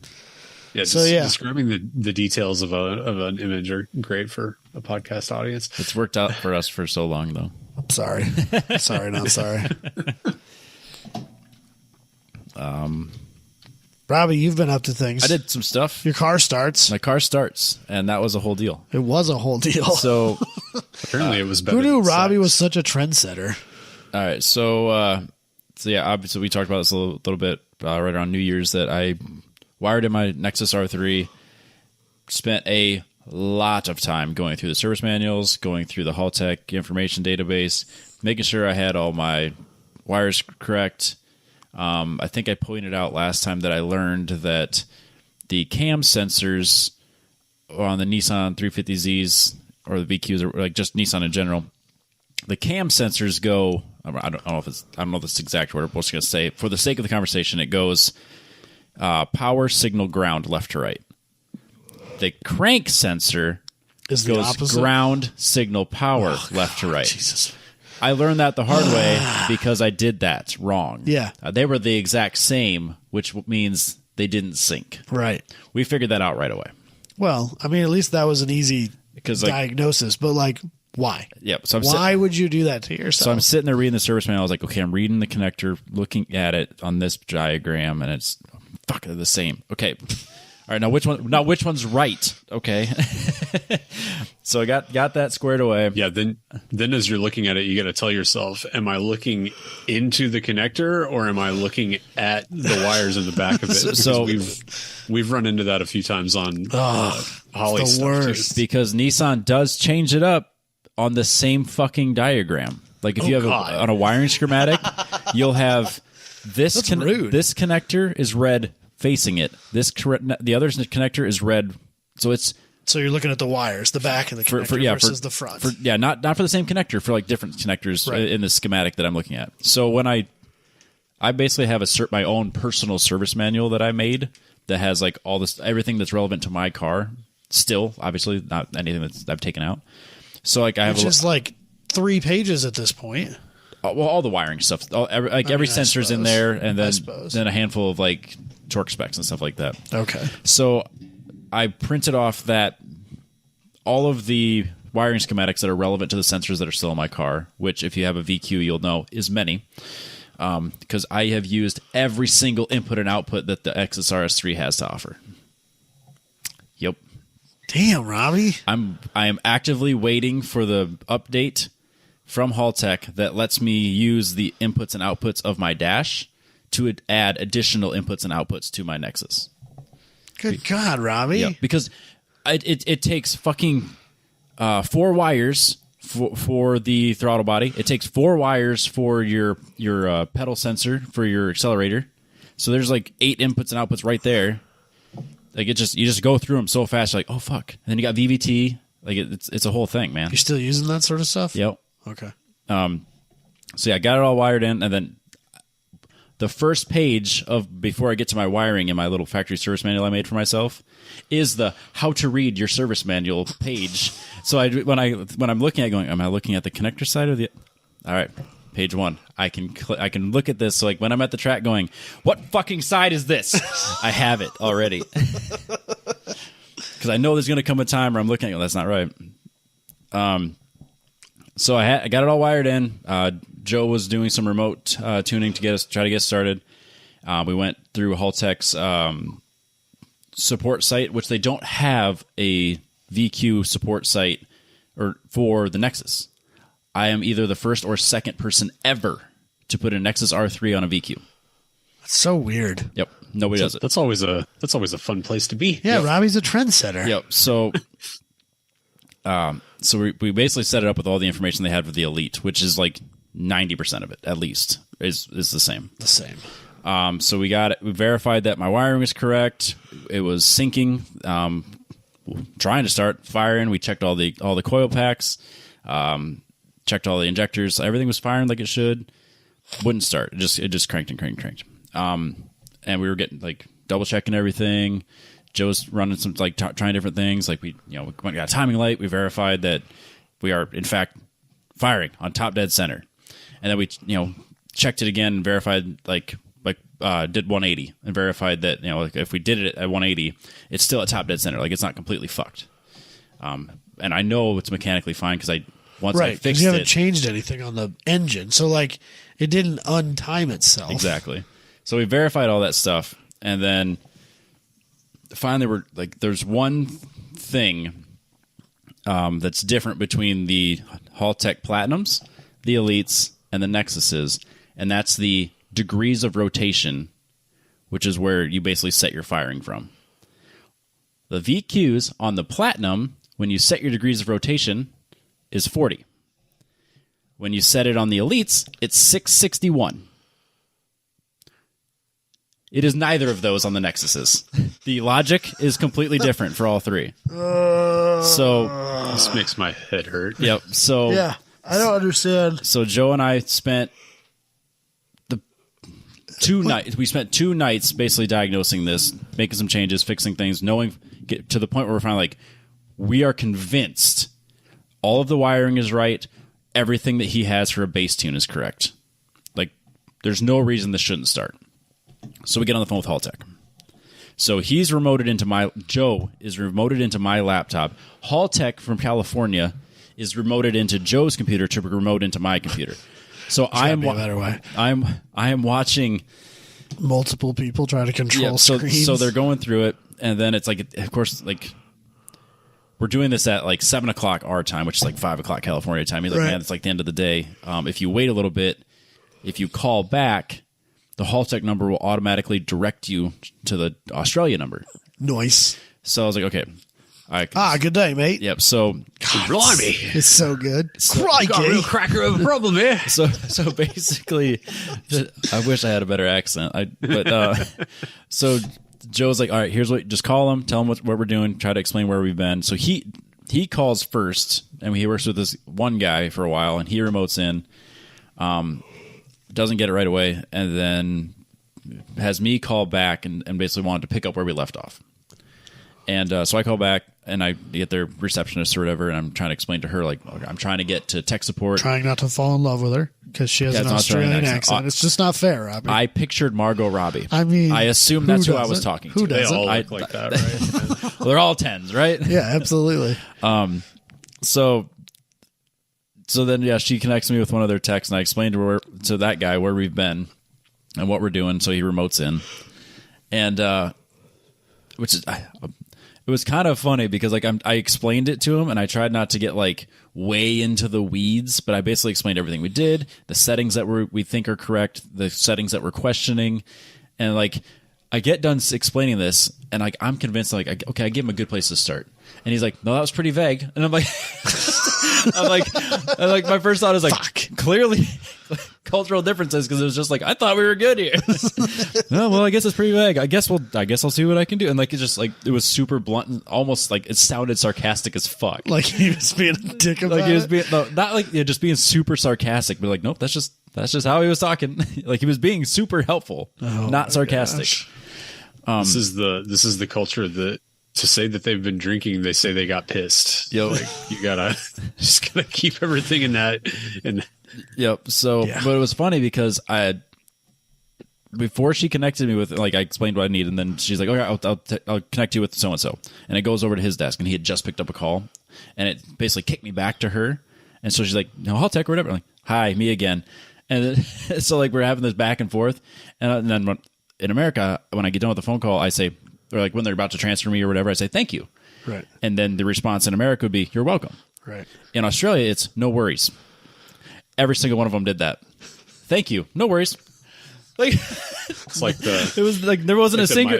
Yeah. Describing the details of an image are great for a podcast audience. It's worked out for us for so long, though. I'm sorry. Not sorry. Robbie, you've been up to things. I did some stuff. Your car starts. My car starts, and that was a whole deal. It was a whole deal. So apparently it was better. Who knew Robbie was such a trendsetter? All right. So yeah, obviously we talked about this a little bit right around New Year's that I wired in my Nexus R3, spent a lot of time going through the service manuals, going through the Haltech information database, making sure I had all my wires correct. I think I pointed out last time that I learned that the cam sensors on the Nissan 350Zs or the VQs, or like just Nissan in general, the cam sensors go. I don't know if it's exact word. I'm just going to say, for the sake of the conversation, it goes power, signal, ground, left to right. The crank sensor goes ground, signal, power, left to right. Jesus. I learned that the hard way because I did that wrong. Yeah. They were the exact same, which means they didn't sync. Right. We figured that out right away. Well, I mean, at least that was an easy diagnosis, but why? Yep. So why would you do that to yourself? So I'm sitting there reading the service manual. I was like, okay, I'm reading the connector, looking at it on this diagram, and it's fucking the same. Okay. All right, now which one's right? Okay. So I got that squared away. Yeah, then as you're looking at it, you got to tell yourself, am I looking into the connector or am I looking at the wires in the back of it? So we've run into that a few times on Holly the worst. Too. Because Nissan does change it up on the same fucking diagram. Like if you have on a wiring schematic, you'll have this this connector is red facing it. The other connector is red. So you're looking at the wires, the back of the connector versus the front. Not for the same connector, for like different connectors in the schematic that I'm looking at. So when I basically have my own personal service manual that I made that has like all this, everything that's relevant to my car. Still, obviously, not anything that I've taken out. So like I have which is like 3 pages at this point. Well, all the wiring stuff, every sensor's in there, and then a handful of like torque specs and stuff like that. Okay. So I printed off that all of the wiring schematics that are relevant to the sensors that are still in my car, which if you have a VQ, you'll know is many. Because I have used every single input and output that the XSRS3 has to offer. Yep. Damn, Robbie. I am actively waiting for the update from Haltech that lets me use the inputs and outputs of my dash to add additional inputs and outputs to my Nexus. Good God, Robbie. Yeah, because it takes fucking 4 wires for the throttle body. It takes 4 wires for your pedal sensor for your accelerator. So there's like 8 inputs and outputs right there. Like you just go through them so fast. You're like, oh fuck. And then you got VVT. Like it's a whole thing, man. You're still using that sort of stuff? Yep. Okay. So yeah, I got it all wired in, and then the first page of before I get to my wiring in my little factory service manual I made for myself is the how to read your service manual page. So when I'm looking at going, am I looking at the connector side or the? All right, page 1. I can look at this. So like when I'm at the track going, what fucking side is this? I have it already because I know there's going to come a time where I'm looking at, that's not right. So I got it all wired in. Joe was doing some remote tuning to try to get started. We went through Haltech's support site, which they don't have a VQ support site for the Nexus. I am either the first or second person ever to put a Nexus R3 on a VQ. That's so weird. Yep, nobody does it. That's always a fun place to be. Yeah, yep. Robbie's a trendsetter. Yep. So. So we basically set it up with all the information they had for the Elite, which is like 90% of it, at least, is the same. The same. So we got it. We verified that my wiring was correct. It was syncing. Trying to start firing. We checked all the coil packs. Checked all the injectors. Everything was firing like it should. Wouldn't start. It just cranked and cranked and cranked. And we were getting like double checking everything. Joe's running some trying different things. Like we got a timing light. We verified that we are in fact firing on top dead center, and then we checked it again and verified did 180 and verified that if we did it at 180, it's still at top dead center. Like it's not completely fucked. And I know it's mechanically fine because I fixed it. You haven't changed anything on the engine, so like it didn't untime itself. Exactly. So we verified all that stuff, and then. Finally, we're like, there's one thing that's different between the Haltech Platinums, the Elites, and the Nexuses, and that's the degrees of rotation, which is where you basically set your firing from. The VQs on the Platinum, when you set your degrees of rotation, is 40. When you set it on the Elites, it's 661. It is neither of those on the Nexuses. The logic is completely different for all 3. So this makes my head hurt. Yep. So yeah, I don't understand. So Joe and I spent the 2 nights. We spent 2 nights basically diagnosing this, making some changes, fixing things, get to the point where we're finally like, we are convinced all of the wiring is right. Everything that he has for a base tune is correct. Like, there's no reason this shouldn't start. So we get on the phone with Haltech. So Joe is remoted into my laptop. Haltech from California is remoted into Joe's computer to remote into my computer. So I am watching multiple people try to control screens. So they're going through it, and then it's like, of course, like we're doing this at like 7:00 our time, which is like 5:00 California time. You're like, man, it's like the end of the day. If you wait a little bit, if you call back, the Haltech number will automatically direct you to the Australia number. Nice. So I was like, okay. Good day, mate. Yep. So, blimey, it's so good. Crikey, got a real cracker of a problem here. So basically, I wish I had a better accent. So Joe's like, all right, here's what. Just call him, tell him what we're doing, try to explain where we've been. So he calls first, and he works with this one guy for a while, and he remotes in. Doesn't get it right away, and then has me call back and basically wanted to pick up where we left off. And so I call back, and I get their receptionist or whatever, and I'm trying to explain to her, like, okay, I'm trying to get to tech support. Trying not to fall in love with her because she has an Australian accent. It's just not fair, Robbie. I pictured Margot Robbie. I mean, I assume that's who I was talking to. Who doesn't? They all look like that, right? Well, they're all 10s, right? Yeah, absolutely. So then, she connects me with one of their texts, and I explained to that guy where we've been and what we're doing. So he remotes in, and it was kind of funny because I explained it to him, and I tried not to get like way into the weeds, but I basically explained everything we did, the settings that we think are correct, the settings that we're questioning, and like I get done explaining this, and like I'm convinced, like okay, I give him a good place to start, and he's like, no, that was pretty vague, and I'm like, my first thought is like, fuck, clearly cultural differences, because it was just like I thought we were good here. Oh, well, I guess it's pretty vague. I guess I'll see what I can do, and like it's just like it was super blunt, and almost like it sounded sarcastic as fuck. Like he was being a dick about like he was being not like just being super sarcastic, but like nope, that's just how he was talking. Like he was being super helpful, not sarcastic. This is the culture that to say that they've been drinking, they say they got pissed. Yep. Like you gotta keep everything in that. And yep. So, but it was funny because before she connected me with, like, I explained what I need, and then she's like, okay, I'll connect you with so and so, and it goes over to his desk, and he had just picked up a call, and it basically kicked me back to her, and so she's like, no, I'll tech or whatever. I'm like, hi, me again, and then, so like we're having this back and forth, and then in America, when I get done with the phone call, I say, or like when they're about to transfer me or whatever, I say thank you, right, and then the response in America would be you're welcome, right. In Australia, it's no worries. Every single one of them did that. Thank you, no worries. Like it's like it was like there wasn't a single.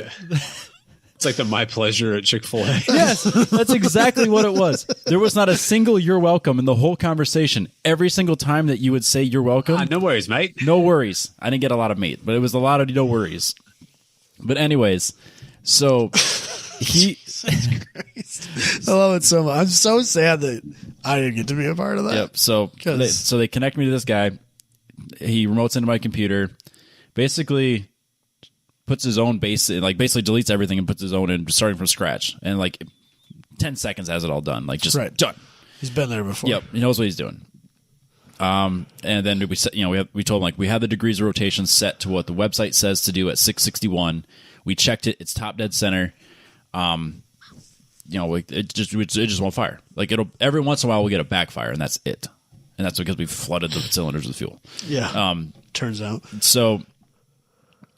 It's like the my pleasure at Chick-fil-A. Yes, that's exactly what it was. There was not a single "you're welcome" in the whole conversation. Every single time that you would say "you're welcome," no worries, mate. No worries. I didn't get a lot of mate, but it was a lot of no worries. But anyways, so he. I love it so much. I'm so sad that I didn't get to be a part of that. Yep. So they connect me to this guy. He remotes into my computer. Basically puts his own base in, like basically deletes everything and puts his own in, starting from scratch. And like 10 seconds has it all done. Like just done. He's been there before. Yep. He knows what he's doing. And then we set, we told him like we had the degrees of rotation set to what the website says to do at 661. We checked it. It's top dead center. It just won't fire. Like it'll every once in a while we'll get a backfire, and that's it. And that's because we flooded the cylinders with fuel. Yeah. Turns out. So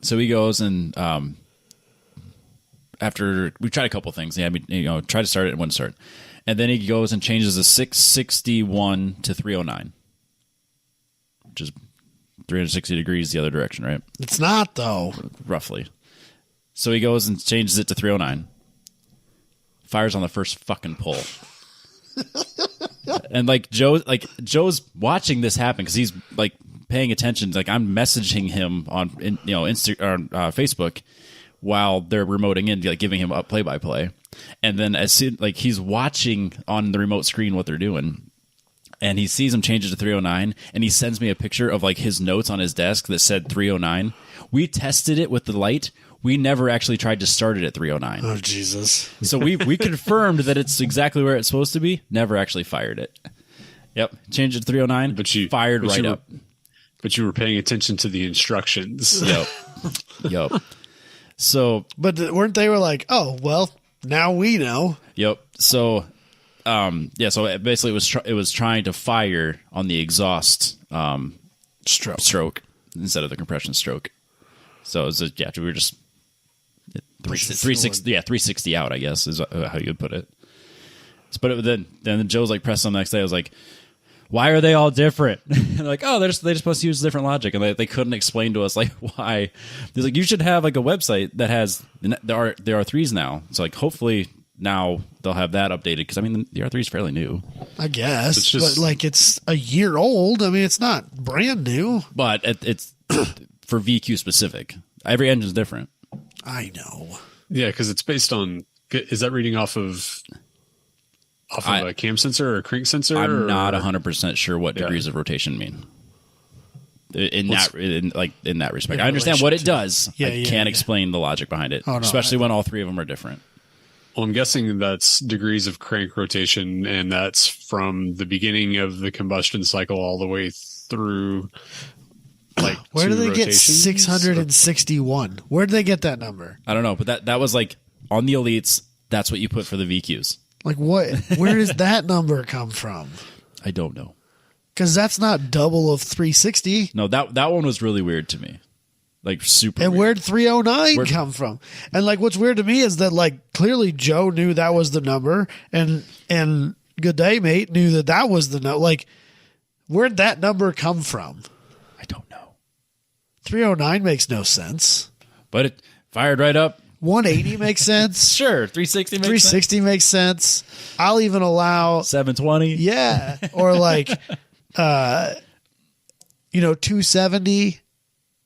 he goes and after we tried a couple things, tried to start it and wouldn't start, and then he goes and changes the 661 to 309, which is 360 degrees the other direction, right? It's not though, roughly. So he goes and changes it to 309. Fires on the first fucking pull. And Joe's watching this happen because he's like paying attention. Like I'm messaging him on Facebook while they're remoting in, like giving him a play-by-play. And then as soon like he's watching on the remote screen what they're doing, and he sees him change it to 309, and he sends me a picture of like his notes on his desk that said 309. We tested it with the light. We never actually tried to start it at 309. Oh, Jesus. So we confirmed that it's exactly where it's supposed to be. Never actually fired it. Yep. Changed it to 309, but you fired right up. But you were paying attention to the instructions. Yep. So. But weren't they like, oh, well, now we know. Yep. So, so basically it was trying to fire on the exhaust stroke instead of the compression stroke. So it was we were just 360, 360 out, I guess is how you would put it. But then Joe's like pressed on the next day. I was like, why are they all different? And like, oh, they just supposed to use different logic, and they couldn't explain to us like why. He's like, you should have like a website that has the R3s now. So like, hopefully now they'll have that updated because I mean the R3 is fairly new. I guess, but like it's a year old. I mean, it's not brand new, but it's for VQ specific. Every engine's different. I know. Yeah, because it's based on. Is that reading off of a cam sensor or a crank sensor? I'm not 100% sure what degrees of rotation mean. In that respect, I understand what it does. I can't explain the logic behind it, especially when all three of them are different. Well, I'm guessing that's degrees of crank rotation, and that's from the beginning of the combustion cycle all the way through. Like where do they get 661? Where do they get that number? I don't know, but that was like on the elites. That's what you put for the VQs. Like what? Where does that number come from? I don't know. Because that's not double of 360. No, that one was really weird to me. Like super. And weird. where'd 309 come from? And like, what's weird to me is that like clearly Joe knew that was the number, and Good Day Mate knew that was the number. Like, where'd that number come from? I don't know. 309 makes no sense. But it fired right up. 180 makes sense. Sure, 360 makes 360 sense. makes sense. I'll even allow 720. Yeah, or like 270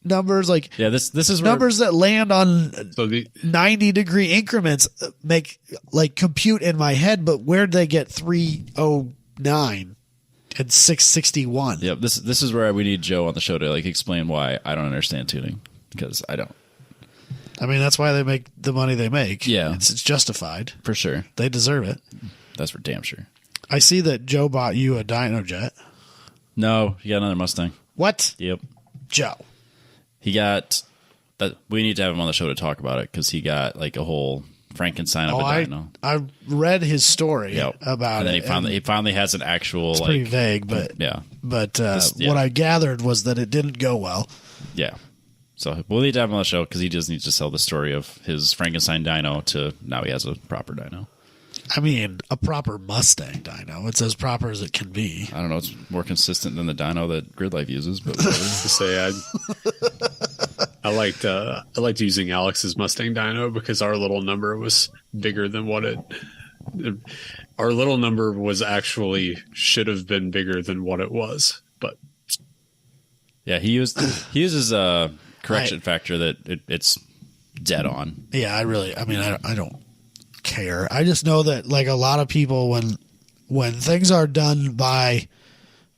numbers, like this is numbers that land on 90-degree increments make like compute in my head, but where'd they get 309 and 661? Yep, this is where we need Joe on the show to like explain why I don't understand tuning, because I don't. I mean, that's why they make the money they make. Yeah. It's justified. For sure. They deserve it. That's for damn sure. I see that Joe bought you a Dino Jet. No, he got another Mustang. What? Yep. Joe. He got that. We need to have him on the show to talk about it, because he got like a whole Frankenstein of a Dino. I read his story about and then it. He finally has an actual it's pretty vague, but yeah. But what I gathered was that it didn't go well. Yeah. So we'll need to have him on the show, because he just needs to sell the story of his Frankenstein Dino to now he has a proper Dino. I mean, a proper Mustang Dino. It's as proper as it can be. I don't know. It's more consistent than the Dino that Grid Life uses. But to say, I liked using Alex's Mustang Dino because our little number was bigger than what it. Our little number was actually should have been bigger than what it was, but yeah, he uses a correction factor that it's dead on. Yeah, I don't care. I just know that like a lot of people, when things are done by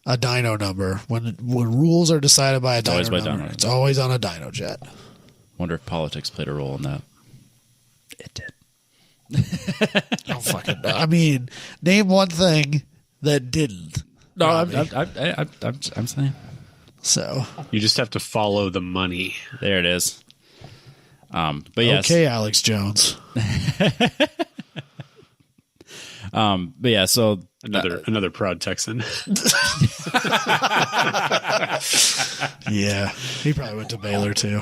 a dyno number, when rules are decided by a dyno number, it's always on a dyno jet. Wonder if politics played a role in that. It did. I don't fucking know. I mean, name one thing that didn't. No, I'm saying. So you just have to follow the money. There it is. But yes. Okay, Alex Jones. But yeah, so another proud Texan. Yeah, he probably went to Baylor too.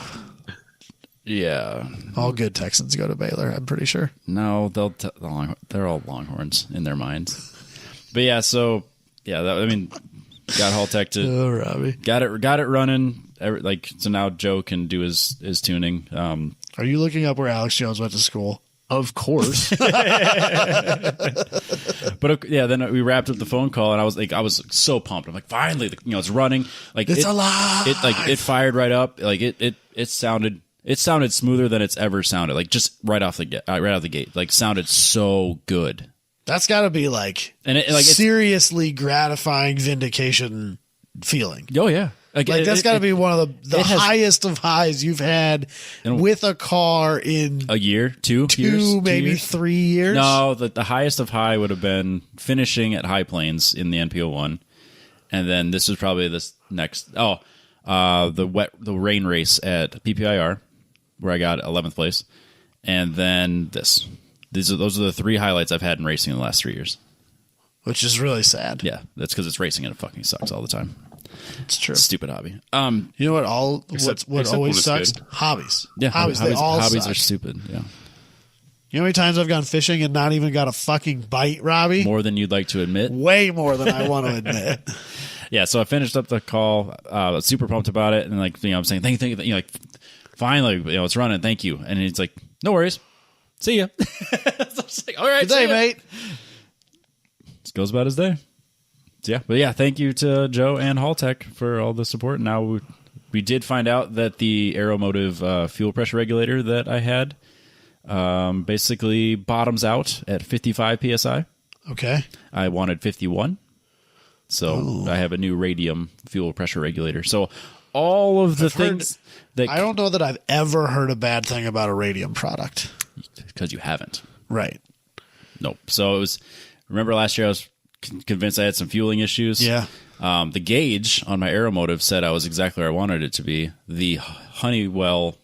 Yeah, all good Texans go to Baylor, I'm pretty sure. No, they're all Longhorns in their minds. But yeah, so yeah, got Haltech to Robbie. got it running. So now Joe can do his tuning. Are you looking up where Alex Jones went to school? Of course. But yeah, then we wrapped up the phone call, and I was so pumped. I'm like, finally, it's running. Like it's alive. It fired right up. Like it sounded smoother than it's ever sounded. Like just right out the gate. Like sounded so good. That's got to be like seriously gratifying vindication feeling. Oh yeah. That's got to be one of the highest of highs you've had with a car in a year, 2 years, maybe 3 years. No, the highest of high would have been finishing at High Plains in the NPO1, and then this was probably this next. The rain race at PPIR, where I got 11th place, and then this. Those are the 3 highlights I've had in racing in the last 3 years. Which is really sad. Yeah, that's because it's racing and it fucking sucks all the time. It's true. Stupid hobby. You know what? What always sucks? Good. Hobbies. Yeah, hobbies. They all hobbies suck. are stupid. Yeah. You know how many times I've gone fishing and not even got a fucking bite, Robbie? More than you'd like to admit. Way more than I want to admit. Yeah. So I finished up the call. Super pumped about it, and I'm saying thank you. Like finally, it's running. Thank you. And he's like, no worries. See ya. So I was like, all right, good day, mate. Just goes about his day. So yeah, but yeah, thank you to Joe and Haltech for all the support. Now we did find out that the Aeromotive fuel pressure regulator that I had basically bottoms out at 55 psi. Okay. I wanted 51, so I have a new radium fuel pressure regulator. So all of the things that I don't know that I've ever heard a bad thing about a radium product. Because you haven't. Right. Nope. So it was, remember last year I was convinced I had some fueling issues. Yeah. The gauge on my Aeromotive said I was exactly where I wanted it to be. The Honeywell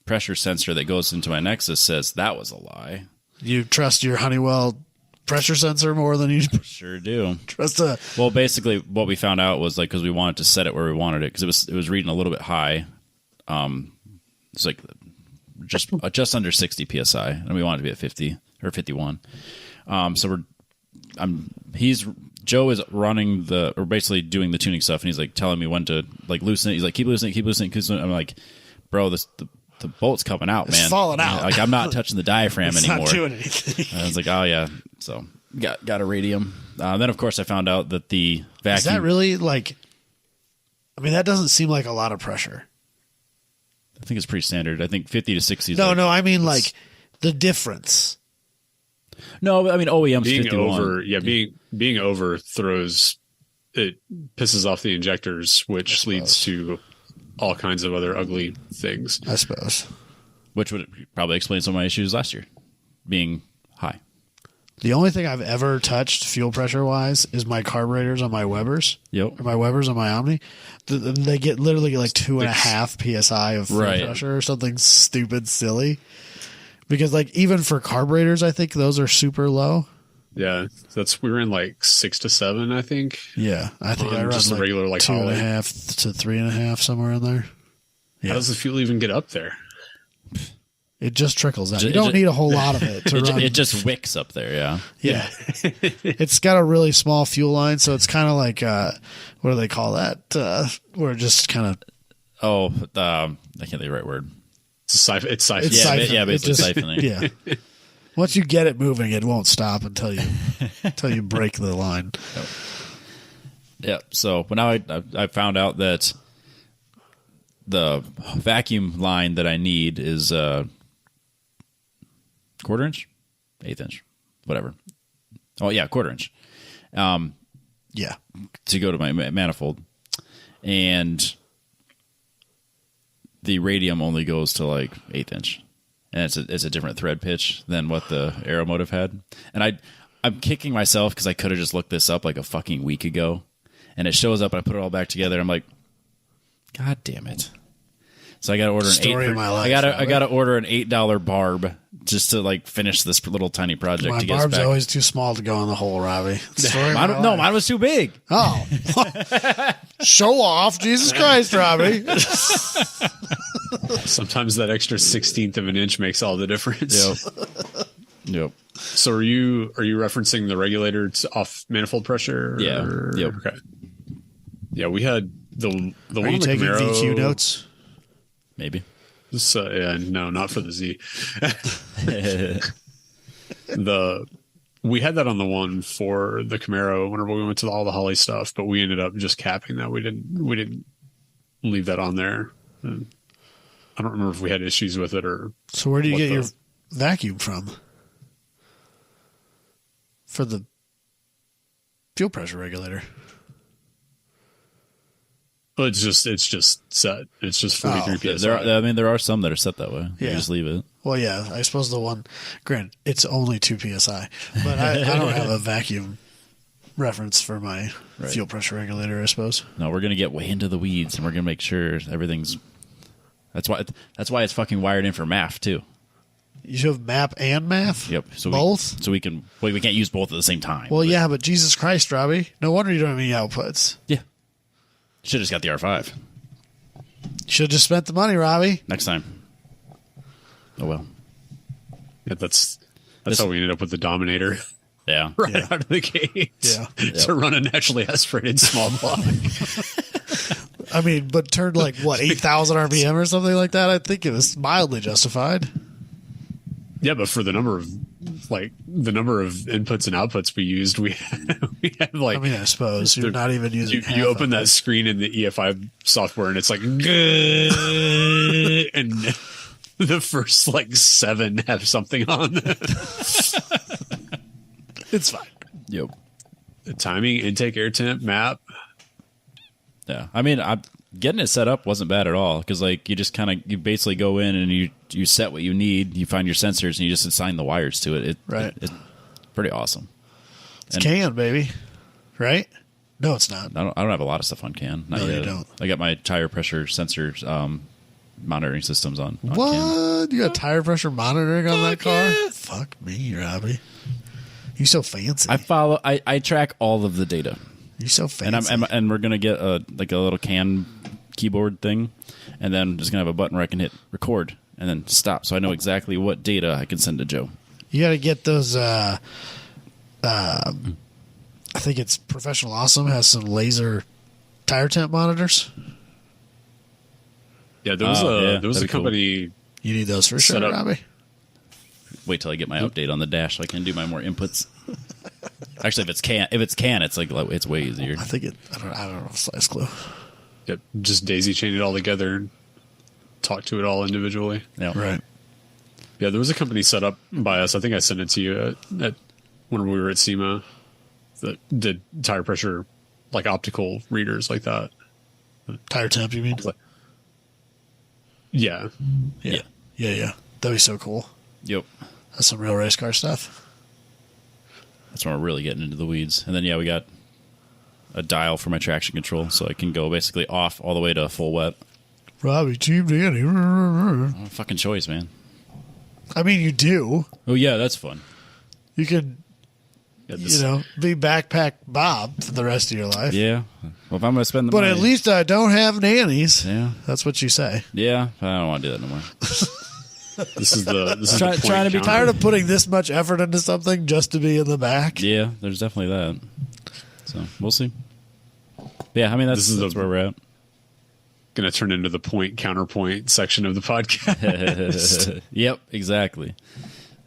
pressure sensor that goes into my Nexus says that was a lie. You trust your Honeywell pressure sensor more than you sure do. Trust a. Well, basically, what we found out was like because we wanted to set it where we wanted it because it was reading a little bit high. It's like just under 60 psi, and we want it to be at 50 or 51. So Joe is running or basically doing the tuning stuff, and he's like telling me when to like loosen it. He's like, keep loosening, keep loosening, keep loosening. I'm like, bro, the bolt's coming out, man. It's falling out. Like I'm not touching the diaphragm anymore. Not doing anything. And I was like, oh yeah. So got a radium. Then of course I found out that the vacuum. Is that really like? I mean, that doesn't seem like a lot of pressure. I think it's pretty standard. I think 50 to 60 is No, I mean like the difference. No, but I mean OEM's being 51. over. Yeah, being over throws it pisses off the injectors, which leads to all kinds of other ugly things. I suppose. Which would probably explain some of my issues last year, being high. The only thing I've ever touched fuel pressure wise is my carburetors on my Webers. Yep. Or my Webers on my Omni. They get literally like 2.5 psi of fuel pressure or something stupid silly. Because like even for carburetors, I think those are super low. Yeah, we were in like 6 to 7, I think. Yeah, I think I run just like a regular like 2.5 to 3.5 somewhere in there. Yeah. How does the fuel even get up there? It just trickles out. You don't need a whole lot of it to run. It just wicks up there, yeah. Yeah. It's got a really small fuel line, so it's kind of like, what do they call that? Where it just kind of... I can't think of the right word. It's siphon. Yeah, basically siphoning. Yeah. Once you get it moving, it won't stop until you break the line. Yeah, so but now I found out that the vacuum line that I need is quarter inch, eighth inch, whatever. Oh yeah, quarter inch. Yeah, to go to my manifold, and the radium only goes to like eighth inch, and it's a different thread pitch than what the Aeromotive had. And I'm kicking myself because I could have just looked this up like a fucking week ago, and it shows up. And I put it all back together. I'm like, God damn it! So I got to order I got to order an $8 barb just to like finish this little tiny project. My barb's always too small to go in the hole, Robbie. Mine was too big. Oh, show off, Jesus Christ, Robbie! Sometimes that extra 1/16 of an inch makes all the difference. Yep. So are you referencing the regulator off manifold pressure? Yeah. Yep. Okay. Yeah, we had the one Are you taking Camaro, VQ notes? Maybe. Yeah, no, not for the Z. We had that on the one for the Camaro whenever we went to all the Holly stuff, but we ended up just capping that. We didn't leave that on there. And I don't remember if we had issues with it or. So where do you get your vacuum from? For the fuel pressure regulator. Well, it's just set. It's just 43 psi. There are some that are set that way. You just leave it. Well, yeah, I suppose the one, granted, it's only 2 psi, but I don't have a vacuum reference for my fuel pressure regulator, I suppose. No, we're gonna get way into the weeds, and we're gonna make sure everything's. That's why it's fucking wired in for MAF too. You should have MAP and MAF. Yep. So both. We can't use both at the same time. Well, yeah, but Jesus Christ, Robbie, no wonder you don't have any outputs. Yeah. Should have just got the R5. Should have just spent the money, Robbie. Next time. Oh well. Yeah, that's how we ended up with the Dominator. Yeah. Out of the gate. Yeah. To run a naturally aspirated small block. I mean, but turned like what 8,000 RPM or something like that. I think it was mildly justified. Yeah, but for the number of inputs and outputs we used, we had like. I mean, I suppose you're not even using. You open that screen in the EFI software, and it's like, and the first like 7 have something on. It's fine. Yep. The timing, intake, air temp, map. Yeah, I mean, getting it set up wasn't bad at all because like you basically go in and you set what you need, you find your sensors, and you just assign the wires to it. It's pretty awesome. It's CAN, baby, right? No, it's not. I don't have a lot of stuff on CAN. Not no, yet. You don't. I got my tire pressure sensors monitoring systems on what? CAN. You got tire pressure monitoring on that car? Yeah. Fuck me, Robbie. You so fancy. I track all of the data. You so fancy. And we're gonna get a little CAN keyboard thing, and then I'm just gonna have a button where I can hit record and then stop, so I know exactly what data I can send to Joe. You got to get those. I think it's Professional Awesome has some laser tire temp monitors. Yeah, there was a company. Cool. You need those for sure, Robbie. Wait till I get my update on the dash so I can do my more inputs. Actually, if it's CAN, it's it's way easier. I think I don't know. Slice clue. Yep, just daisy chain it all together and talk to it all individually. Yeah, right. Yeah, there was a company set up by us. I think I sent it to you at when we were at SEMA that did tire pressure, like optical readers like that. Tire temp, you mean? Yeah. That'd be so cool. Yep. That's some real race car stuff. That's when we're really getting into the weeds. And then, we got a dial for my traction control, so I can go basically off all the way to full wet. Robbie, Team Danny. Fucking choice, man. I mean, you do. Oh, yeah, that's fun. You could, be backpack Bob for the rest of your life. Yeah. Well, if I'm going to spend the money. But at least I don't have nannies. Yeah. That's what you say. Yeah, I don't want to do that no more. This is trying to be tired of putting this much effort into something just to be in the back. Yeah, there's definitely that. So we'll see. Yeah, I mean that's where we're at. Going to turn into the point counterpoint section of the podcast. Yep, exactly.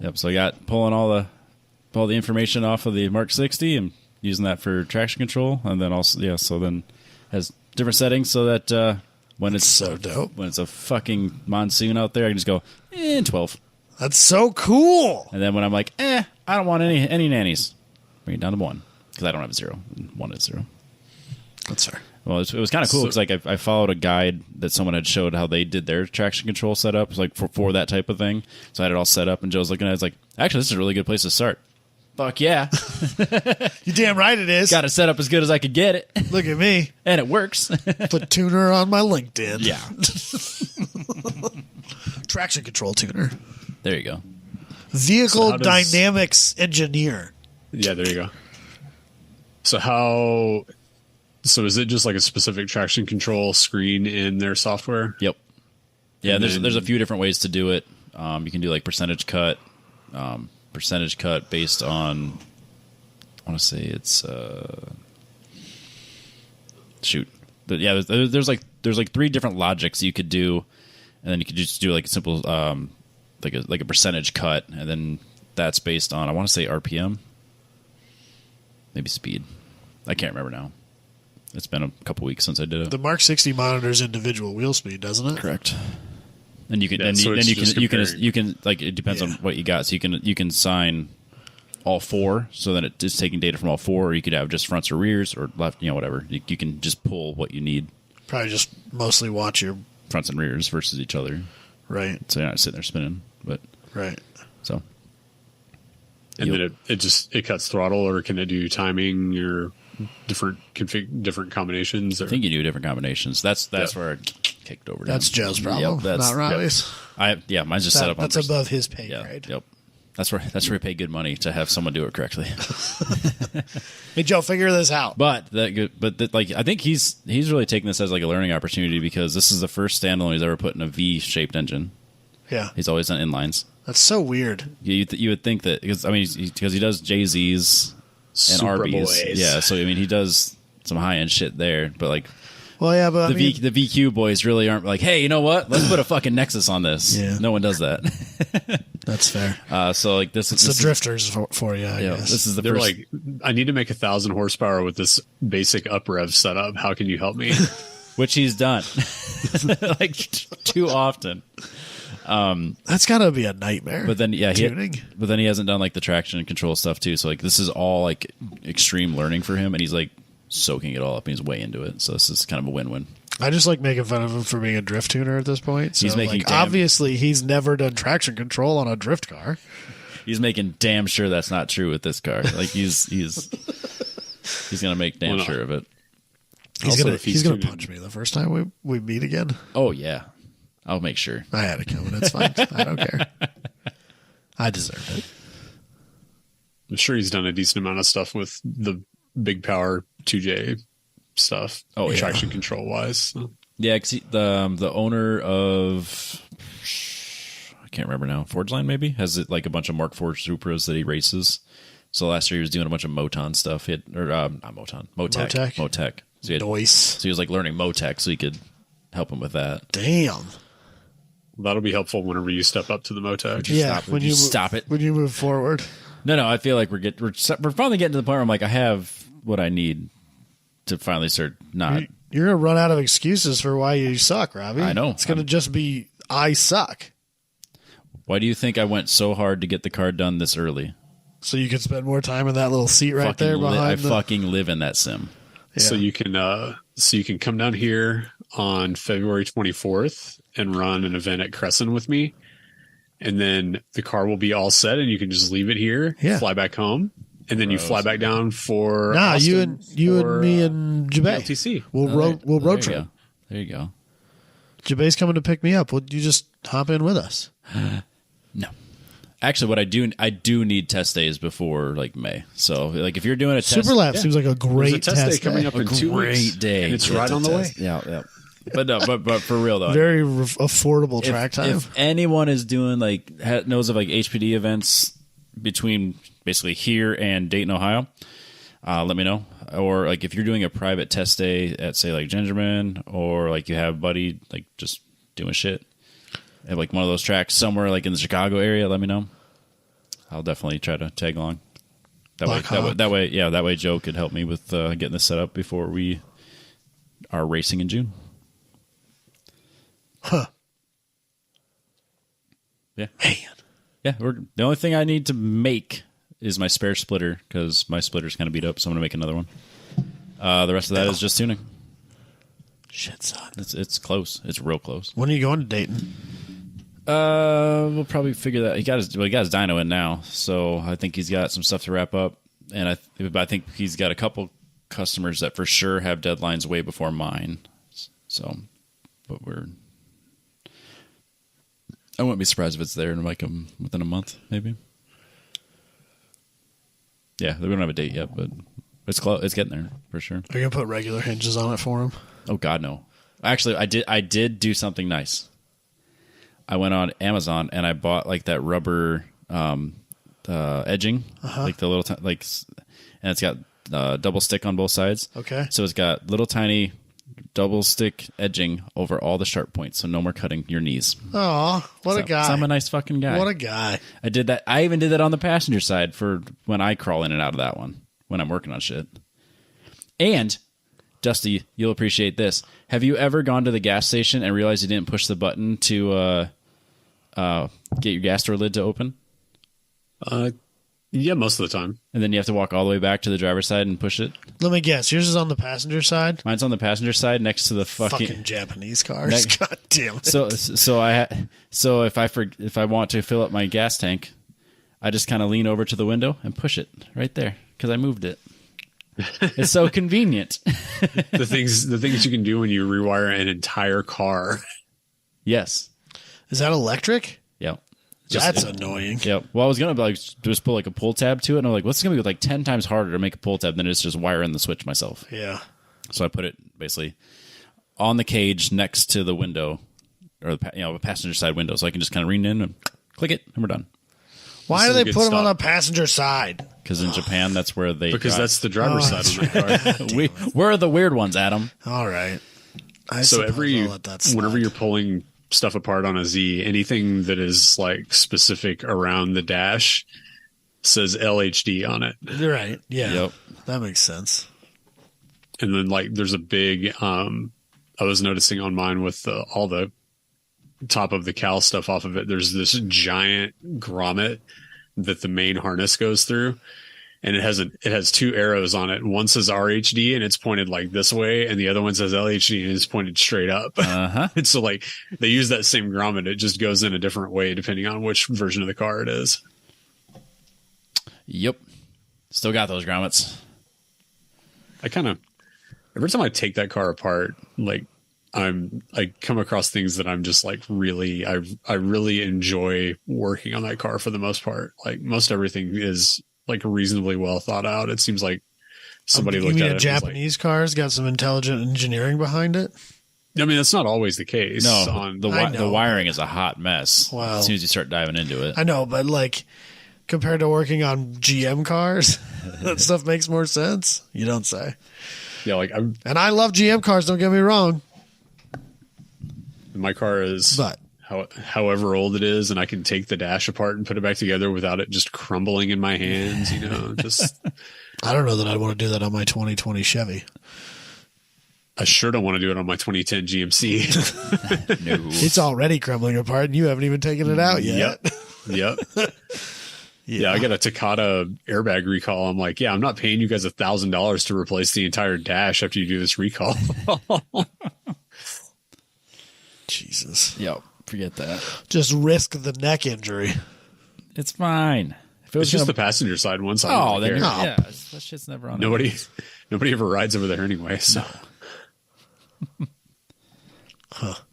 Yep. So I got pulling all the information off of the Mark 60 and using that for traction control, and then also so then has different settings so that when it's so dope, when it's a fucking monsoon out there, I can just go 12. That's so cool. And then when I'm like, I don't want any nannies, bring it down to 1 because I don't have 0. 1 is 0. That's fair. Well, it was kind of cool because I followed a guide that someone had showed how they did their traction control setup, like for that type of thing. So I had it all set up, and Joe's looking at it, it's like, actually, this is a really good place to start. Fuck yeah. You damn right it is. Got it set up as good as I could get it. Look at me. And it works. Put tuner on my LinkedIn. Yeah. Traction control tuner. There you go. Vehicle dynamics engineer. Yeah, there you go. So is it just like a specific traction control screen in their software? Yep. Yeah, there's a few different ways to do it. You can do like percentage cut based on, I want to say it's but yeah, there's like 3 different logics you could do, and then you could just do like a simple like a percentage cut, and then that's based on, I want to say RPM, maybe speed. I can't remember now. It's been a couple weeks since I did it. The Mark 60 monitors individual wheel speed, doesn't it? Correct. And you can you can like, it depends on what you got. So you can sign all 4, so then it's taking data from all 4, or you could have just fronts or rears or left, whatever. You can just pull what you need. Probably just mostly watch your fronts and rears versus each other. Right. So you're not sitting there spinning, but right. So. And then it cuts throttle, or can it do timing or different combinations? Or? I think you do different combinations. That's where I kicked over. That's Joe's problem, not Robbie's. Mine's just set up. That's above his pay grade. Yep. That's where we pay good money to have someone do it correctly. Hey Joe, figure this out. But I think he's really taking this as like a learning opportunity, because this is the first standalone he's ever put in a V-shaped engine. Yeah, he's always done inlines. That's so weird. You would think that, because he does JZs and Super RBs. boys. Yeah, so he does some high end shit there, but like. Well, yeah, but the VQ boys really aren't like, hey, you know what? Let's put a fucking Nexus on this. Yeah. No one does that. That's fair. So like this is the drifters for you. I guess. This is They're first. Like, I need to make 1,000 horsepower with this basic up rev setup. How can you help me? Which he's done, like too often. That's gotta be a nightmare. But then tuning. But then he hasn't done like the traction and control stuff too. So like this is all like extreme learning for him, and he's like soaking it all up, and he's way into it. So this is kind of a win-win. I just like making fun of him for being a drift tuner at this point. So he's making obviously he's never done traction control on a drift car. He's making damn sure that's not true with this car. Like he's gonna make damn sure of it. He's gonna punch me the first time we meet again. Oh yeah, I'll make sure. I had it coming. It's fine. I don't care. I deserve it. I'm sure he's done a decent amount of stuff with the big power 2J stuff. Traction control wise. So. Yeah, cause the owner of, I can't remember now, Forgeline maybe has it like a bunch of Mark IV Supras that he races. So last year he was doing a bunch of Moton stuff. Not Moton, Motec. So he was like learning Motec, so he could help him with that. Damn. That'll be helpful whenever you step up to the Motec. Stop it when you move forward. No. I feel like we're finally getting to the point where I'm like, I have what I need to finally start not. You're gonna run out of excuses for why you suck, Robbie. I know. It's gonna just be I suck. Why do you think I went so hard to get the car done this early? So you could spend more time in that little seat right there behind. I fucking live in that sim. Yeah. So you can come down here on February 24th and run an event at Crescent with me, and then the car will be all set, and you can just leave it here, fly back home, and then you fly back down for Austin, you and me and Jabay. LTC. We'll road trip. There you go. Jabay's coming to pick me up. Will you just hop in with us? No. Actually, what I do need test days before like May. So, like, if you're doing a test, Superlap seems like a great test day coming up in 2 weeks. Great day, and it's right on the way. Yeah. But no, but for real though, very affordable track time. If anyone is doing like knows of like HPD events between basically here and Dayton, Ohio, let me know. Or like if you're doing a private test day at say like Gingerman, or like you have a buddy like just doing shit at like one of those tracks somewhere like in the Chicago area, let me know. I'll definitely try to tag along. That way Joe could help me with getting this set up before we are racing in June. Huh. Yeah. Man. Yeah, the only thing I need to make is my spare splitter, because my splitter's kind of beat up, so I'm going to make another one. The rest of that is just tuning. Shit, son. It's close. It's real close. When are you going to Dayton? We'll probably figure that. He got his dyno in now, so I think he's got some stuff to wrap up. And I think he's got a couple customers that for sure have deadlines way before mine. So, but I wouldn't be surprised if it's there in like within a month, maybe. Yeah, we don't have a date yet, but it's close. It's getting there for sure. Are you gonna put regular hinges on it for him? Oh God, no. Actually, I did do something nice. I went on Amazon and I bought like that rubber edging, like the little and it's got double stick on both sides. Okay. So it's got little tiny double stick edging over all the sharp points, so no more cutting your knees. Oh, a guy! So I'm a nice fucking guy. What a guy! I did that. I even did that on the passenger side for when I crawl in and out of that one when I'm working on shit. And Dusty, you'll appreciate this. Have you ever gone to the gas station and realized you didn't push the button to get your gas door lid to open? Yeah, most of the time. And then you have to walk all the way back to the driver's side and push it? Let me guess. Yours is on the passenger side? Mine's on the passenger side next to the fucking Japanese cars. God damn it. So if I want to fill up my gas tank, I just kind of lean over to the window and push it right there because I moved it. It's so convenient. The things you can do when you rewire an entire car. Yes. Is that electric? Yep. That's annoying. Yep. Well, I was gonna like just put like a pull tab to it, and I'm like, what's gonna be like 10 times harder to make a pull tab than it's just wiring the switch myself. Yeah. So I put it basically on the cage next to the window, or the passenger side window, so I can just kind of lean in and click it, and we're done. Why do they put them on the passenger side? Because in Japan, that's where they that's the driver's side of the car. We're the weird ones, Adam. All right. Whenever you're pulling stuff apart on a Z, anything that is like specific around the dash says LHD on it. You're right. Yeah. Yep. That makes sense. And then like there's a big I was noticing on mine with all the top of the cowl stuff off of it, there's this giant grommet that the main harness goes through, and it has two arrows on it. One says RHD and it's pointed like this way, and the other one says LHD and it's pointed straight up. And so like they use that same grommet, it just goes in a different way depending on which version of the car it is. Yep. Still got those grommets. Every time I take that car apart, like I come across things that I'm just like I really enjoy working on that car for the most part. Like most everything is like reasonably well thought out. It seems like somebody looked at it. Japanese cars got some intelligent engineering behind it. I mean, that's not always the case. No, the wiring is a hot mess. Well, as soon as you start diving into it, I know, but like compared to working on GM cars, that stuff makes more sense. You don't say. Yeah, and I love GM cars. Don't get me wrong. My car is, however old it is, and I can take the dash apart and put it back together without it just crumbling in my hands. Just. I don't know that I'd want to do that on my 2020 Chevy. I sure don't want to do it on my 2010 GMC. No. It's already crumbling apart, and you haven't even taken it out yet. Yep. Yeah, I got a Takata airbag recall. I'm like, I'm not paying you guys $1,000 to replace the entire dash after you do this recall. Jesus. Yep, forget that. Just risk the neck injury. It's fine. If it was just the passenger side one side. Oh, then that shit's never on. Nobody ever rides over there anyway. So.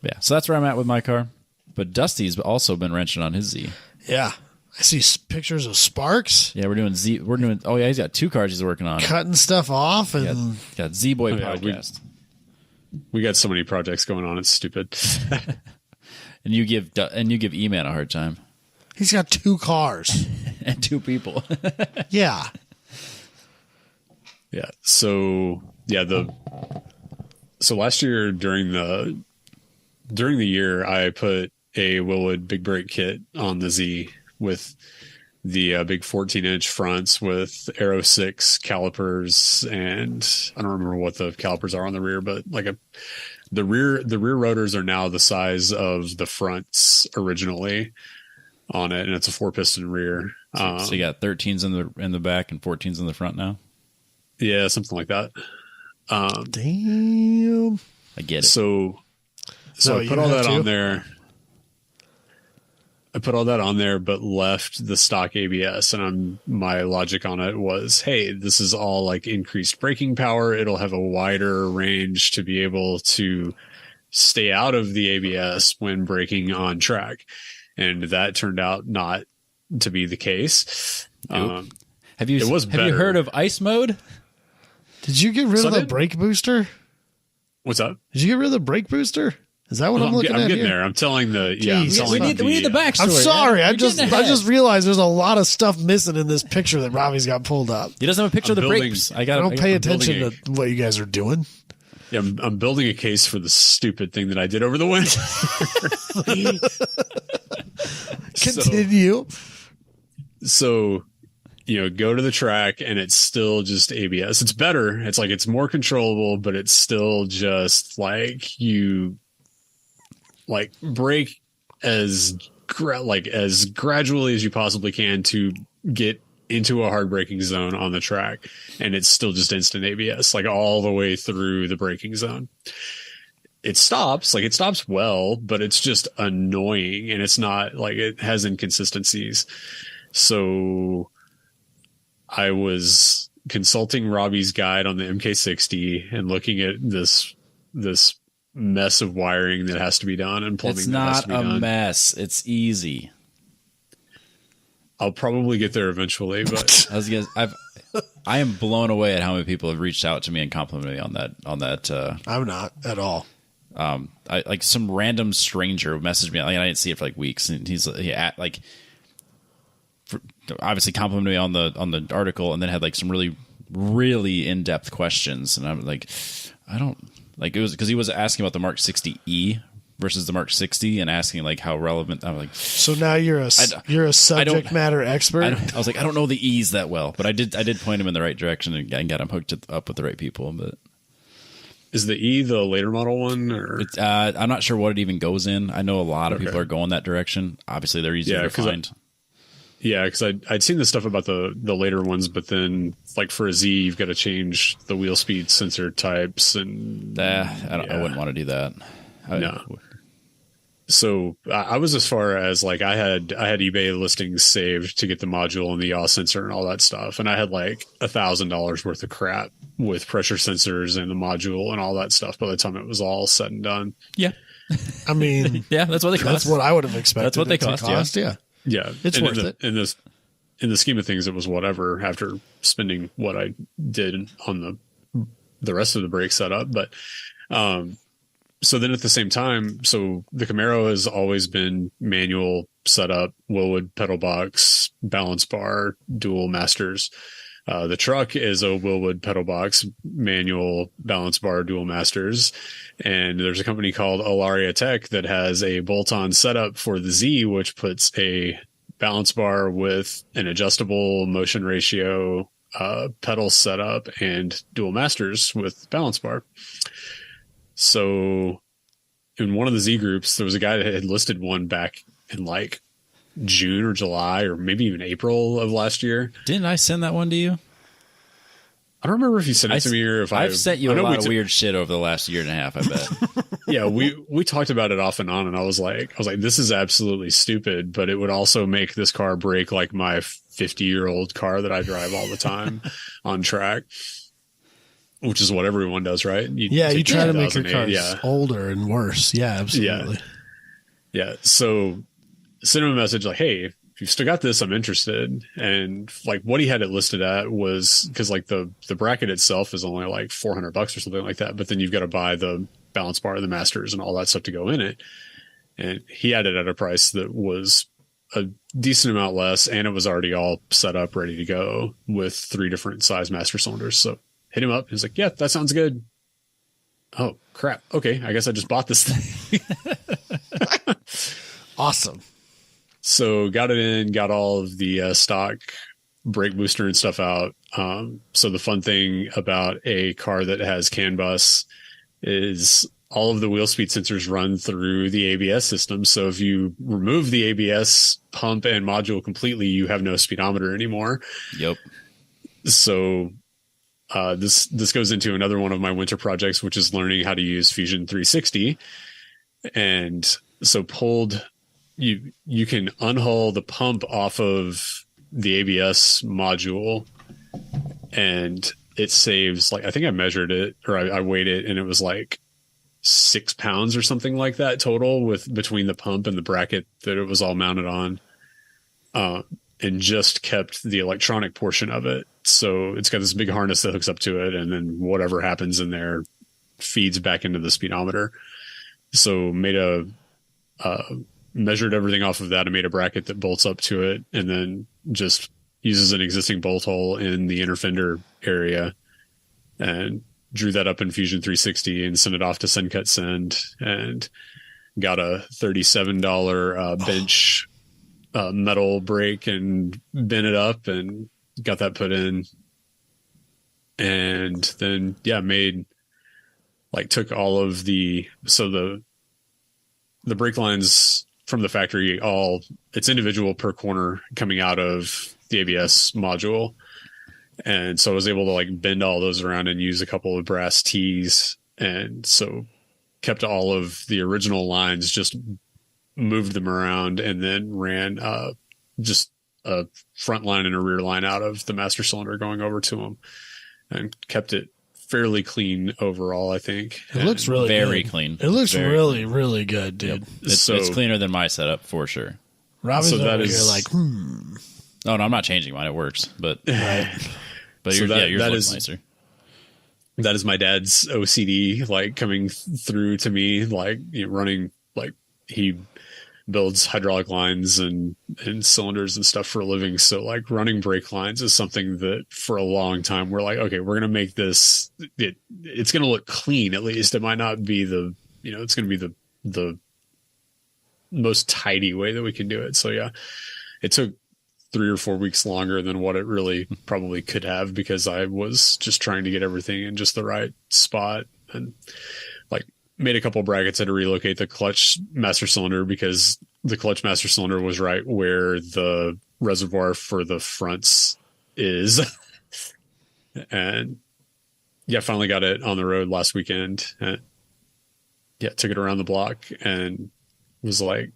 Yeah, so that's where I'm at with my car. But Dusty's also been wrenching on his Z. Yeah, I see pictures of sparks. Yeah, we're doing Z. Oh yeah, he's got 2 cars he's working on, cutting stuff off, and got Z Boy podcast. We got so many projects going on. It's stupid. and you give E-Man a hard time. He's got 2 cars and 2 people. Yeah. Yeah. So So last year during the year, I put a Willwood big brake kit on the Z with the big 14-inch fronts with Aero 6 calipers, and I don't remember what the calipers are on the rear, but the rear rotors are now the size of the fronts originally on it, and it's a 4-piston rear. So you got 13s in the back and 14s in the front now. Yeah, something like that. Damn. I get it. So I put all that on there. I put all that on there, but left the stock ABS. And my logic on it was, hey, this is all like increased braking power. It'll have a wider range to be able to stay out of the ABS when braking on track. And that turned out not to be the case. Nope. Have you heard of ice mode? Did you get rid of the brake booster? What's up? Did you get rid of the brake booster? Is that what I'm looking at? I'm getting here? there. I'm telling the we need the backstory. I'm sorry. I just realized there's a lot of stuff missing in this picture that Robbie's got pulled up. He doesn't have a picture of the brakes. I don't pay attention to what you guys are doing. Yeah, I'm building a case for the stupid thing that I did over the winter. Continue. So go to the track and it's still just ABS. It's better. It's more controllable, but it's still just like you brake as gradually as you possibly can to get into a hard braking zone on the track. And it's still just instant ABS, all the way through the braking zone. It stops well, but it's just annoying. And it's not it has inconsistencies. So I was consulting Robbie's guide on the MK60 and looking at this mess of wiring that has to be done and plumbing. It's not a mess. It's easy. I'll probably get there eventually, but I am blown away at how many people have reached out to me and complimented me on that. I'm not at all. Some random stranger messaged me. I didn't see it for weeks, and obviously complimented me on the article, and then had some really, really in-depth questions. And I'm like, I don't it was because he was asking about the Mark 60E versus the Mark 60 and asking how relevant. I'm like, so now you're a subject matter expert. I was like, I don't know the E's that well, but I did point him in the right direction and got him hooked up with the right people. But is the E the later model one, or I'm not sure what it even goes in. I know a lot of people are going that direction. Obviously, they're easier to find. Yeah, because I'd seen the stuff about the later ones, but then for a Z, you've got to change the wheel speed sensor types, and I wouldn't want to do that. No. So I was as far as I had eBay listings saved to get the module and the yaw sensor and all that stuff, and I had $1,000 worth of crap with pressure sensors and the module and all that stuff by the time it was all said and done. Yeah, I mean, yeah, that's what they cost. That's what I would have expected. That's what they cost. Yeah. Yeah, it's worth it. And in the scheme of things, it was whatever after spending what I did on the rest of the brake setup. But, so then at the same time, so the Camaro has always been manual setup, Willwood pedal box, balance bar, dual masters. The truck is a Willwood pedal box, manual, balance bar, dual masters. And there's a company called Alaria Tech that has a bolt-on setup for the Z, which puts a balance bar with an adjustable motion ratio, pedal setup, and dual masters with balance bar. So in one of the Z groups, there was a guy that had listed one back in like June or July or maybe even April of last year. Didn't I send that one to you? I don't remember if you sent it to me or if I've sent you a lot of weird shit over the last year and a half, I bet. Yeah, we talked about it off and on, and I was like, this is absolutely stupid, but it would also make this car brake like my 50-year-old car that I drive all the time on track. Which is what everyone does, right? You try to make your cars older and worse. Yeah, absolutely. Yeah. So send him a message like, hey, if you've still got this, I'm interested. And like what he had it listed at was because like the bracket itself is only like $400 or something like that. But then you've got to buy the balance bar, the masters, and all that stuff to go in it. And he had it at a price that was a decent amount less, and it was already all set up, ready to go with 3 different size master cylinders. So hit him up. He's like, yeah, that sounds good. Oh, crap. Okay, I guess I just bought this thing. Awesome. So got it in, got all of the stock brake booster and stuff out. So the fun thing about a car that has CAN bus is all of the wheel speed sensors run through the ABS system. So if you remove the ABS pump and module completely, you have no speedometer anymore. Yep. So this goes into another one of my winter projects, which is learning how to use Fusion 360. And so you can unhull the pump off of the ABS module, and it saves like, I think I measured it or I weighed it, and it was like 6 pounds or something like that total with between the pump and the bracket that it was all mounted on. And just kept the electronic portion of it. So it's got this big harness that hooks up to it, and then whatever happens in there feeds back into the speedometer. So measured everything off of that and made a bracket that bolts up to it, and then just uses an existing bolt hole in the inner fender area, and drew that up in Fusion 360 and sent it off to Send Cut Send, and got a $37 bench metal brake and bent it up and got that put in. And then, took all of the brake lines from the factory, it's individual per corner coming out of the ABS module. And so I was able to like bend all those around and use a couple of brass tees. And so kept all of the original lines, just moved them around, and then ran just a front line and a rear line out of the master cylinder going over to them, and kept it fairly clean overall, I think. It looks really very good. Clean. It looks really, really good, dude. Yep. It's cleaner than my setup for sure. Robbie's over here like, Oh, no, I'm not changing mine. It works, but right. But so yours looks nicer. That is my dad's OCD, like coming through to me, like running, like he builds hydraulic lines and cylinders and stuff for a living. So like running brake lines is something that for a long time we're like, okay, we're going to make this, it's going to look clean. At least it might not be it's going to be the most tidy way that we can do it. So yeah, it took 3 or 4 weeks longer than what it really probably could have, because I was just trying to get everything in just the right spot, and like made a couple of brackets. Had to relocate the clutch master cylinder because the clutch master cylinder was right where the reservoir for the fronts is. And finally got it on the road last weekend. And took it around the block and was like,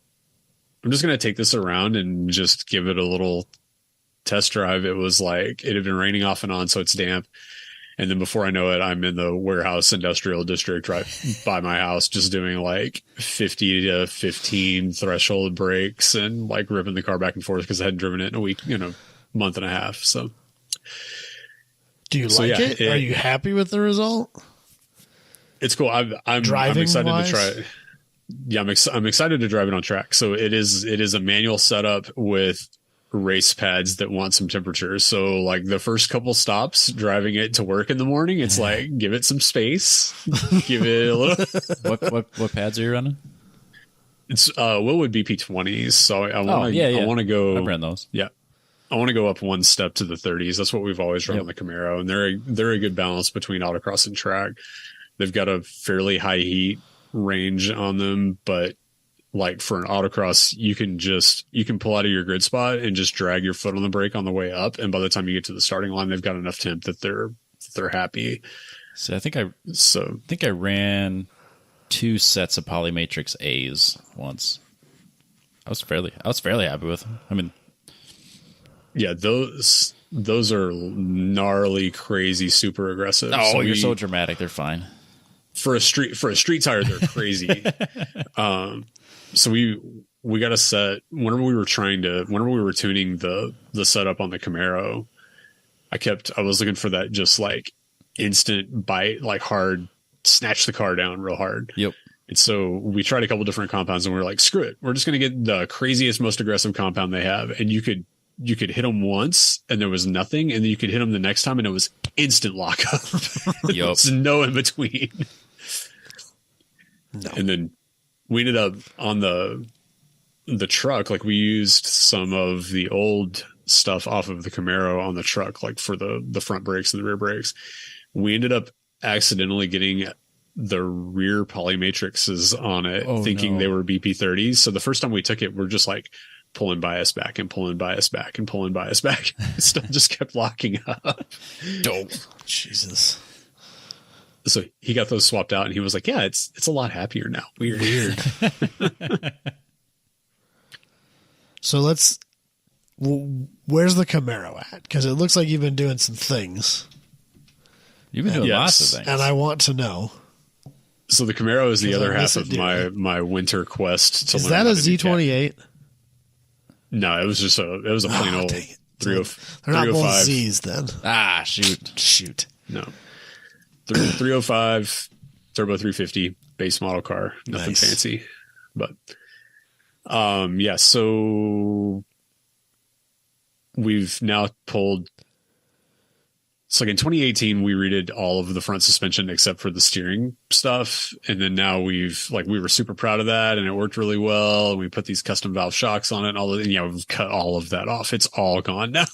I'm just going to take this around and just give it a little test drive. It was like, it had been raining off and on, so it's damp. And then before I know it, I'm in the warehouse industrial district right by my house, just doing like 50 to 15 threshold brakes and like ripping the car back and forth because I hadn't driven it in a week, month and a half. So, do you like it? Are you happy with the result? It's cool. I'm excited to try it. Yeah, I'm excited to drive it on track. So it is a manual setup with race pads that want some temperature. So like the first couple stops driving it to work in the morning, it's like, give it some space, give it a little. What pads are you running? It's Willwood BP20s. So I want to go. I ran those. Yeah. I want to go up one step to the 30s. That's what we've always run on the Camaro. And they're a good balance between autocross and track. They've got a fairly high heat range on them, but like for an autocross, you can pull out of your grid spot and just drag your foot on the brake on the way up, and by the time you get to the starting line, they've got enough temp that they're happy. So I think I ran 2 sets of Polymatrix A's once. I was fairly happy with them. I mean, yeah, those are gnarly, crazy, super aggressive. Oh, so you're so dramatic. They're fine. For a street tire, they're crazy. So we got a set whenever we were tuning the setup on the Camaro. I was looking for that just like instant bite, like hard, snatch the car down real hard. Yep. And so we tried a couple different compounds, and we were like, screw it, we're just going to get the craziest, most aggressive compound they have. And you could hit them once and there was nothing, and then you could hit them the next time and it was instant lockup. There was no in between. No. And then we ended up on the truck, like we used some of the old stuff off of the Camaro on the truck, like for the front brakes and the rear brakes. We ended up accidentally getting the rear Polymatrixes on it, thinking they were BP30s. So the first time we took it, we're just like pulling bias back and pulling bias back and pulling bias back. Stuff just kept locking up. Dope. Jesus. So he got those swapped out, and he was like, yeah, it's a lot happier now. Weird. So where's the Camaro at? Because it looks like you've been doing some things. You've been doing lots of things. And I want to know. So the Camaro is the other half of my winter quest. Is that a Z28? No, it was a plain old 305. They're not both Z's then. Shoot. No. 305 turbo 350 base model car, nothing fancy, but so we've now pulled. So like in 2018 we redid all of the front suspension except for the steering stuff, and then now we were super proud of that, and it worked really well, and we put these custom valve shocks on it and all of, and we've cut all of that off. It's all gone now.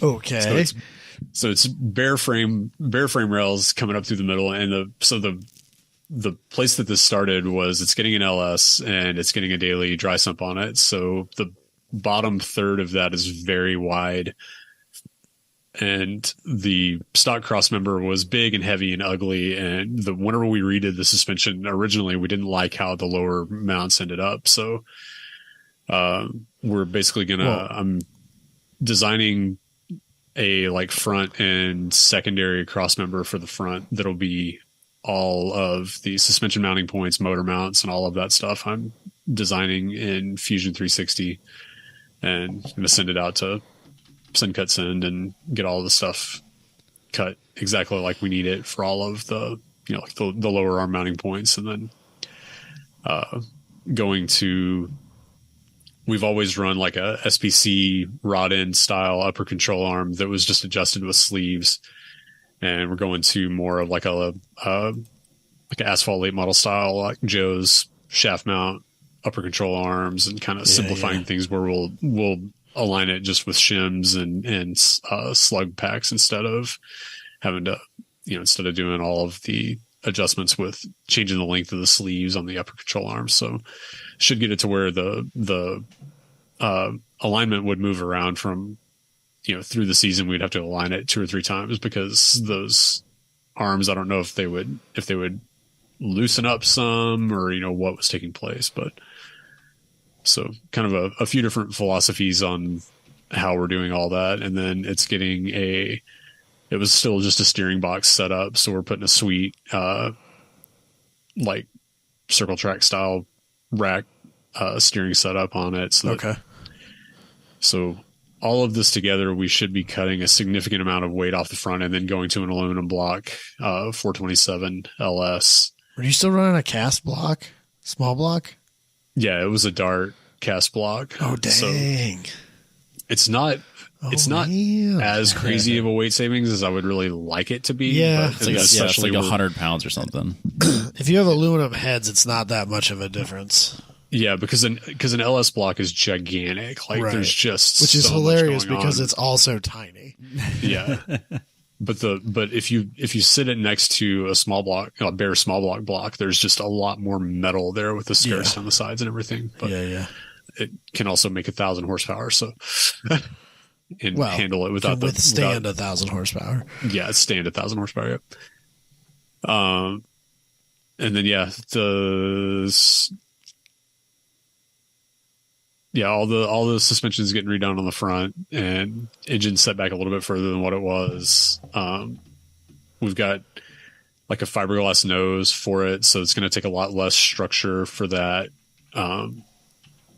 Okay. So it's bare frame rails coming up through the middle, and the place that this started was it's getting an LS and it's getting a daily dry sump on it. So the bottom third of that is very wide, and the stock cross member was big and heavy and ugly. And whenever we redid the suspension originally, we didn't like how the lower mounts ended up. So we're basically I'm designing a like front and secondary cross member for the front that'll be all of the suspension mounting points, motor mounts, and all of that stuff. I'm designing in Fusion 360, and I'm gonna send it out to send and get all the stuff cut exactly like we need it for all of the like the lower arm mounting points. And then we've always run like a SPC rod end style upper control arm that was just adjusted with sleeves. And we're going to more of like an asphalt late model style, like Joe's shaft mount upper control arms, and kind of simplifying things where we'll align it just with shims and slug packs instead of having to, instead of doing all of the adjustments with changing the length of the sleeves on the upper control arms. So should get it to where the alignment would move around from, through the season. We'd have to align it 2 or 3 times because those arms, I don't know if they would loosen up some or, what was taking place. But so kind of a few different philosophies on how we're doing all that. And then it's getting it was still just a steering box setup. So we're putting a sweet, like circle track style rack steering setup on it. So So all of this together, we should be cutting a significant amount of weight off the front and then going to an aluminum block, 427 LS. Are you still running a cast block? Small block? Yeah, it was a Dart cast block. Oh, dang. So it's not as crazy of a weight savings as I would really like it to be. Yeah. But it's like 100 pounds or something. If you have aluminum heads, it's not that much of a difference. Yeah, because an LS block is gigantic. Like there's just which is so hilarious much going because on. it's also tiny. Yeah. But if you sit it next to a bare small block, there's just a lot more metal there with the skirts on the sides and everything. But it can also make 1,000 horsepower. So handle it without withstand 1,000 horsepower. Yeah, stand 1,000 horsepower. Yep. And then all the suspension's getting redone on the front and engine set back a little bit further than what it was. We've got like a fiberglass nose for it, so it's going to take a lot less structure for that.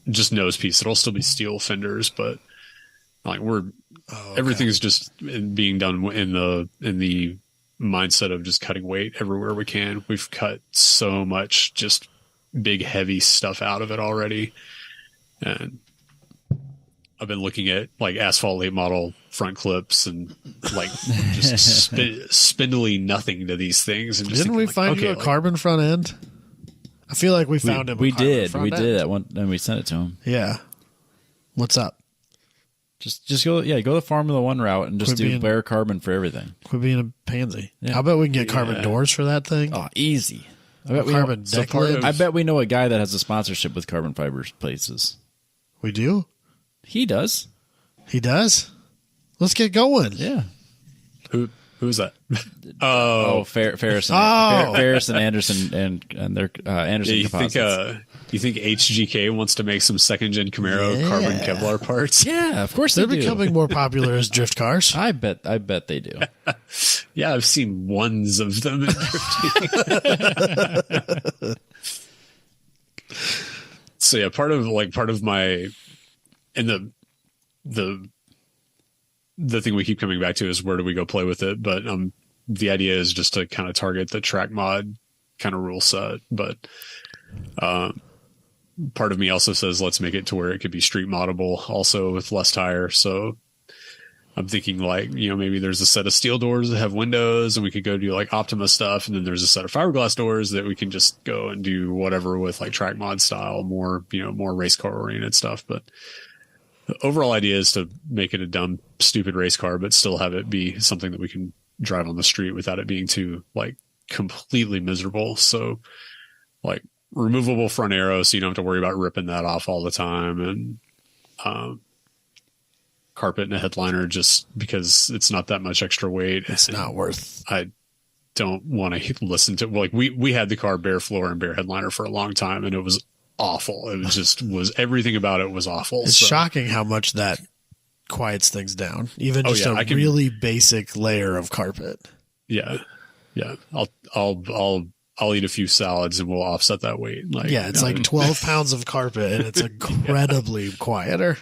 Just nose piece. It'll still be steel fenders, but like everything's just being done in the mindset of just cutting weight everywhere we can. We've cut so much just big heavy stuff out of it already. And I've been looking at like asphalt late model front clips and like just spindly nothing to these things. And just didn't we find you a carbon front end? I feel like we found him. We did that one, and we sent it to him. Yeah. What's up? Just go the Formula One route and just do bare carbon for everything. Quit being a pansy. Yeah. I bet we can get carbon doors for that thing. Oh, easy. I bet I bet we know a guy that has a sponsorship with carbon fiber places. We do? He does. He does? Let's get going. Yeah. Who's that? Ferris and Anderson and their Anderson Composites. You think HGK wants to make some second-gen Camaro carbon Kevlar parts? Yeah, of course they're becoming more popular as drift cars. I bet they do. Yeah, I've seen ones of them in drifting. So yeah, part of my, and the thing we keep coming back to is where do we go play with it? But the idea is just to kind of target the track mod kind of rule set. But part of me also says let's make it to where it could be street moddable also with less tire. So I'm thinking like, maybe there's a set of steel doors that have windows and we could go do like Optima stuff. And then there's a set of fiberglass doors that we can just go and do whatever with like track mod style, more race car oriented stuff. But the overall idea is to make it a dumb, stupid race car, but still have it be something that we can drive on the street without it being too like completely miserable. So like removable front arrow. So you don't have to worry about ripping that off all the time. And, carpet and a headliner just because it's not that much extra weight. It's not worth. I don't want to listen to like we had the car bare floor and bare headliner for a long time and it was awful. It was everything about it was awful. It's shocking how much that quiets things down. Even just really basic layer of carpet. Yeah. Yeah. I'll eat a few salads and we'll offset that weight. Like, it's like 12 pounds of carpet and it's incredibly quieter.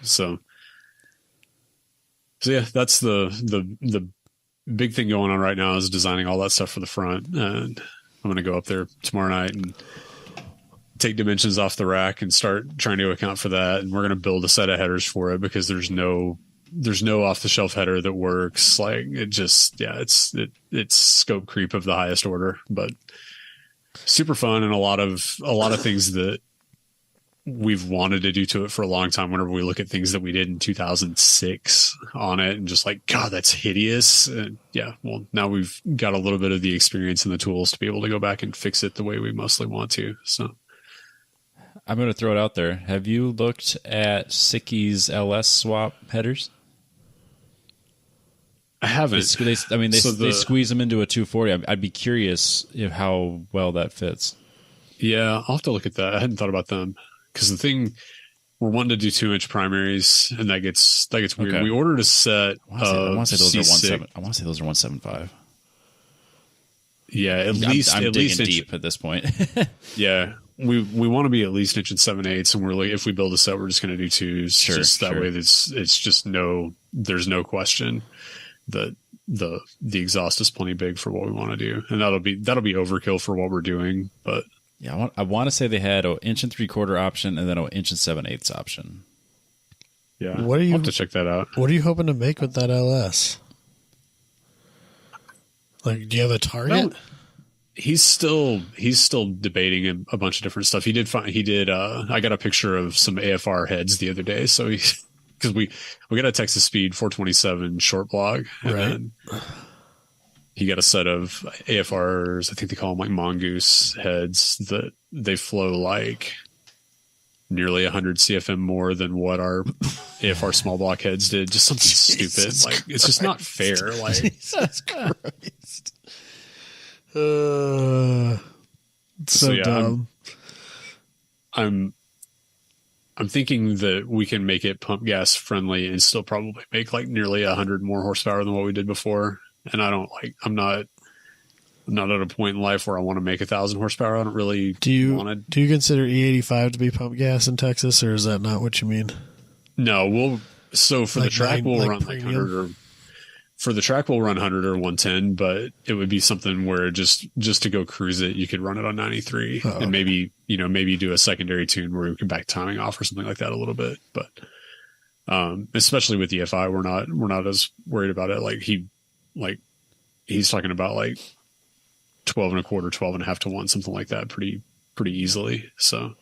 So yeah, that's the big thing going on right now is designing all that stuff for the front. And I'm going to go up there tomorrow night and take dimensions off the rack and start trying to account for that. And we're going to build a set of headers for it because there's no off the shelf header that works. Like it just, it's scope creep of the highest order, but super fun. And a lot of things that we've wanted to do to it for a long time. Whenever we look at things that we did in 2006 on it and just like, God, that's hideous. And well, now we've got a little bit of the experience and the tools to be able to go back and fix it the way we mostly want to. So I'm going to throw it out there. Have you looked at Sicky's LS swap headers? I haven't. They squeeze them into a 240. I'd be curious how well that fits. Yeah, I'll have to look at that. I hadn't thought about them. Because the thing, we're wanting to do 2-inch primaries, and that gets weird. Okay. We ordered a set. I want to say those are 175. Yeah, at least I'm at digging least deep at this point. Yeah, we want to be at least inch and 7/8, and we're like, if we build a set, we're just going to do 2s. Sure, just that way. It's just there's no question that the exhaust is plenty big for what we want to do, and that'll be overkill for what we're doing. But yeah, I want to say they had an 1 3/4 option and then an 1 7/8 option. Yeah, I'll have to check that out. What are you hoping to make with that LS? Like, do you have a target? Well, he's still debating a bunch of different stuff. I got a picture of some AFR heads the other day. So because we got a Texas Speed 427 short block, and then he got a set of AFRs. I think they call them like mongoose heads that they flow like nearly 100 CFM more than what our AFR small block heads did. Just something stupid. Like, it's just not fair. Like, Jesus Christ. So yeah, dumb. I'm thinking that we can make it pump gas friendly and still probably make like nearly 100 more horsepower than what we did before. And I'm not at a point in life where I want to make 1,000 horsepower. I don't really do you consider E85 to be pump gas in Texas, or is that not what you mean? No, for the track we'll run like 100 or for the track we'll run 100 or 110, but it would be something where just to go cruise it, you could run it on 93 and maybe do a secondary tune where we can back timing off or something like that a little bit. But especially with EFI, we're not as worried about it. Like he's talking about like 12 1/4, 12 1/2 to 1, something like that pretty easily. So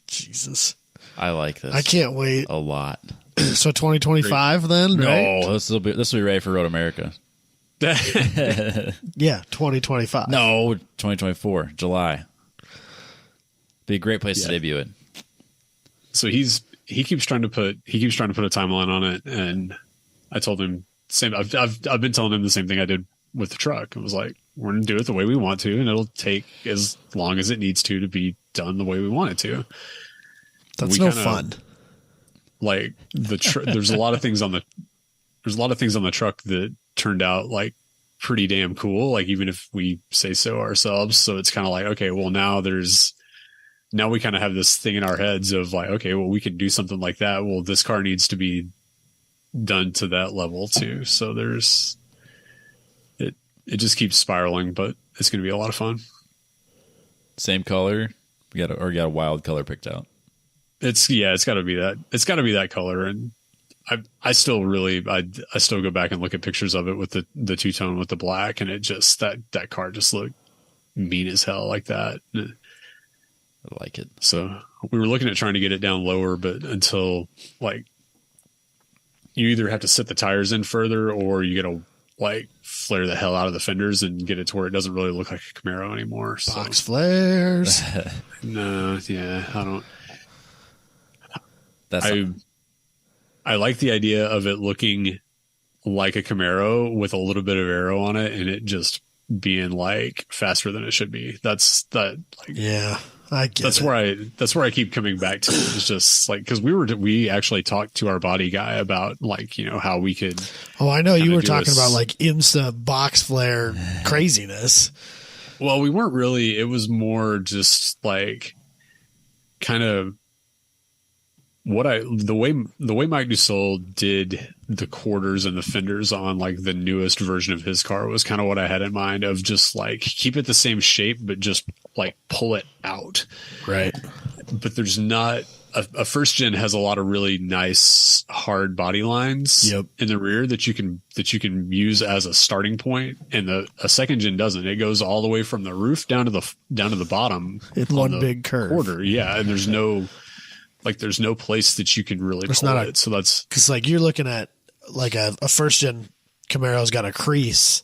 Jesus. I like this. I can't wait a lot. So 2025 then, right? No, this will be ready for Road America. Yeah, 2025. No, 2024, July. Be a great place to debut it. So he keeps trying to put a timeline on it, and I told him same. I've been telling him the same thing I did with the truck. I was like, we're going to do it the way we want to, and it'll take as long as it needs to be done the way we want it to. That's no fun. Like there's a lot of things on the truck that turned out like pretty damn cool. Like even if we say so ourselves, so it's kind of like, okay, well now we kind of have this thing in our heads of like, okay, well we can do something like that. Well, this car needs to be done to that level too. So it just keeps spiraling, but it's going to be a lot of fun. Same color. We got a wild color picked out. It's got to be that. It's got to be that color, and I still go back and look at pictures of it with the two-tone with the black, and it just that car just looked mean as hell like that. I like it. So we were looking at trying to get it down lower, but until like you either have to set the tires in further, or you got to like flare the hell out of the fenders and get it to where it doesn't really look like a Camaro anymore. Box flares. No, yeah, I don't. I like the idea of it looking like a Camaro with a little bit of aero on it, and it just being like faster than it should be. Yeah, I get it. That's where I keep coming back to. It's just like, because we actually talked to our body guy about like, how we could. Oh, I know you were talking about like IMSA box flare craziness. Well, we weren't really. It was more just like kind of the way Mike Dussault did the quarters and the fenders on like the newest version of his car was kind of what I had in mind, of just like keep it the same shape, but just like pull it out. Right. But there's not a first gen has a lot of really nice hard body lines in the rear that you can use as a starting point, and a second gen doesn't. It goes all the way from the roof down to the bottom. It's one big curve. Quarter, yeah, and there's no place that you can really pull it. So that's because like you're looking at like a first gen Camaro's got a crease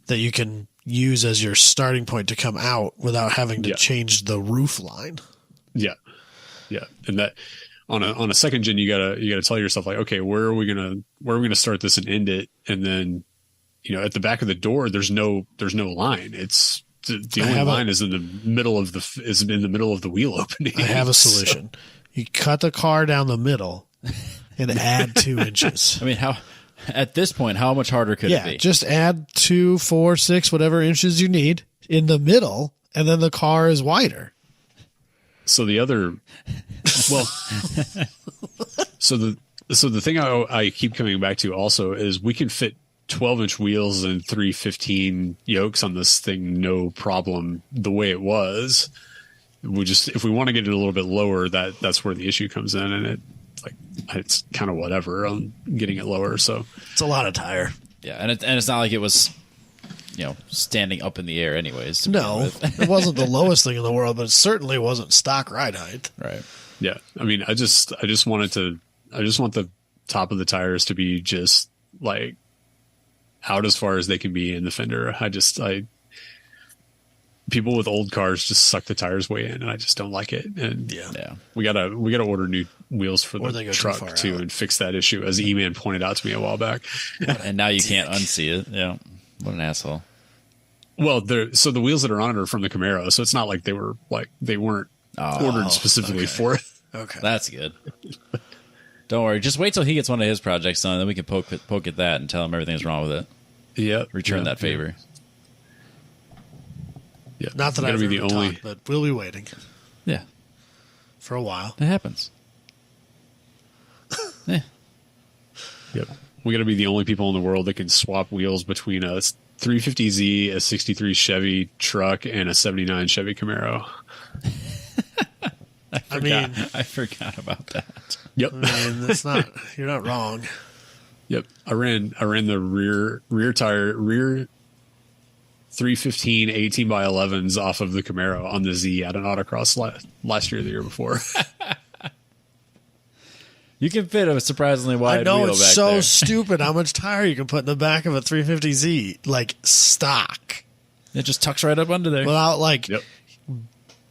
that you can use as your starting point to come out without having to change the roof line. Yeah. Yeah. And that on a second gen, you gotta tell yourself like, okay, where are we gonna start this and end it? And then, at the back of the door, there's no line. It's the only line is in the middle of the wheel opening. I have a solution. You cut the car down the middle and add 2 inches. I mean, how At this point, how much harder could it be? Just add 2, 4, 6, whatever inches you need in the middle, and then the car is wider. So the other, well, so the thing I keep coming back to also is we can fit 12-inch wheels and 315 yokes on this thing, no problem. The way it was, we just, if we want to get it a little bit lower, that's where the issue comes in, and it's kind of whatever on getting it lower. So it's a lot of tire. Yeah, and it's not like it was, standing up in the air anyways. No, it wasn't the lowest thing in the world, but it certainly wasn't stock ride height. Right. Yeah. I mean, I just want the top of the tires to be just like out as far as they can be in the fender. People with old cars just suck the tires way in, and I just don't like it. And we gotta order new wheels for the truck too, and fix that issue, as E-Man pointed out to me a while back. And now you can't unsee it. Yeah. What an asshole. Well, so the wheels that are on it are from the Camaro, so it's not like they weren't ordered specifically for it. Okay, that's good. Don't worry. Just wait till he gets one of his projects done, then we can poke at that and tell him everything's wrong with it. Yeah, return that favor. Yeah, not that I've ever talked, but we'll be waiting. Yeah, for a while. It happens. Yeah. Yep. We got to be the only people in the world that can swap wheels between a 350Z, a 63 Chevy truck, and a 79 Chevy Camaro. I forgot about that. Yep. I mean, you're not wrong. Yep. I ran the rear tire, 315 18x11s off of the Camaro on the Z at an autocross last year or the year before. You can fit a surprisingly wide wheel back there. I know, it's so stupid how much tire you can put in the back of a 350Z, like stock. It just tucks right up under there. Without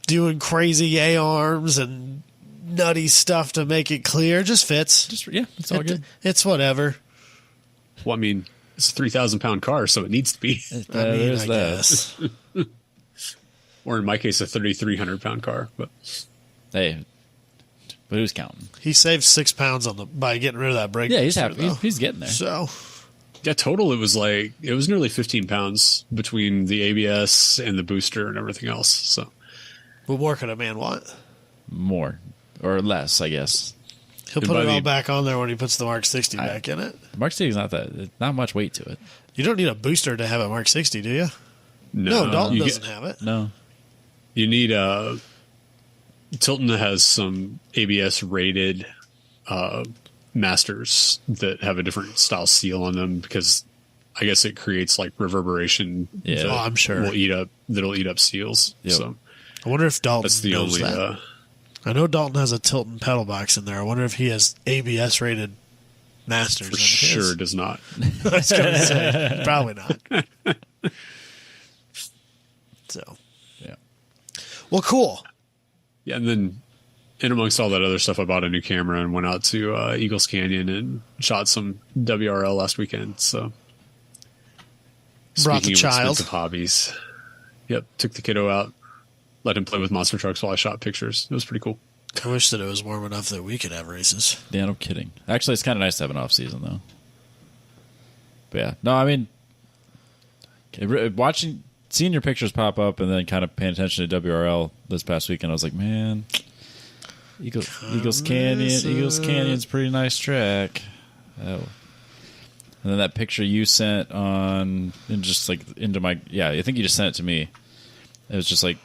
doing crazy A-arms and nutty stuff to make it clear. It just fits. It's all good. It's whatever. Well, I mean, it's a 3,000-pound car, so it needs to be. I guess. Or in my case, a 3,300-pound car. But hey, but who's counting? He saved 6 pounds by getting rid of that brake. Yeah, he's happy. He's getting there. So, yeah, total it was nearly 15 pounds between the ABS and the booster and everything else. So, what more could a man want? More or less, I guess. He'll put it all back on there when he puts the Mark 60 back in it. Mark 60 is not much weight to it. You don't need a booster to have a Mark 60, do you? No, Dalton doesn't have it. No. You need Tilton has some ABS rated Masters that have a different style seal on them, because I guess it creates like reverberation. Yeah, I'm sure that'll eat up seals. Yep. So I wonder if Dalton that's the knows only. That. I know Dalton has a Tilton pedal box in there. I wonder if he has ABS rated Masters. For sure does not. I was going to say probably not. So yeah. Well, cool. Yeah, and then in amongst all that other stuff, I bought a new camera and went out to Eagles Canyon and shot some WRL last weekend. So, brought the child. Of hobbies. Yep, took the kiddo out, let him play with monster trucks while I shot pictures. It was pretty cool. I wish that it was warm enough that we could have races. Yeah, no kidding. Actually, it's kind of nice to have an off season though. But yeah, no, I mean, seeing your pictures pop up and then kind of paying attention to WRL this past weekend, I was like, man, Eagles Canyon's a pretty nice track. Oh. And then that picture you sent I think you just sent it to me. It was just like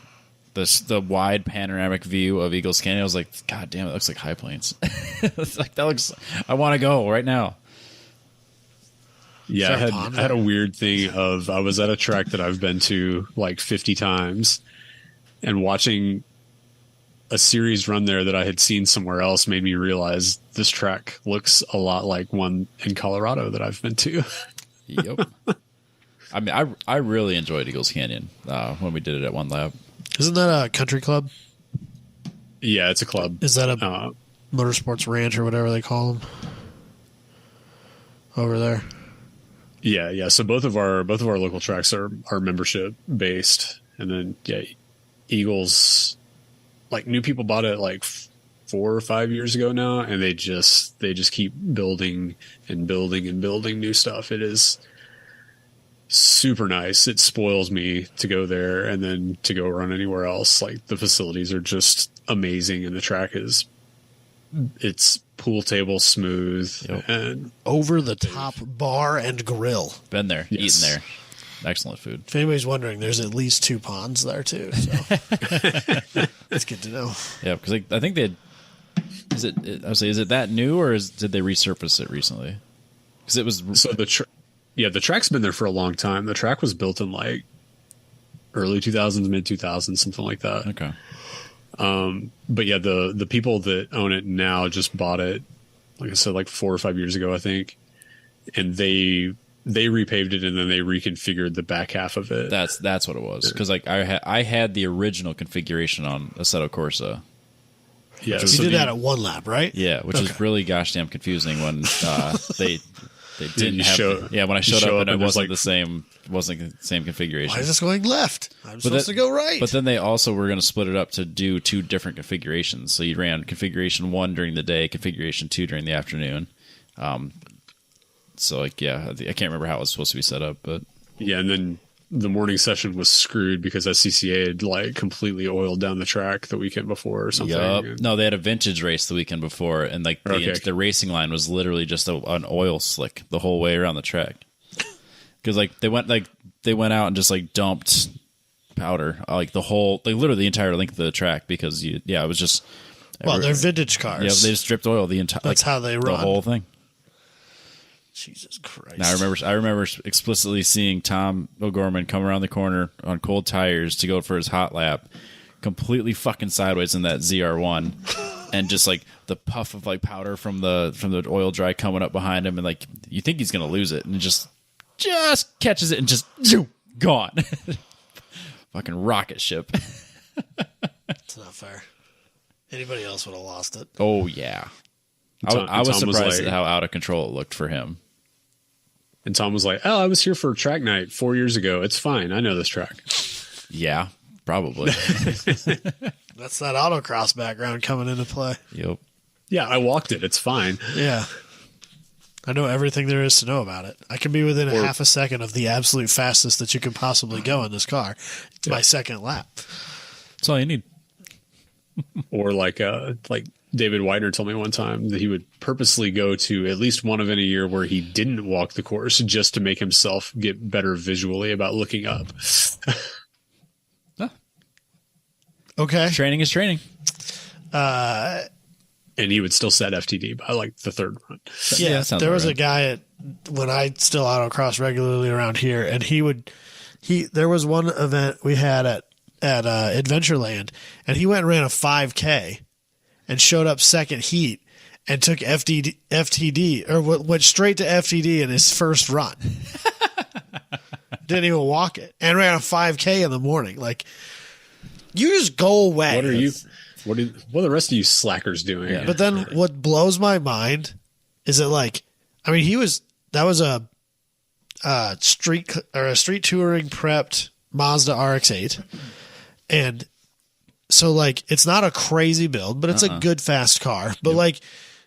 the wide panoramic view of Eagles Canyon. I was like, God damn, it looks like High Plains. It's like, I want to go right now. Yeah, I had a weird thing of I was at a track that I've been to like 50 times, and watching a series run there that I had seen somewhere else made me realize this track looks a lot like one in Colorado that I've been to. Yep. I mean, I really enjoyed Eagles Canyon when we did it at One Lab. Isn't that a country club? Yeah, it's a club. Is that a motorsports ranch or whatever they call them over there? Yeah. So both of our local tracks are membership based, and then Eagles, like new people bought it like 4 or 5 years ago now, and they just keep building and building and building new stuff. It is super nice. It spoils me to go there and then to go run anywhere else. Like, the facilities are just amazing, and the track it's pool table smooth. Yep. And over the top bar and grill. Been there, Yes. eaten there. Excellent food. If anybody's wondering, there's at least 2 ponds there too. So that's good to know. Yeah, because I think they had, is it that new, or did they resurface it recently? Because it was so the track's been there for a long time. The track was built in like early 2000s, mid 2000s, something like that. okay. But yeah, the people that own it now just bought it, like I said, like 4 or 5 years ago, I think, and they repaved it and then they reconfigured the back half of it. That's what it was. Because like I had the original configuration on Assetto Corsa. Yeah, So you did that at one lap, right? Yeah, which was really gosh damn confusing when they didn't have. When I showed up and it wasn't the same configuration. Why is this going left? I'm supposed to go right. But then they also were going to split it up to do 2 different configurations. So you ran configuration 1 during the day, configuration 2 during the afternoon. So like, yeah, I can't remember how it was supposed to be set up, but yeah, and then the morning session was screwed because SCCA had like completely oiled down the track the weekend before or something. Yep. No, they had a vintage race the weekend before, and like the racing line was literally just an oil slick the whole way around the track. Because like they went out and just like dumped powder like literally the entire length of the track because it was just they're vintage cars. Yeah, they just dripped oil the entire. That's how they run the whole thing. Jesus Christ! Now I remember explicitly seeing Tom O'Gorman come around the corner on cold tires to go for his hot lap, completely fucking sideways in that ZR1, and just like the puff of like powder from the oil dry coming up behind him, and like you think he's gonna lose it, and it just catches it and just gone. Fucking rocket ship. It's not fair. Anybody else would have lost it. Oh yeah, I was surprised at how out of control it looked for him. And Tom was like, "Oh, I was here for track night 4 years ago. It's fine. I know this track." Yeah, probably. That's that autocross background coming into play. Yep. Yeah, I walked it. It's fine. Yeah. I know everything there is to know about it. I can be within a half a second of the absolute fastest that you can possibly go in this car. It's my second lap. That's all you need. Or like David Widener told me one time that he would purposely go to at least one event a year where he didn't walk the course just to make himself get better visually about looking up. Okay. Training is training. And he would still set FTD by like the third run. Yeah, there was a guy when I still autocross regularly around here, and there was one event we had at Adventureland, and he went and ran a 5K and showed up second heat and took FTD or went straight to FTD in his first run. Didn't even walk it and ran a 5K in the morning. Like, you just go away. What are the rest of you slackers doing? Yeah. But then what blows my mind is that, like, I mean, that was a street touring prepped Mazda RX-8. And so, like, it's not a crazy build, but it's a good fast car. But like,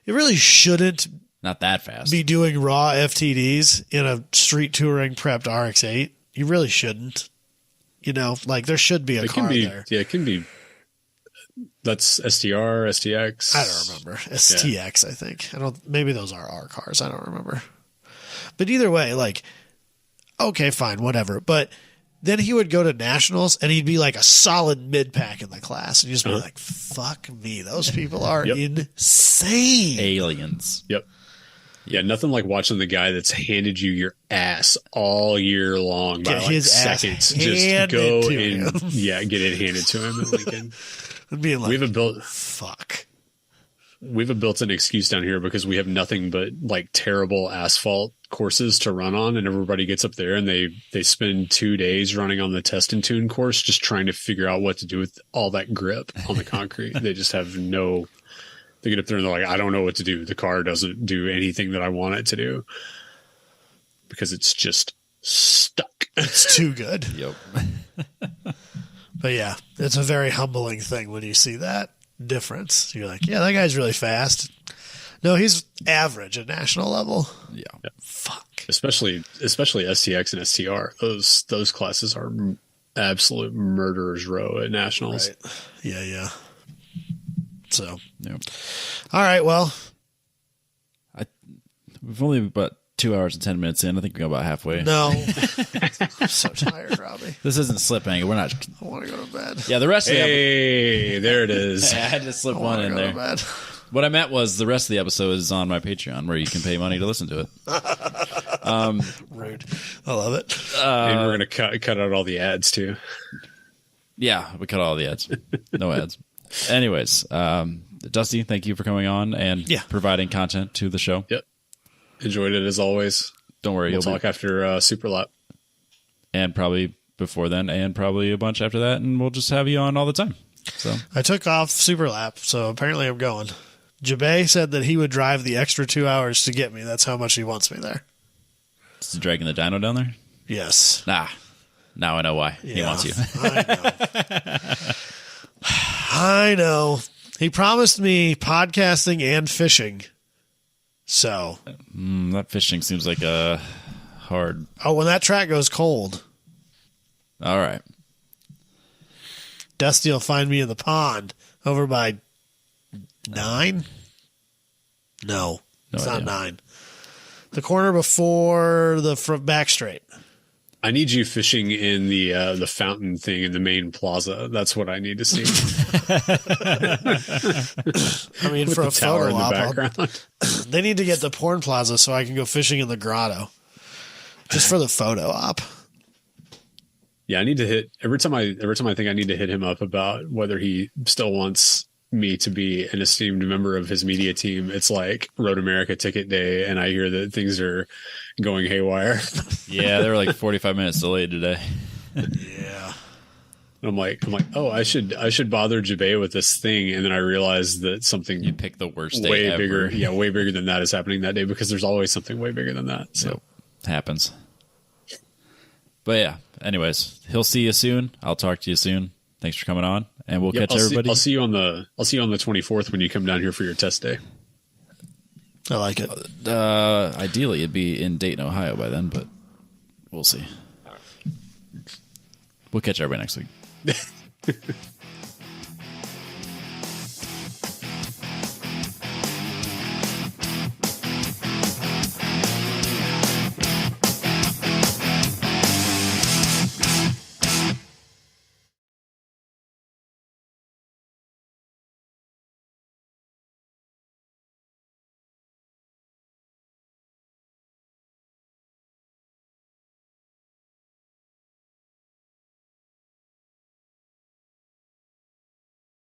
it really shouldn't not that fast be doing raw FTDs in a street touring prepped RX-8. You really shouldn't. You know, like, there should be a car there. Yeah, it can be. That's STR, STX. I don't remember. STX, I think. Maybe those are our cars. I don't remember. But either way, like, okay, fine, whatever. But then he would go to nationals and he'd be like a solid mid-pack in the class. And you'd just be like, fuck me. Those people are insane. Aliens. Yep. Yeah, nothing like watching the guy that's handed you your ass all year long by like seconds. Just go and get it handed to him at Lincoln. Being like, we have a built-in excuse down here because we have nothing but like terrible asphalt courses to run on, and everybody gets up there and they spend 2 days running on the test and tune course just trying to figure out what to do with all that grip on the concrete. They just have they get up there and they're like, I don't know what to do. The car doesn't do anything that I want it to do because it's just stuck. It's too good. Yep. But yeah, it's a very humbling thing when you see that. difference. You're like, yeah, that guy's really fast. No, he's average at national level. Yeah. Fuck. Especially STX and STR. Those classes are absolute murderers row at nationals. Right. Yeah. So, yeah. All right. Well, we've only about 2 hours and 10 minutes in. I think we got about halfway. No. I'm so tired, Robbie. This isn't slipping. We're not. I want to go to bed. Yeah, the rest of the Hey, there it is. I had to slip one in there. Bed. What I meant was the rest of the episode is on my Patreon where you can pay money to listen to it. Rude. I love it. And we're going to cut out all the ads too. Yeah, we cut all the ads. No ads. Anyways, Dusty, thank you for coming on and providing content to the show. Yep. Enjoyed it as always. Don't worry. We'll talk after Super Lap. And probably before then and probably a bunch after that. And we'll just have you on all the time. So I took off Super Lap, so apparently I'm going. Jabay said that he would drive the extra 2 hours to get me. That's how much he wants me there. Is he dragging the dyno down there? Yes. Nah. Now I know why he wants you. I know. He promised me podcasting and fishing. So. That fishing seems like a hard. Oh, when that track goes cold. All right. Dusty will find me in the pond over by 9? No, it's not 9. The corner before the back straight. I need you fishing in the fountain thing in the main plaza. That's what I need to see. I mean, for a photo op, they need to get the porn plaza so I can go fishing in the grotto, just for the photo op. Yeah, I need to hit every time I think I need to hit him up about whether he still wants me to be an esteemed member of his media team. It's like Road America ticket day, and I hear that things are going haywire. Yeah, they were like 45 minutes delayed today. Yeah. I'm like, oh, I should bother Jabay with this thing, and then I realized that something you picked the worst day way ever. bigger, way bigger than that is happening that day because there's always something way bigger than that. So it happens. But yeah, anyways, he'll see you soon. I'll talk to you soon. Thanks for coming on, and we'll catch everybody. I'll see you on the 24th when you come down here for your test day. I like it. Ideally, it'd be in Dayton, Ohio by then, but we'll see. We'll catch everybody next week.